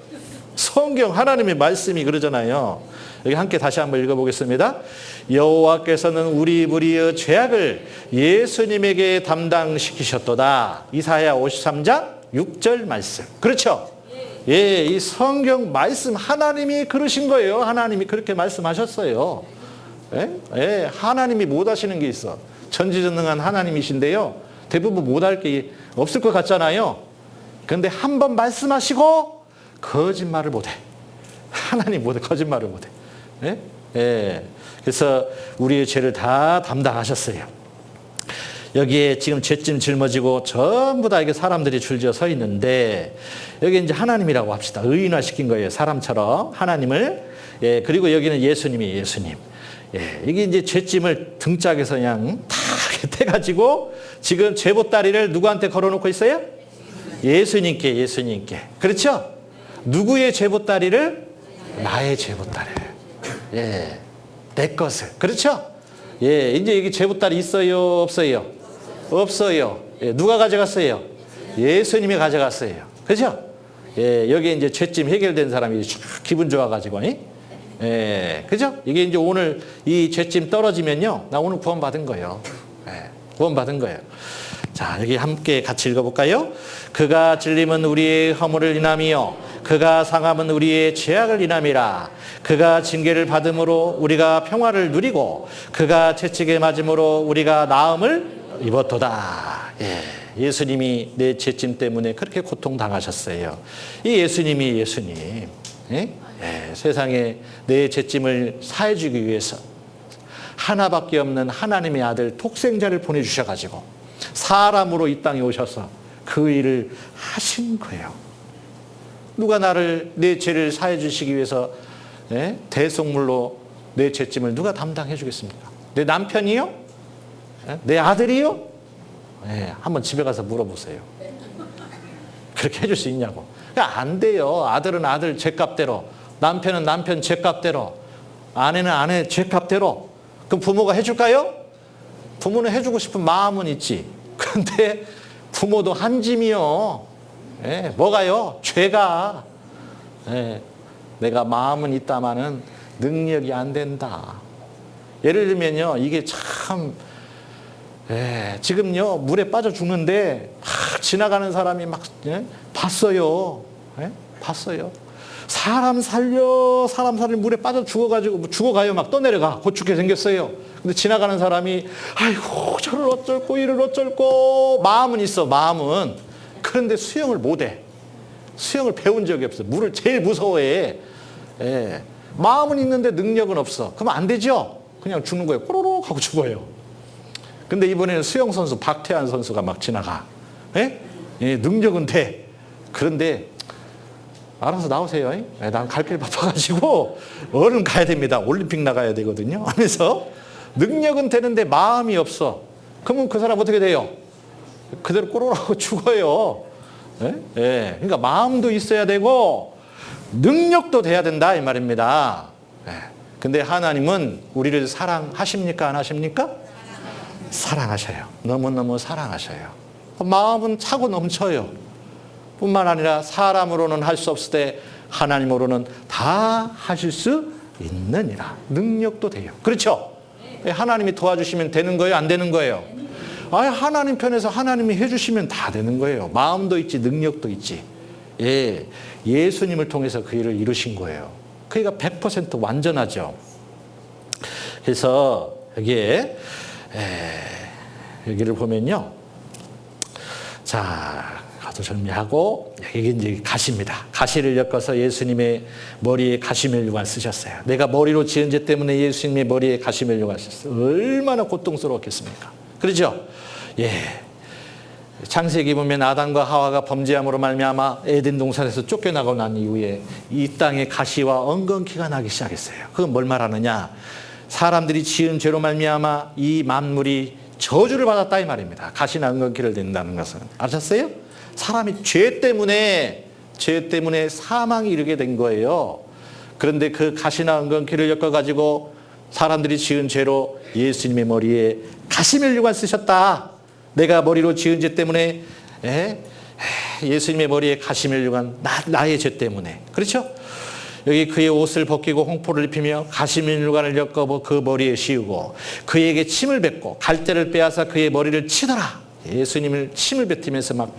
성경 하나님의 말씀이 그러잖아요. 여기 함께 다시 한번 읽어보겠습니다. 여호와께서는 우리 무리의 죄악을 예수님에게 담당시키셨도다. 이사야 53장 6절 말씀. 그렇죠? 예, 이 성경 말씀 하나님이 그러신 거예요. 하나님이 그렇게 말씀하셨어요. 예? 예, 하나님이 못 하시는 게 있어. 전지전능한 하나님이신데요. 대부분 못 할 게 없을 것 같잖아요. 그런데 한 번 말씀하시고 거짓말을 못 해. 하나님 못 해. 거짓말을 못 해. 예? 예. 그래서 우리의 죄를 다 담당하셨어요. 여기에 지금 죄짐 짊어지고 전부 다 이게 사람들이 줄지어 서 있는데 여기 이제 하나님이라고 합시다. 의인화시킨 거예요. 사람처럼 하나님을. 예, 그리고 여기는 예수님이 예수님. 예, 이게 이제 죄짐을 등짝에서 그냥 다 떼가지고 지금 죄보따리를 누구한테 걸어놓고 있어요? 예수님께, 예수님께. 그렇죠? 누구의 죄보따리를? 나의 죄보따리를. 예, 내 것을. 그렇죠? 예, 이제 여기 죄보따리 있어요? 없어요? 없어요. 예, 누가 가져갔어요? 예수님이 가져갔어요. 그렇죠? 예, 여기 이제 죄짐 해결된 사람이 기분 좋아가지고, 예, 그죠? 이게 이제 오늘 이 죄짐 떨어지면요. 나 오늘 구원받은 거예요. 예, 구원받은 거예요. 자, 여기 함께 같이 읽어볼까요? 그가 찔림은 우리의 허물을 인함이요. 그가 상함은 우리의 죄악을 인함이라. 그가 징계를 받음으로 우리가 평화를 누리고 그가 채찍에 맞음으로 우리가 나음을 입었도다. 예. 예수님이 내 죄짐 때문에 그렇게 고통당하셨어요. 이 예수님이 예수님. 예? 세상에 내 죄짐을 사해주기 위해서 하나밖에 없는 하나님의 아들 독생자를 보내주셔가지고 사람으로 이 땅에 오셔서 그 일을 하신 거예요. 누가 나를 내 죄를 사해 주시기 위해서 대속물로 내 죄짐을 누가 담당해 주겠습니까? 내 남편이요? 내 아들이요? 한번 집에 가서 물어보세요. 그렇게 해줄 수 있냐고. 그러니까 안 돼요. 아들은 아들 죄값대로, 남편은 남편 죄값대로, 아내는 아내 죄값대로. 그럼 부모가 해줄까요? 부모는 해주고 싶은 마음은 있지. 그런데 부모도 한 짐이요. 뭐가요? 죄가. 내가 마음은 있다마는 능력이 안 된다. 예를 들면요, 이게 참, 지금요, 물에 빠져 죽는데, 지나가는 사람이 막, 봤어요. 봤어요. 사람 살려 물에 빠져 죽어가지고, 죽어가요. 막 떠내려가. 고축해 생겼어요. 근데 지나가는 사람이, 아이고, 저를 어쩔고, 이를 어쩔고, 마음은 있어, 마음은. 그런데 수영을 못해. 수영을 배운 적이 없어. 물을 제일 무서워해. 마음은 있는데 능력은 없어. 그러면 안 되죠? 그냥 죽는 거예요. 꼬로록 하고 죽어요. 근데 이번에는 수영선수 박태환 선수가 막 지나가. 능력은 돼. 그런데 알아서 나오세요. 난 갈 길 바빠가지고 얼른 가야 됩니다. 올림픽 나가야 되거든요. 하면서 능력은 되는데 마음이 없어. 그러면 그 사람 어떻게 돼요? 그대로 꼬로록 죽어요. 그러니까 마음도 있어야 되고 능력도 돼야 된다 이 말입니다. 근데 하나님은 우리를 사랑하십니까? 안 하십니까? 사랑하셔요. 너무너무 사랑하셔요. 마음은 차고 넘쳐요. 뿐만 아니라 사람으로는 할 수 없을 때 하나님으로는 다 하실 수 있느니라. 능력도 돼요. 그렇죠? 하나님이 도와주시면 되는 거예요? 안 되는 거예요? 하나님 편에서 하나님이 해주시면 다 되는 거예요. 마음도 있지, 능력도 있지. 예수님을 통해서 그 일을 이루신 거예요. 그러니까 100% 완전하죠. 그래서 여기를 보면요. 자, 가도 정리하고, 이게 이제 가시입니다. 가시를 엮어서 예수님의 머리에 가시멜류관 쓰셨어요. 내가 머리로 지은 죄 때문에 예수님의 머리에 가시멜류관 쓰셨어요. 얼마나 고통스러웠겠습니까? 그렇죠? 창세기 보면 아담과 하와가 범죄함으로 말미암아 에덴 동산에서 쫓겨나고 난 이후에 이 땅에 가시와 엉겅퀴가 나기 시작했어요. 그건 뭘 말하느냐? 사람들이 지은 죄로 말미암아 이 만물이 저주를 받았다 이 말입니다. 가시나 엉겅퀴를 낸다는 것은. 아셨어요? 사람이 죄 때문에 사망이 이르게 된 거예요. 그런데 그 가시나 엉겅퀴를 엮어가지고 사람들이 지은 죄로 예수님의 머리에 가시멜류관 쓰셨다. 내가 머리로 지은 죄 때문에 예수님의 머리에 가시멜류관 나의 죄 때문에. 그렇죠? 여기 그의 옷을 벗기고 홍포를 입히며 가시멜류관을 엮어 그 머리에 씌우고 그에게 침을 뱉고 갈대를 빼앗아 그의 머리를 치더라. 예수님을 침을 뱉으면서 막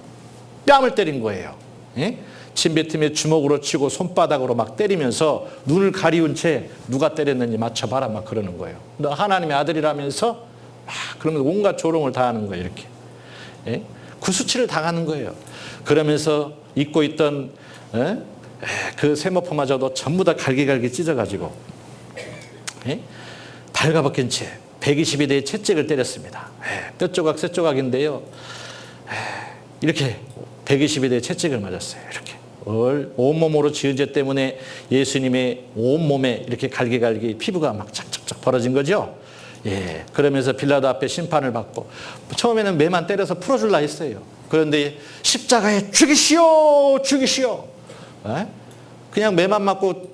뺨을 때린 거예요. 침 뱉으며 주먹으로 치고 손바닥으로 막 때리면서 눈을 가리운 채 누가 때렸는지 맞춰봐라 막 그러는 거예요. 너 하나님의 아들이라면서 그러면서 온갖 조롱을 다 하는 거예요. 이렇게. 구수치를 당하는 거예요. 그러면서 입고 있던 그 세모포마저도 전부 다 갈기갈기 찢어가지고 발가벗긴 채 120의 채찍을 때렸습니다. 뼈조각 쇠조각인데요. 이렇게 120의 채찍을 맞았어요. 이렇게. 온몸으로 지은 죄 때문에 예수님의 온몸에 이렇게 갈기갈기 피부가 막 착착착 벌어진 거죠. 그러면서 빌라도 앞에 심판을 받고 처음에는 매만 때려서 풀어줄라 했어요. 그런데 십자가에 죽이시오. 그냥 매만 맞고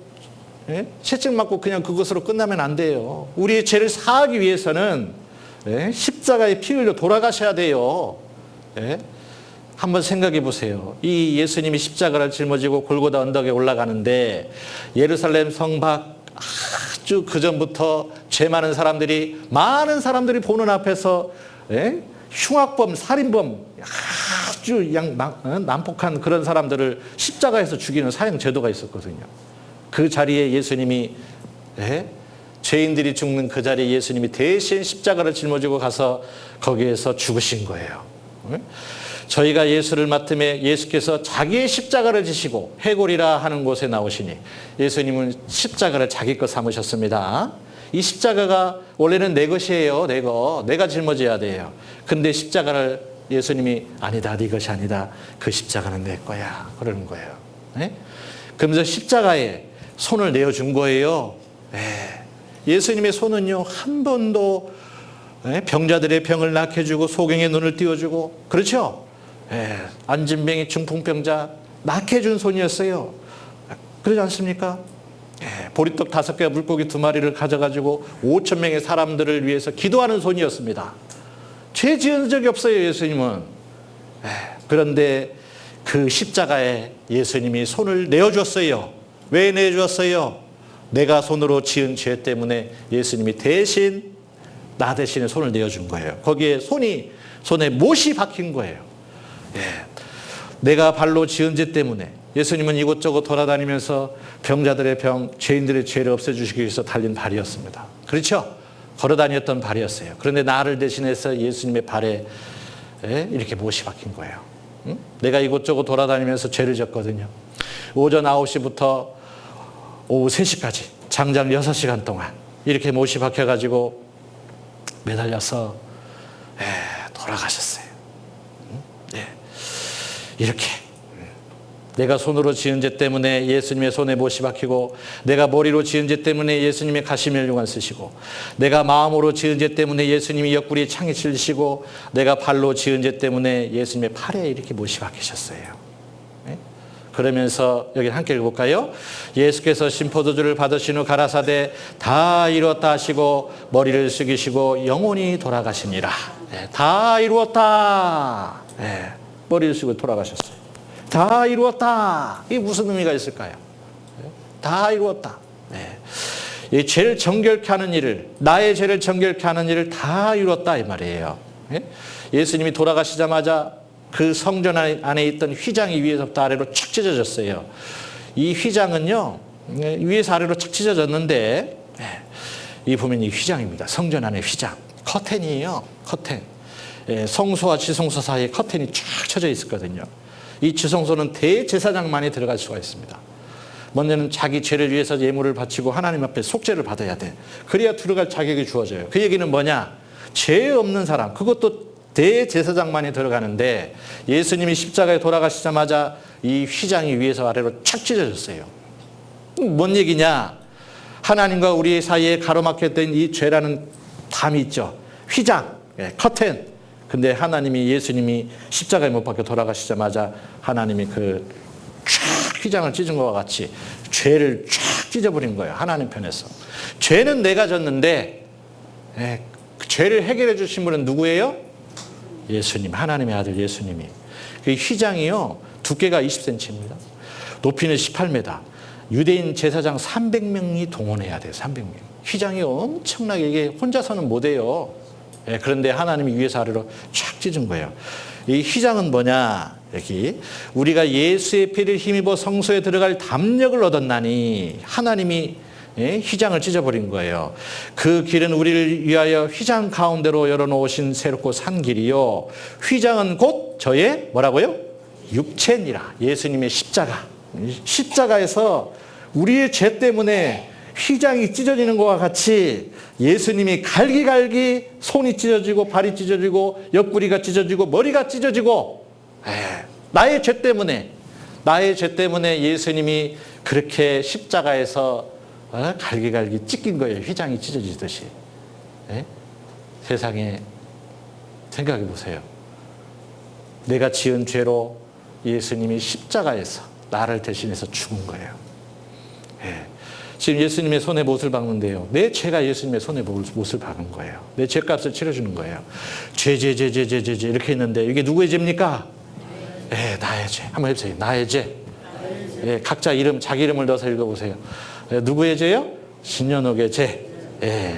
채찍 맞고 그냥 그것으로 끝나면 안 돼요. 우리의 죄를 사하기 위해서는 십자가에 피 흘려 돌아가셔야 돼요. 한번 생각해 보세요. 이 예수님이 십자가를 짊어지고 골고다 언덕에 올라가는데 예루살렘 성 밖 아주 그전부터 죄 많은 사람들이 보는 앞에서 흉악범, 살인범 아주 난폭한 그런 사람들을 십자가에서 죽이는 사형 제도가 있었거든요. 그 자리에 예수님이 죄인들이 죽는 그 자리에 예수님이 대신 십자가를 짊어지고 가서 거기에서 죽으신 거예요. 저희가 예수를 맡음에 예수께서 자기의 십자가를 지시고 해골이라 하는 곳에 나오시니 예수님은 십자가를 자기 것 삼으셨습니다. 이 십자가가 원래는 내 것이에요. 내 거. 내가 짊어져야 돼요. 근데 십자가를 예수님이 아니다. 네 것이 아니다. 그 십자가는 내 거야. 그러는 거예요. 네? 그러면서 십자가에 손을 내어준 거예요. 네. 예수님의 손은요, 한 번도 병자들의 병을 낫게 해주고 소경의 눈을 띄워주고, 그렇죠? 안진병이 중풍병자 낫게 해준 손이었어요. 그러지 않습니까? 보리떡 5개와 물고기 2마리를 가져가지고 5천 명의 사람들을 위해서 기도하는 손이었습니다. 죄 지은 적이 없어요, 예수님은. 그런데 그 십자가에 예수님이 손을 내어줬어요. 왜 내어줬어요? 내가 손으로 지은 죄 때문에 예수님이 대신 나 대신에 손을 내어준 거예요. 거기에 손에 못이 박힌 거예요. 내가 발로 지은 죄 때문에 예수님은 이곳저곳 돌아다니면서 병자들의 병, 죄인들의 죄를 없애주시기 위해서 달린 발이었습니다. 그렇죠? 걸어다녔던 발이었어요. 그런데 나를 대신해서 예수님의 발에 이렇게 못이 박힌 거예요. 내가 이곳저곳 돌아다니면서 죄를 졌거든요. 오전 9시부터 오후 3시까지 장장 6시간 동안 이렇게 못이 박혀가지고 매달려서 돌아가셨어요. 이렇게 내가 손으로 지은 죄 때문에 예수님의 손에 못이 박히고, 내가 머리로 지은 죄 때문에 예수님의 가시면류관 쓰시고, 내가 마음으로 지은 죄 때문에 예수님이 옆구리에 창이 찔리시고, 내가 발로 지은 죄 때문에 예수님의 팔에 이렇게 못이 박히셨어요. 그러면서 여기 함께 읽어볼까요? 예수께서 심포도주를 받으신 후 가라사대 다 이루었다 하시고 머리를 숙이시고 영원히 돌아가시니라. 다 이루었다. 머리를 숙이고 돌아가셨어요. 다 이루었다. 이게 무슨 의미가 있을까요? 다 이루었다. 이 죄를 정결케 하는 일을, 나의 죄를 정결케 하는 일을 다 이루었다 이 말이에요. 예수님이 돌아가시자마자 그 성전 안에 있던 휘장이 위에서부터 아래로 착 찢어졌어요. 이 휘장은요, 위에서 아래로 착 찢어졌는데, 이 보면 이 휘장입니다. 성전 안의 휘장. 커튼이에요. 커튼. 성소와 지성소 사이에 커튼이 쫙 쳐져 있었거든요. 이 지성소는 대제사장만이 들어갈 수가 있습니다. 먼저는 자기 죄를 위해서 예물을 바치고 하나님 앞에 속죄를 받아야 돼. 그래야 들어갈 자격이 주어져요. 그 얘기는 뭐냐? 죄 없는 사람, 그것도 대제사장만이 들어가는데, 예수님이 십자가에 돌아가시자마자 이 휘장이 위에서 아래로 착 찢어졌어요. 뭔 얘기냐? 하나님과 우리 사이에 가로막혔던 이 죄라는 담이 있죠. 휘장, 커튼. 근데 하나님이, 예수님이 십자가에 못 박혀 돌아가시자마자 하나님이 그 쫙 휘장을 찢은 것과 같이 죄를 쫙 찢어버린 거예요. 하나님 편에서. 죄는 내가 졌는데, 그 죄를 해결해 주신 분은 누구예요? 예수님, 하나님의 아들 예수님이. 그 휘장이요, 두께가 20cm입니다. 높이는 18m. 유대인 제사장 300명이 동원해야 돼요. 300명. 휘장이 엄청나게, 이게 혼자서는 못해요. 그런데 하나님이 위에서 아래로 쫙 찢은 거예요. 이 휘장은 뭐냐? 여기 우리가 예수의 피를 힘입어 성소에 들어갈 담력을 얻었나니, 하나님이 휘장을 찢어버린 거예요. 그 길은 우리를 위하여 휘장 가운데로 열어놓으신 새롭고 산 길이요, 휘장은 곧 저의 뭐라고요? 육체니라. 예수님의 십자가. 십자가에서 우리의 죄 때문에 휘장이 찢어지는 것과 같이 예수님이 갈기갈기 손이 찢어지고 발이 찢어지고 옆구리가 찢어지고 머리가 찢어지고, 나의 죄 때문에 예수님이 그렇게 십자가에서 갈기갈기 찢긴 거예요. 휘장이 찢어지듯이. 세상에 생각해 보세요. 내가 지은 죄로 예수님이 십자가에서 나를 대신해서 죽은 거예요. 지금 예수님의 손에 못을 박는데요, 내 죄가 예수님의 손에 못을 박은 거예요. 내 죄값을 치러주는 거예요. 죄 이렇게 했는데 이게 누구의 죄입니까? 나의 죄. 한번 해보세요. 나의 죄. 각자 이름, 자기 이름을 넣어서 읽어보세요. 누구의 죄요? 신년옥의 죄.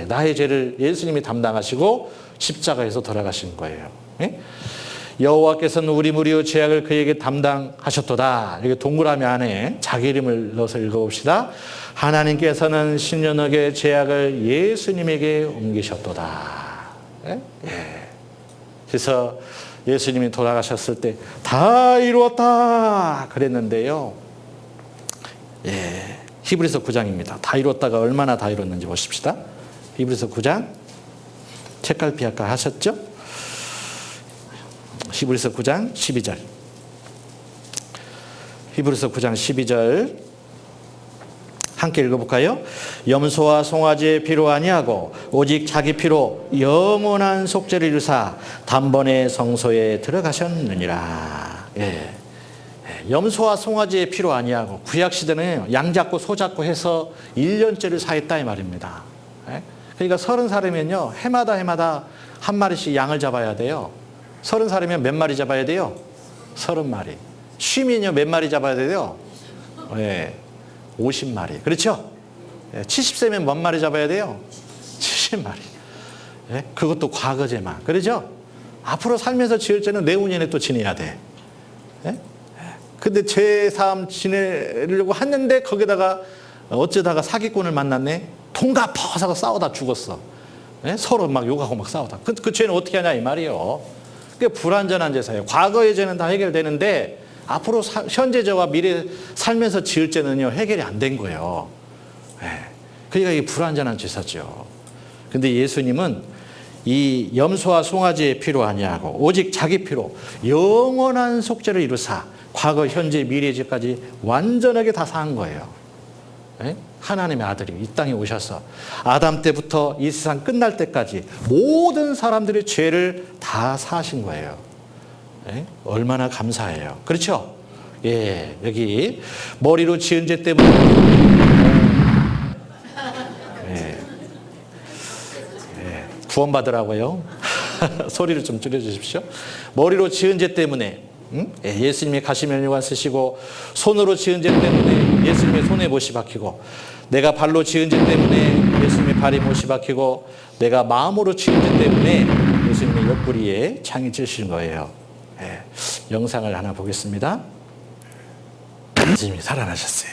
나의 죄를 예수님이 담당하시고 십자가에서 돌아가신 거예요. 여호와께서는 우리 무리의 죄악을 그에게 담당하셨도다. 이렇게 동그라미 안에 자기 이름을 넣어서 읽어봅시다. 하나님께서는 신년옥의 죄악을 예수님에게 옮기셨도다. 그래서 예수님이 돌아가셨을 때 다 이루었다 그랬는데요. 예, 히브리서 9장입니다. 다 이루었다가 얼마나 다 이뤘는지 보십시다. 히브리서 9장 책갈피 아까 하셨죠? 히브리서 9장 12절. 히브리서 9장 12절 함께 읽어볼까요? 염소와 송아지의 피로 아니하고 오직 자기 피로 영원한 속죄를 이루사 단번에 성소에 들어가셨느니라. 예. 염소와 송아지의 피로 아니하고 구약시대는 양 잡고 소 잡고 해서 1년째를 사했다 이 말입니다. 예? 그러니까 30살이면요 해마다 한 마리씩 양을 잡아야 돼요. 30살이면 몇 마리 잡아야 돼요? 30마리. 쉬면요 몇 마리 잡아야 돼요? 예. 50마리. 그렇죠? 70세면 몇 마리 잡아야 돼요? 70마리. 예? 그것도 과거제만. 그렇죠? 앞으로 살면서 지을 죄는 내후년에 또 지내야 돼. 예? 근데 제3 지내려고 했는데 거기다가 어쩌다가 사기꾼을 만났네? 돈 갚아서 싸우다 죽었어. 예? 서로 막 욕하고 막 싸우다. 그 죄는 어떻게 하냐 이 말이에요. 그게 불완전한 죄사예요. 과거의 죄는 다 해결되는데 앞으로 현재 죄와 미래 살면서 지을 죄는요 해결이 안 된 거예요. 예. 그러니까 이게 불완전한 죄사죠. 근데 예수님은 이 염소와 송아지의 피로 아니하고 오직 자기 피로 영원한 속죄를 이루사 과거, 현재, 미래 죄까지 완전하게 다 사한 거예요. 예? 하나님의 아들이 이 땅에 오셔서 아담 때부터 이 세상 끝날 때까지 모든 사람들의 죄를 다 사신 거예요. 예? 얼마나 감사해요. 그렇죠? 예, 여기 머리로 지은 죄 때문에 예. 예. 구원받으라고요. 소리를 좀 줄여주십시오. 머리로 지은 죄 때문에 예, 예수님이 가시면류관 쓰시고 손으로 지은 죄 때문에 예수님의 손에 못이 박히고 내가 발로 지은 죄 때문에 예수님의 발에 못이 박히고 내가 마음으로 지은 죄 때문에 예수님의 옆구리에 창이 찌신 거예요. 예, 영상을 하나 보겠습니다. 예수님이 살아나셨어요.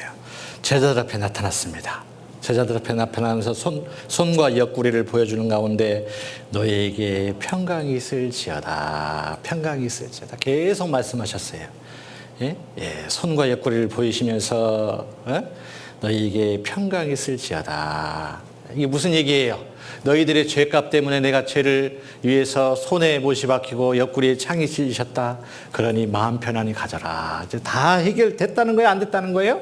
제자들 앞에 나타났습니다. 제자들 앞에 나타나면서 손과 옆구리를 보여주는 가운데 너희에게 평강이 있을지어다. 평강이 있을지어다. 계속 말씀하셨어요. 예? 예, 손과 옆구리를 보이시면서 너희에게 평강이 있을지어다. 이게 무슨 얘기예요? 너희들의 죄값 때문에 내가 죄를 위해서 손에 못이 박히고 옆구리에 창이 찔리셨다. 그러니 마음 편안히 가져라. 이제 다 해결됐다는 거예요? 안 됐다는 거예요?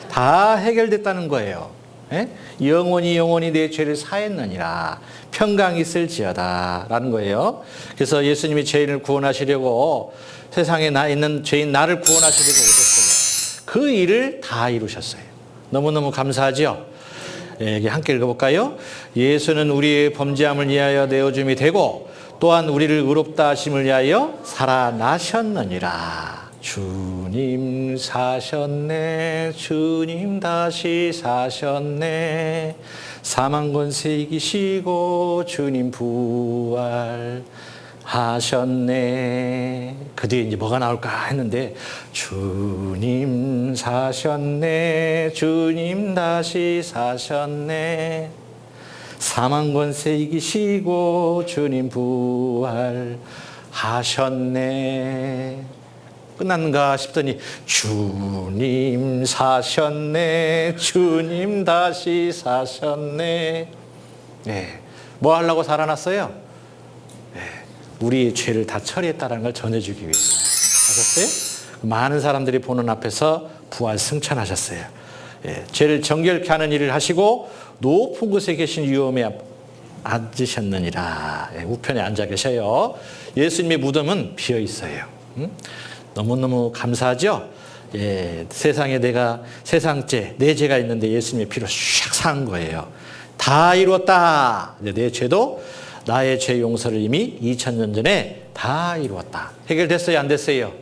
다 해결됐다는 거예요. 예? 영원히 내 죄를 사했느니라. 평강이 있을지어다 라는 거예요. 그래서 예수님이 죄인을 구원하시려고 세상에 있는 죄인 나를 구원하시려고 오셨어요. 그 일을 다 이루셨어요. 너무너무 감사하죠? 예, 여기 함께 읽어볼까요? 예수는 우리의 범죄함을 위하여 내어줌이 되고 또한 우리를 의롭다 하심을 위하여 살아나셨느니라. 주님 사셨네. 주님 다시 사셨네. 사망 권세 이기시고 주님 부활하셨네. 그 뒤에 이제 뭐가 나올까 했는데 주님 사셨네. 주님 다시 사셨네. 사망 권세 이기시고 주님 부활하셨네. 끝났는가 싶더니 주님 사셨네. 주님 다시 사셨네. 네. 뭐 하려고 살아났어요? 네. 우리의 죄를 다 처리했다는 걸 전해주기 위해서. 아셨어요? 많은 사람들이 보는 앞에서 부활 승천하셨어요. 예. 죄를 정결케 하는 일을 하시고 높은 곳에 계신 유엄에 앉으셨느니라. 예. 우편에 앉아 계셔요. 예수님의 무덤은 비어 있어요. 너무너무 감사하죠? 예, 세상에 내가 세상죄, 내 죄가 있는데 예수님의 피로 샥 산 거예요. 다 이루었다. 내 죄도 나의 죄 용서를 이미 2000년 전에 다 이루었다. 해결됐어요? 안 됐어요?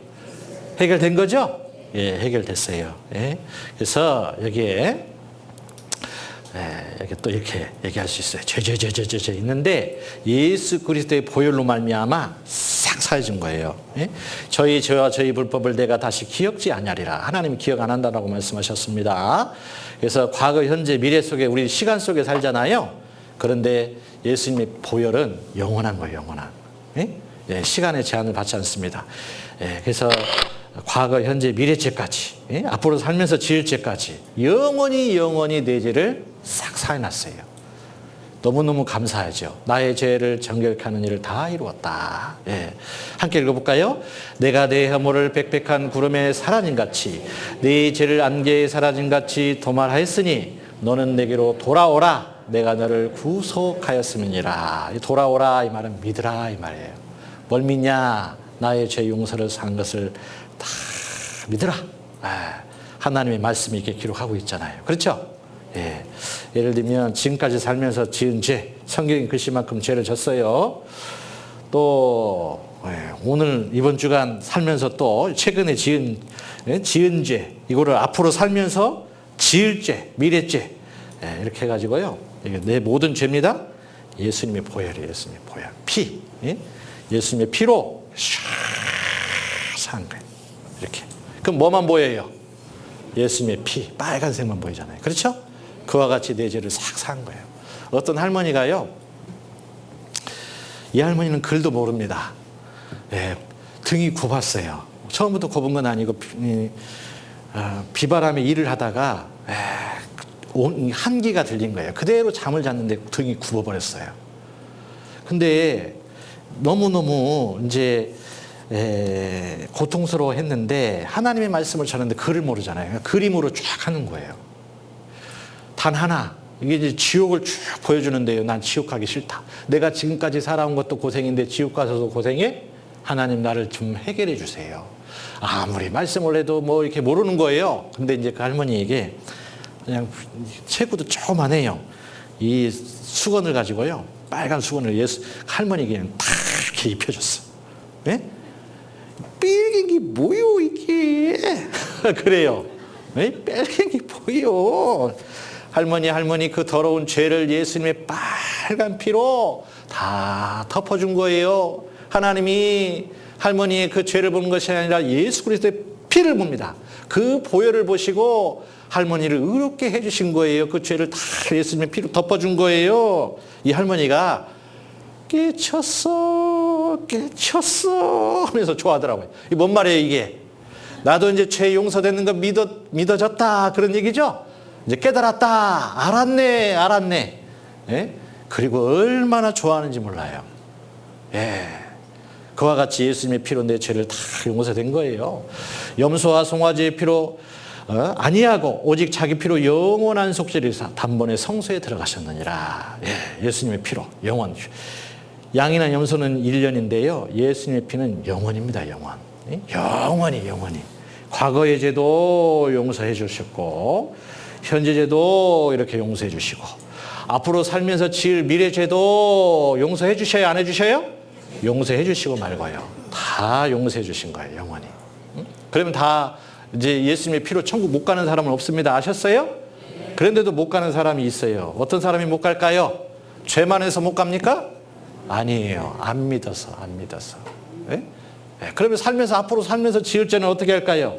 해결된 거죠? 예, 해결됐어요. 예. 그래서 여기에 이렇게 또 이렇게 얘기할 수 있어요. 죄 있는데 예수 그리스도의 보혈로 말미암아 싹 사해진 거예요. 예? 저희 죄와 저희 불법을 내가 다시 기억지 아니하리라. 하나님이 기억 안 한다라고 말씀하셨습니다. 그래서 과거, 현재, 미래 속에 우리 시간 속에 살잖아요. 그런데 예수님의 보혈은 영원한 거예요. 영원한. 예? 예, 시간의 제한을 받지 않습니다. 예, 그래서 과거, 현재, 미래죄까지, 예, 앞으로 살면서 지을 죄까지 영원히 내 죄를 싹 사해놨어요. 너무너무 감사하죠. 나의 죄를 정결케 하는 일을 다 이루었다. 예. 함께 읽어볼까요? 내가 내 혐오를 빽빽한 구름에 사라짐같이 네 죄를 안개에 사라짐같이 도말하였으니 너는 내게로 돌아오라. 내가 너를 구속하였음이니라. 돌아오라 이 말은 믿으라 이 말이에요. 뭘 믿냐? 나의 죄 용서를 산 것을 다 믿으라. 하나님의 말씀이 이렇게 기록하고 있잖아요. 그렇죠? 예. 예를 들면 지금까지 살면서 지은 죄, 성경의 글씨만큼 죄를 졌어요. 또 오늘 이번 주간 살면서 또 최근에 지은 죄, 이거를 앞으로 살면서 지을 죄, 미래죄, 이렇게 해가지고요. 이게 내 모든 죄입니다. 예수님의 보혈이에요. 예수님의 보혈, 피, 예수님의 피로 산 거예요. 이렇게. 그럼 뭐만 보여요? 예수님의 피, 빨간색만 보이잖아요. 그렇죠? 그와 같이 내 죄를 싹 산 거예요. 어떤 할머니가요, 이 할머니는 글도 모릅니다. 예, 등이 굽었어요. 처음부터 굽은 건 아니고 비바람에 일을 하다가 한기가 들린 거예요. 그대로 잠을 잤는데 등이 굽어버렸어요. 근데 너무너무 이제 고통스러워했는데 하나님의 말씀을 전하는데 글을 모르잖아요. 그림으로 쫙 하는 거예요. 단 하나, 이게 이제 지옥을 쭉 보여주는데요. 난 지옥 가기 싫다. 내가 지금까지 살아온 것도 고생인데 지옥 가서도 고생해? 하나님 나를 좀 해결해 주세요. 아무리 말씀을 해도 뭐 이렇게 모르는 거예요. 근데 이제 그 할머니에게 그냥 체구도 조그만해요. 이 수건을 가지고요. 빨간 수건을 할머니에게 그냥 탁 이렇게 입혀줬어. 예? 빨갱이 뭐요 이게? 그래요. 빨갱이 뭐요? 할머니 그 더러운 죄를 예수님의 빨간 피로 다 덮어준 거예요. 하나님이 할머니의 그 죄를 보는 것이 아니라 예수 그리스도의 피를 봅니다. 그 보혈을 보시고 할머니를 의롭게 해주신 거예요. 그 죄를 다 예수님의 피로 덮어준 거예요. 이 할머니가 깨쳤어 하면서 좋아하더라고요. 이게 뭔 말이에요 이게? 나도 이제 죄 용서되는 거 믿어졌다 그런 얘기죠. 이제 깨달았다. 알았네. 예? 그리고 얼마나 좋아하는지 몰라요. 예. 그와 같이 예수님의 피로 내 죄를 다 용서된 거예요. 염소와 송아지의 피로 아니하고 오직 자기 피로 영원한 속죄를 단번에 성소에 들어가셨느니라. 예. 예수님의 피로 영원. 양이나 염소는 1년인데요. 예수님의 피는 영원입니다. 영원. 영원히. 과거의 죄도 용서해 주셨고 현재 죄도 이렇게 용서해 주시고 앞으로 살면서 지을 미래 죄도 용서해 주셔요? 안 해주셔요? 용서해 주시고 말고요. 다 용서해 주신 거예요. 영원히. 그러면 다 이제 예수님의 피로 천국 못 가는 사람은 없습니다. 아셨어요? 그런데도 못 가는 사람이 있어요. 어떤 사람이 못 갈까요? 죄만 해서 못 갑니까? 아니에요. 안 믿어서. 예? 그러면 앞으로 살면서 지을 죄는 어떻게 할까요?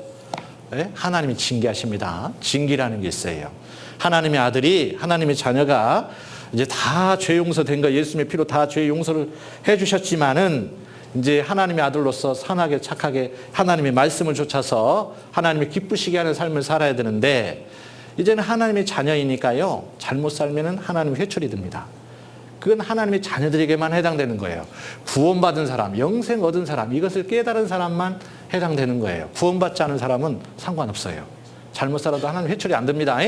예? 하나님이 징계하십니다. 징계라는 게 있어요. 하나님의 아들이, 하나님의 자녀가 이제 다 죄 용서된 거, 예수님의 피로 다 죄 용서를 해주셨지만은 이제 하나님의 아들로서 선하게 착하게 하나님의 말씀을 좇아서 하나님이 기쁘시게 하는 삶을 살아야 되는데 이제는 하나님의 자녀이니까요. 잘못 살면은 하나님 회초리 듭니다. 그건 하나님의 자녀들에게만 해당되는 거예요. 구원받은 사람, 영생 얻은 사람, 이것을 깨달은 사람만 해당되는 거예요. 구원받지 않은 사람은 상관없어요. 잘못 살아도 하나님 회초리 안 듭니다.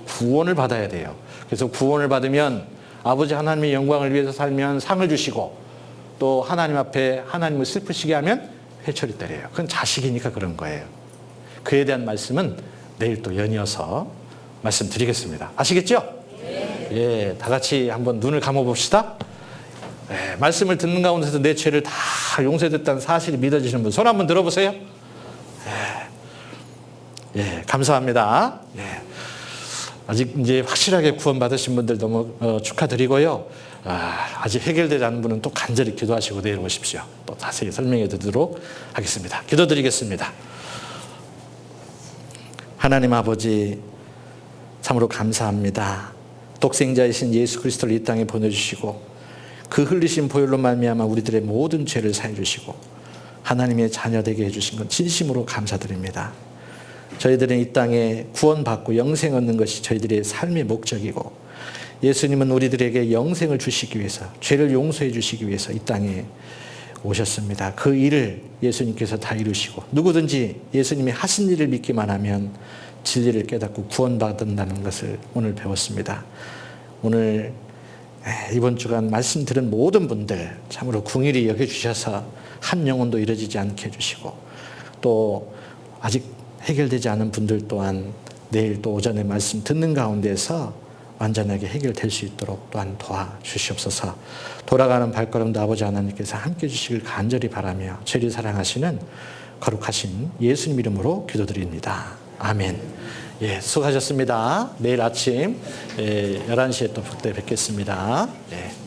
구원을 받아야 돼요. 그래서 구원을 받으면 아버지 하나님의 영광을 위해서 살면 상을 주시고 또 하나님 앞에 하나님을 슬프시게 하면 회초리 때려요. 그건 자식이니까 그런 거예요. 그에 대한 말씀은 내일 또 연이어서 말씀드리겠습니다. 아시겠죠? 예, 다 같이 한번 눈을 감아봅시다. 예, 말씀을 듣는 가운데서 내 죄를 다 용서됐다는 사실이 믿어지시는 분 손 한번 들어보세요. 예, 감사합니다. 예, 아직 이제 확실하게 구원받으신 분들 너무 축하드리고요. 아직 해결되지 않은 분은 또 간절히 기도하시고 내일 오십시오. 또 자세히 설명해 드리도록 하겠습니다. 기도드리겠습니다. 하나님 아버지 참으로 감사합니다. 독생자이신 예수 그리스도를 이 땅에 보내주시고 그 흘리신 보혈로 말미암아 우리들의 모든 죄를 사해 주시고 하나님의 자녀 되게 해주신 건 진심으로 감사드립니다. 저희들은 이 땅에 구원받고 영생 얻는 것이 저희들의 삶의 목적이고 예수님은 우리들에게 영생을 주시기 위해서 죄를 용서해 주시기 위해서 이 땅에 오셨습니다. 그 일을 예수님께서 다 이루시고 누구든지 예수님이 하신 일을 믿기만 하면 진리를 깨닫고 구원받는다는 것을 오늘 배웠습니다. 오늘 이번 주간 말씀 들은 모든 분들 참으로 긍휼히 여겨주셔서 한 영혼도 이루어지지 않게 해주시고 또 아직 해결되지 않은 분들 또한 내일 또 오전에 말씀 듣는 가운데서 완전하게 해결될 수 있도록 또한 도와주시옵소서. 돌아가는 발걸음도 아버지 하나님께서 함께 해주시길 간절히 바라며 죄를 사랑하시는 거룩하신 예수님 이름으로 기도드립니다. 아멘. 예, 수고하셨습니다. 내일 아침 11시에 또 그때 뵙겠습니다. 예.